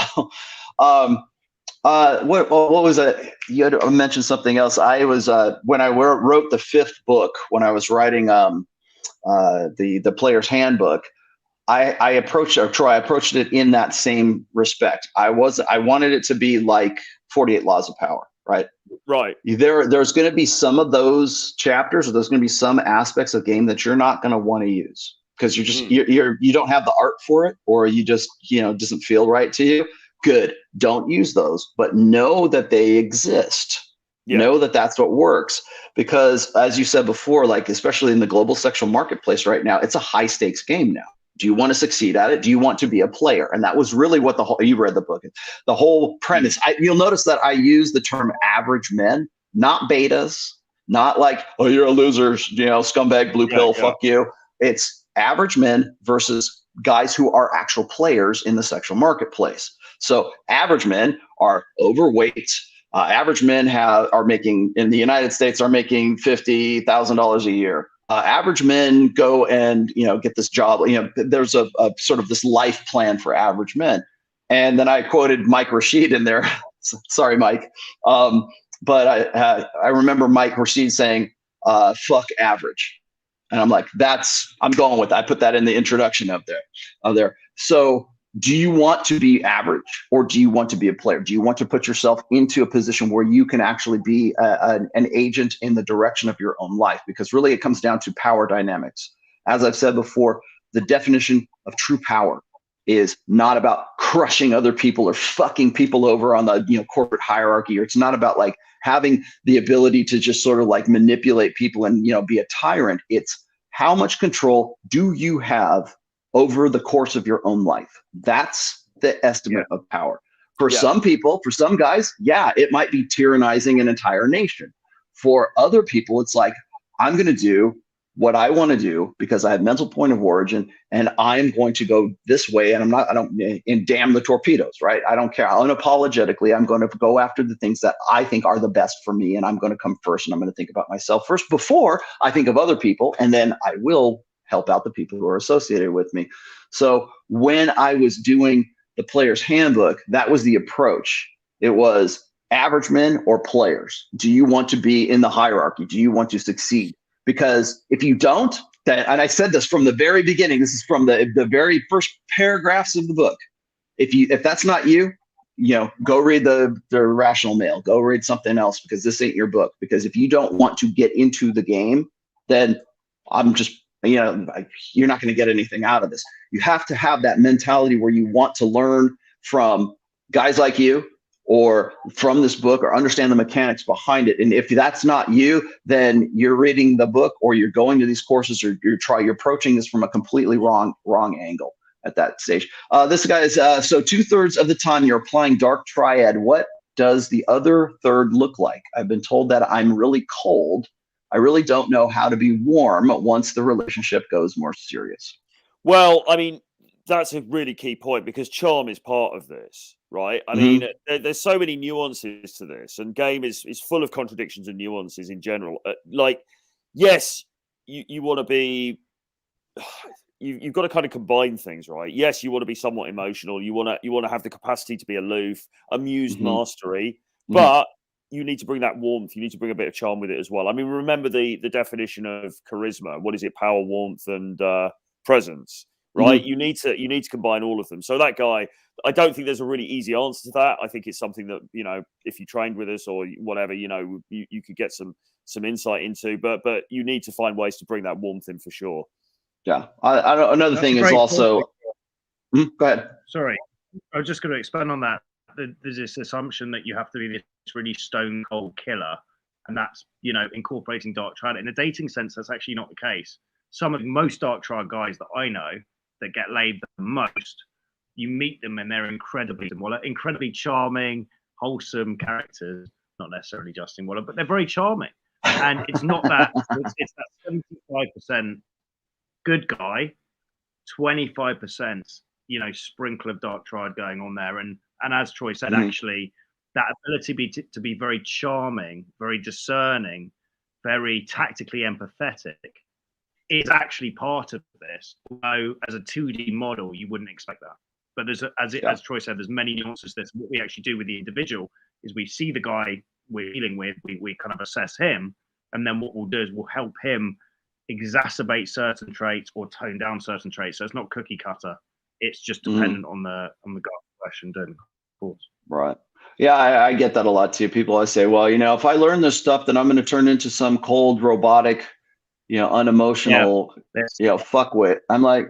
[SPEAKER 1] what was it? You had mentioned something else. I was when I wrote the 5th book, when I was writing the Player's Handbook. I approached it in that same respect. I wanted it to be like 48 Laws of Power, right?
[SPEAKER 2] Right.
[SPEAKER 1] There's going to be some of those chapters, or there's going to be some aspects of game that you're not going to want to use because you're just you don't have the art for it, or you just it doesn't feel right to you. Good. Don't use those, but know that they exist. Know that that's what works, because as you said before, like especially in the global sexual marketplace right now, it's a high stakes game now. Do you want to succeed at it? Do you want to be a player? And that was really what you read the book. The whole premise, you'll notice that I use the term average men, not betas, not like, oh, you're a loser, scumbag, blue pill, fuck you. It's average men versus guys who are actual players in the sexual marketplace. So average men are overweight. Average men are making, in the United States, are making $50,000 a year. Average men go and, get this job. There's a sort of this life plan for average men. And then I quoted Mike Rashid in there. Sorry, Mike. But I remember Mike Rashid saying, fuck average. And I'm like, I'm going with that. I put that in the introduction of there. So do you want to be average, or do you want to be a player? Do you want to put yourself into a position where you can actually be an agent in the direction of your own life? Because really it comes down to power dynamics. As I've said before, the definition of true power is not about crushing other people or fucking people over on the corporate hierarchy, or it's not about like having the ability to just sort of like manipulate people and be a tyrant. It's how much control do you have over the course of your own life? That's the estimate of power. For some people, for some guys, it might be tyrannizing an entire nation. For other people, it's like, I'm going to do what I want to do because I have mental point of origin, and I'm going to go this way. And and damn the torpedoes, right? I don't care. Unapologetically, I'm going to go after the things that I think are the best for me. And I'm going to come first, and I'm going to think about myself first before I think of other people. And then I will help out the people who are associated with me. So when I was doing the player's handbook, that was the approach. It was average men or players. Do you want to be in the hierarchy? Do you want to succeed? Because if you don't, and I said this from the very beginning, this is from the very first paragraphs of the book. If that's not you, go read the Rational Male, go read something else, because this ain't your book. Because if you don't want to get into the game, then I'm just, you're not going to get anything out of this. You have to have that mentality where you want to learn from guys like you or from this book, or understand the mechanics behind it. And if that's not you, then you're reading the book, or you're going to these courses, or you're approaching this from a completely wrong angle at that stage. This guy is, so 2/3 of the time you're applying Dark Triad. What does the other third look like? I've been told that I'm really cold. I really don't know how to be warm once the relationship goes more serious.
[SPEAKER 2] Well, I mean, that's a really key point, because charm is part of this, right? I mean, there's so many nuances to this, and game is full of contradictions and nuances in general. Yes, you want to be, you've got to kind of combine things, right? Yes, you want to be somewhat emotional. You want to have the capacity to be aloof, amused mastery, but you need to bring that warmth. You need to bring a bit of charm with it as well. I mean, remember the definition of charisma. What is it? Power, warmth, and presence, right? You need to combine all of them. So that guy, I don't think there's a really easy answer to that. I think it's something that, if you trained with us or whatever, you could get some insight into. But you need to find ways to bring that warmth in for sure.
[SPEAKER 1] Yeah. Another thing is also. Go ahead.
[SPEAKER 3] Sorry, I was just going to expand on that. There's this assumption that you have to be this really stone cold killer, and that's incorporating Dark Triad. In a dating sense, that's actually not the case. Most Dark Triad guys that I know that get laid the most, you meet them and they're incredibly charming, wholesome characters. Not necessarily Justin Waller, but they're very charming. And it's not that it's that 75% good guy, 25% sprinkle of Dark Triad going on there. And as Troy said, actually, that ability to be very charming, very discerning, very tactically empathetic is actually part of this. Although as a 2D model, you wouldn't expect that. But as Troy said, there's many nuances to this. What we actually do with the individual is we see the guy we're dealing with, we kind of assess him, and then what we'll do is we'll help him exacerbate certain traits or tone down certain traits. So it's not cookie cutter. It's just dependent on the guy question, of course.
[SPEAKER 1] Right. Yeah, I get that a lot too. People always say, well, if I learn this stuff, then I'm going to turn into some cold, robotic, unemotional, fuckwit. I'm like,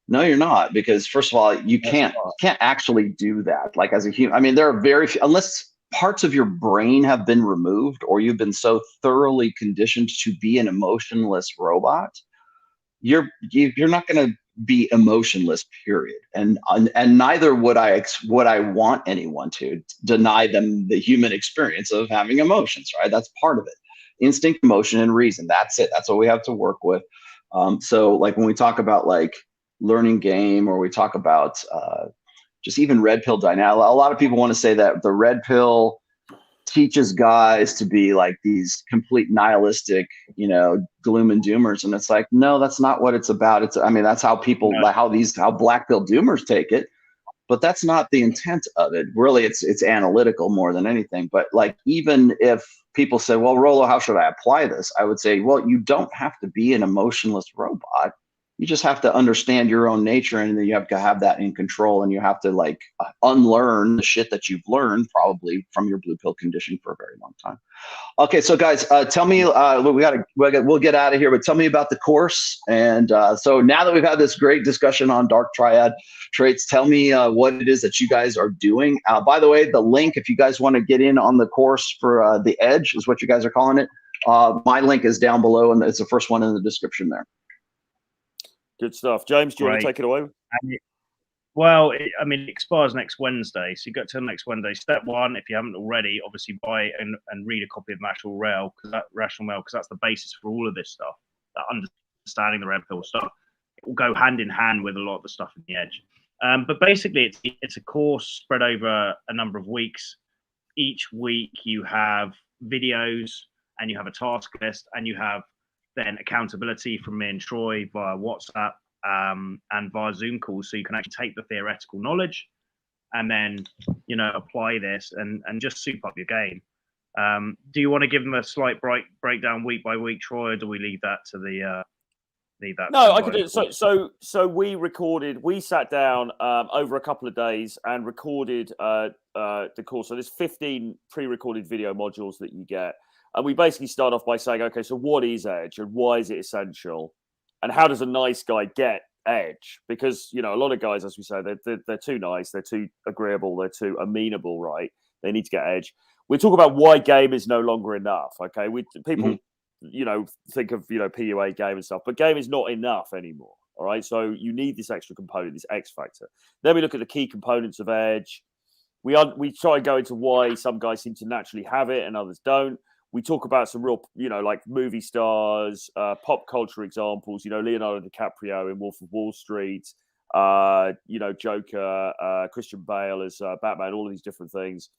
[SPEAKER 1] no, you're not, because first of all, you can't actually do that. Like as a human, I mean, there are very few, unless parts of your brain have been removed, or you've been so thoroughly conditioned to be an emotionless robot, you're not going to be emotionless, period. And neither would I want anyone to deny them the human experience of having emotions, right? That's part of it. Instinct, emotion, and reason. That's it. That's what we have to work with. So like when we talk about like learning game, or we talk about just even red pill dynamic, a lot of people want to say that the red pill teaches guys to be like these complete nihilistic, gloom and doomers. And it's like, no, that's not what it's about. That's how people, how black pill doomers take it, but that's not the intent of it. Really, it's analytical more than anything. But like, even if people say, well, Rollo, how should I apply this? I would say, well, you don't have to be an emotionless robot. You just have to understand your own nature, and then you have to have that in control, and you have to like unlearn the shit that you've learned probably from your blue pill conditioning for a very long time. Okay, so guys, tell me, we'll get out of here, but tell me about the course. And so now that we've had this great discussion on dark triad traits, tell me what it is that you guys are doing. By the way, the link, if you guys want to get in on the course for the Edge, is what you guys are calling it. My link is down below, and it's the first one in the description there.
[SPEAKER 2] Good stuff. James, do you want to take it away?
[SPEAKER 3] Well, it expires next Wednesday. So you got till next Wednesday. Step one, if you haven't already, obviously buy and read a copy of Rational Male, because that's the basis for all of this stuff. That understanding the red pill stuff, it will go hand in hand with a lot of the stuff in the Edge. But basically, it's a course spread over a number of weeks. Each week you have videos, and you have a task list, and you have then accountability from me and Troy via WhatsApp and via Zoom calls, so you can actually take the theoretical knowledge and then apply this and just soup up your game. Do you want to give them a slight breakdown week by week, Troy, or do we leave that to the leave that?
[SPEAKER 2] No, I could do it. So we sat down over a couple of days and recorded the course. So there's 15 pre-recorded video modules that you get. And we basically start off by saying, okay, so what is Edge and why is it essential? And how does a nice guy get Edge? Because, a lot of guys, as we say, they're too nice, they're too agreeable, they're too amenable, right? They need to get Edge. We talk about why game is no longer enough, okay? People, think of, PUA game and stuff, but game is not enough anymore, all right? So you need this extra component, this X factor. Then we look at the key components of Edge. We try and go into why some guys seem to naturally have it and others don't. We talk about some real, like movie stars, pop culture examples, Leonardo DiCaprio in Wolf of Wall Street, Joker, Christian Bale as Batman, all of these different things.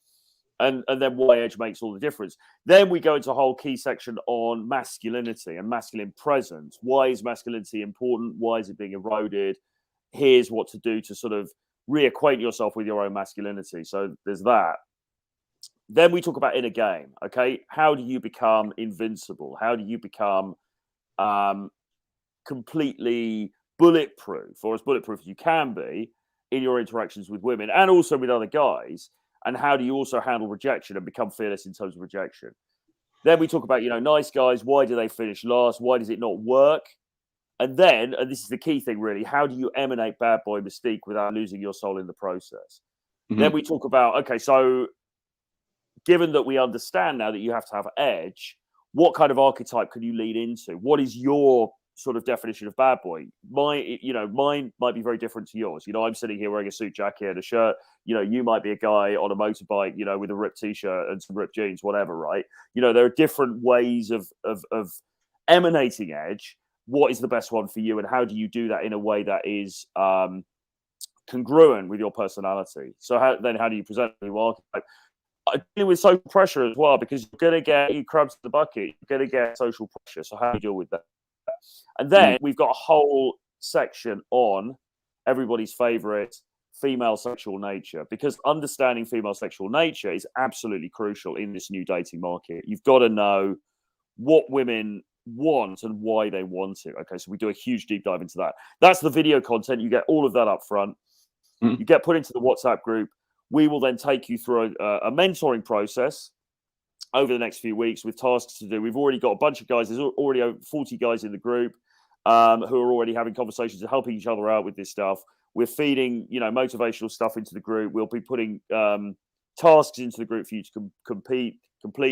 [SPEAKER 2] And then why Edge makes all the difference. Then we go into a whole key section on masculinity and masculine presence. Why is masculinity important? Why is it being eroded? Here's what to do to sort of reacquaint yourself with your own masculinity. So there's that. Then we talk about inner game, okay? How do you become invincible? How do you become completely bulletproof, or as bulletproof as you can be in your interactions with women and also with other guys? And how do you also handle rejection and become fearless in terms of rejection? Then we talk about, nice guys, why do they finish last? Why does it not work? And then, and this is the key thing really, how do you emanate bad boy mystique without losing your soul in the process? Mm-hmm. Then we talk about, okay, so given that we understand now that you have to have Edge, what kind of archetype can you lead into? What is your sort of definition of bad boy? Mine might be very different to yours. I'm sitting here wearing a suit jacket and a shirt. You might be a guy on a motorbike, with a ripped t-shirt and some ripped jeans, whatever, right? There are different ways of emanating Edge. What is the best one for you, and how do you do that in a way that is congruent with your personality? So how do you present a new archetype? Dealing with social pressure as well, because you're going to get crabs in the bucket. You're going to get social pressure. So how do you deal with that? And then we've got a whole section on everybody's favorite female sexual nature, because understanding female sexual nature is absolutely crucial in this new dating market. You've got to know what women want and why they want it. Okay, so we do a huge deep dive into that. That's the video content. You get all of that up front. You get put into the WhatsApp group. We will then take you through a mentoring process over the next few weeks with tasks to do. We've already got a bunch of guys. There's already over 40 guys in the group who are already having conversations and helping each other out with this stuff. We're feeding, motivational stuff into the group. We'll be putting tasks into the group for you to complete.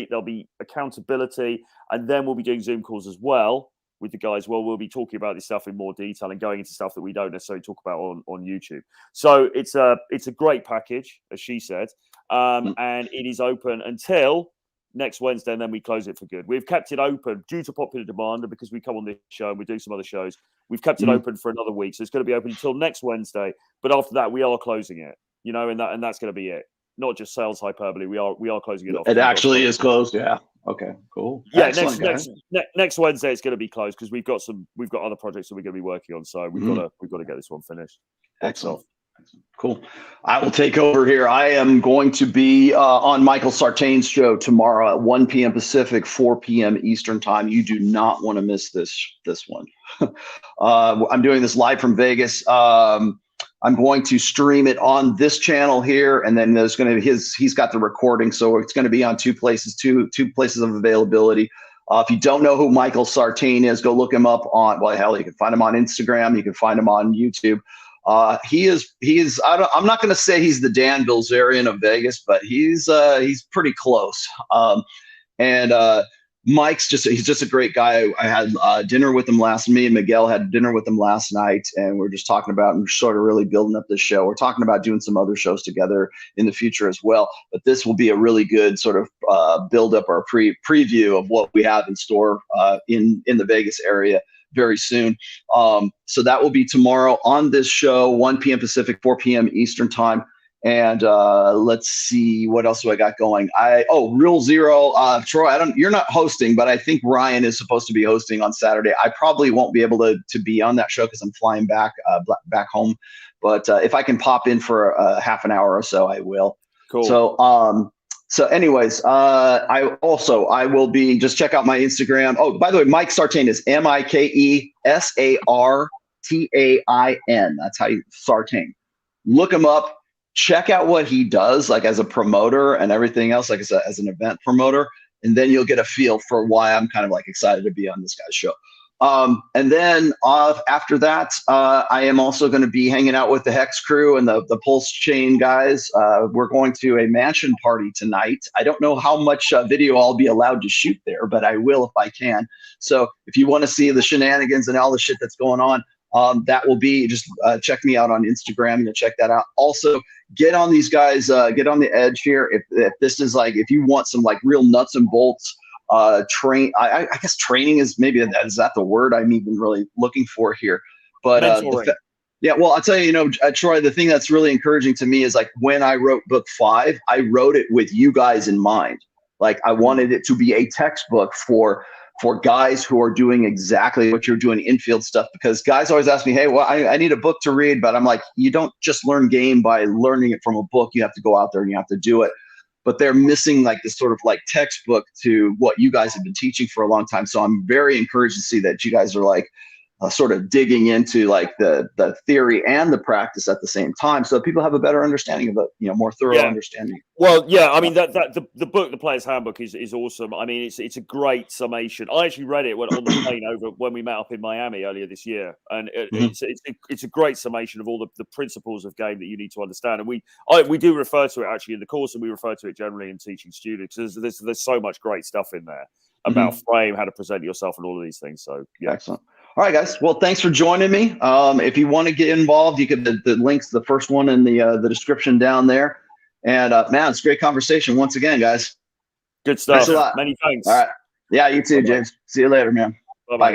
[SPEAKER 2] There'll be accountability, and then we'll be doing Zoom calls as well with the guys. Well, we'll be talking about this stuff in more detail and going into stuff that we don't necessarily talk about on YouTube. So it's a great package, as she said, and it is open until next Wednesday, and then we close it for good. We've kept it open due to popular demand, and because we come on this show and we're doing some other shows, we've kept it open for another week. So it's going to be open until next Wednesday. But after that, we are closing it. And that's going to be it. Not just sales hyperbole. We are closing it off.
[SPEAKER 1] It actually is closed. Yeah. Okay. Cool.
[SPEAKER 2] Yeah.
[SPEAKER 1] Excellent,
[SPEAKER 2] next Wednesday it's going to be closed because we've got other projects that we're going to be working on. So we've got to get this one finished.
[SPEAKER 1] Excellent. Cool. I will take over here. I am going to be on Michael Sartain's show tomorrow at 1 p.m. Pacific, 4 p.m. Eastern time. You do not want to miss this one. I'm doing this live from Vegas. I'm going to stream it on this channel here, and then there's going to be he's got the recording, so it's going to be on two places of availability. If you don't know who Michael Sartain is, go look him up on, well, hell, you can find him on Instagram. You can find him on YouTube. He is. I'm not going to say he's the Dan Bilzerian of Vegas, but he's pretty close. Mike's he's just a great guy. I had dinner with him me and Miguel had dinner with him last night, and we're just talking about and sort of really building up this show. We're talking about doing some other shows together in the future as well. But this will be a really good sort of build up our preview of what we have in store in the Vegas area very soon. So that will be tomorrow on this show, 1 p.m. Pacific, 4 p.m. Eastern time. And let's see, what else do I got going? Real Zero, Troy, you're not hosting, but I think Ryan is supposed to be hosting on Saturday. I probably won't be able to be on that show because I'm flying back home. But if I can pop in for a half an hour or so, I will.
[SPEAKER 2] Cool.
[SPEAKER 1] So anyways, I will be, just check out my Instagram. Oh, by the way, Mike Sartain is MikeSartain. That's how you Sartain. Look him up. Check out what he does, like as a promoter and everything else, like as an event promoter, and then you'll get a feel for why I'm kind of like excited to be on this guy's show. And then after that, I am also going to be hanging out with the Hex crew and the Pulse Chain guys. We're going to a mansion party tonight. I don't know how much video I'll be allowed to shoot there, but I will if I can. So if you want to see the shenanigans and all the shit that's going on, that will be, just check me out on Instagram and check that out. Also, get on these guys, get on the edge here. If this is like, if you want some like real nuts and bolts, I guess training is is that the word I'm even really looking for here? But well, I'll tell you, Troy, the thing that's really encouraging to me is like when I wrote book 5, I wrote it with you guys in mind. Like I wanted it to be a textbook for guys who are doing exactly what you're doing, infield stuff, because guys always ask me, hey, well, I need a book to read, but I'm like, you don't just learn game by learning it from a book. You have to go out there and you have to do it. But they're missing like this sort of like textbook to what you guys have been teaching for a long time. So I'm very encouraged to see that you guys are like sort of digging into like the theory and the practice at the same time, so that people have a better understanding of it, more thorough understanding.
[SPEAKER 2] Well, yeah, I mean the book, The Player's Handbook, is awesome. I mean, it's a great summation. I actually read it on the plane over when we met up in Miami earlier this year, and it's a great summation of all the principles of game that you need to understand. And we do refer to it actually in the course, and we refer to it generally in teaching students. There's so much great stuff in there about frame, how to present yourself, and all of these things. So yeah, excellent.
[SPEAKER 1] All right, guys. Well, thanks for joining me. If you want to get involved, you can the links, the first one in the description down there. And man, it's a great conversation once again, guys.
[SPEAKER 2] Good stuff.
[SPEAKER 1] Thanks a lot.
[SPEAKER 2] Many thanks.
[SPEAKER 1] All right. Yeah, you too, James. See you later, man.
[SPEAKER 2] Bye-bye.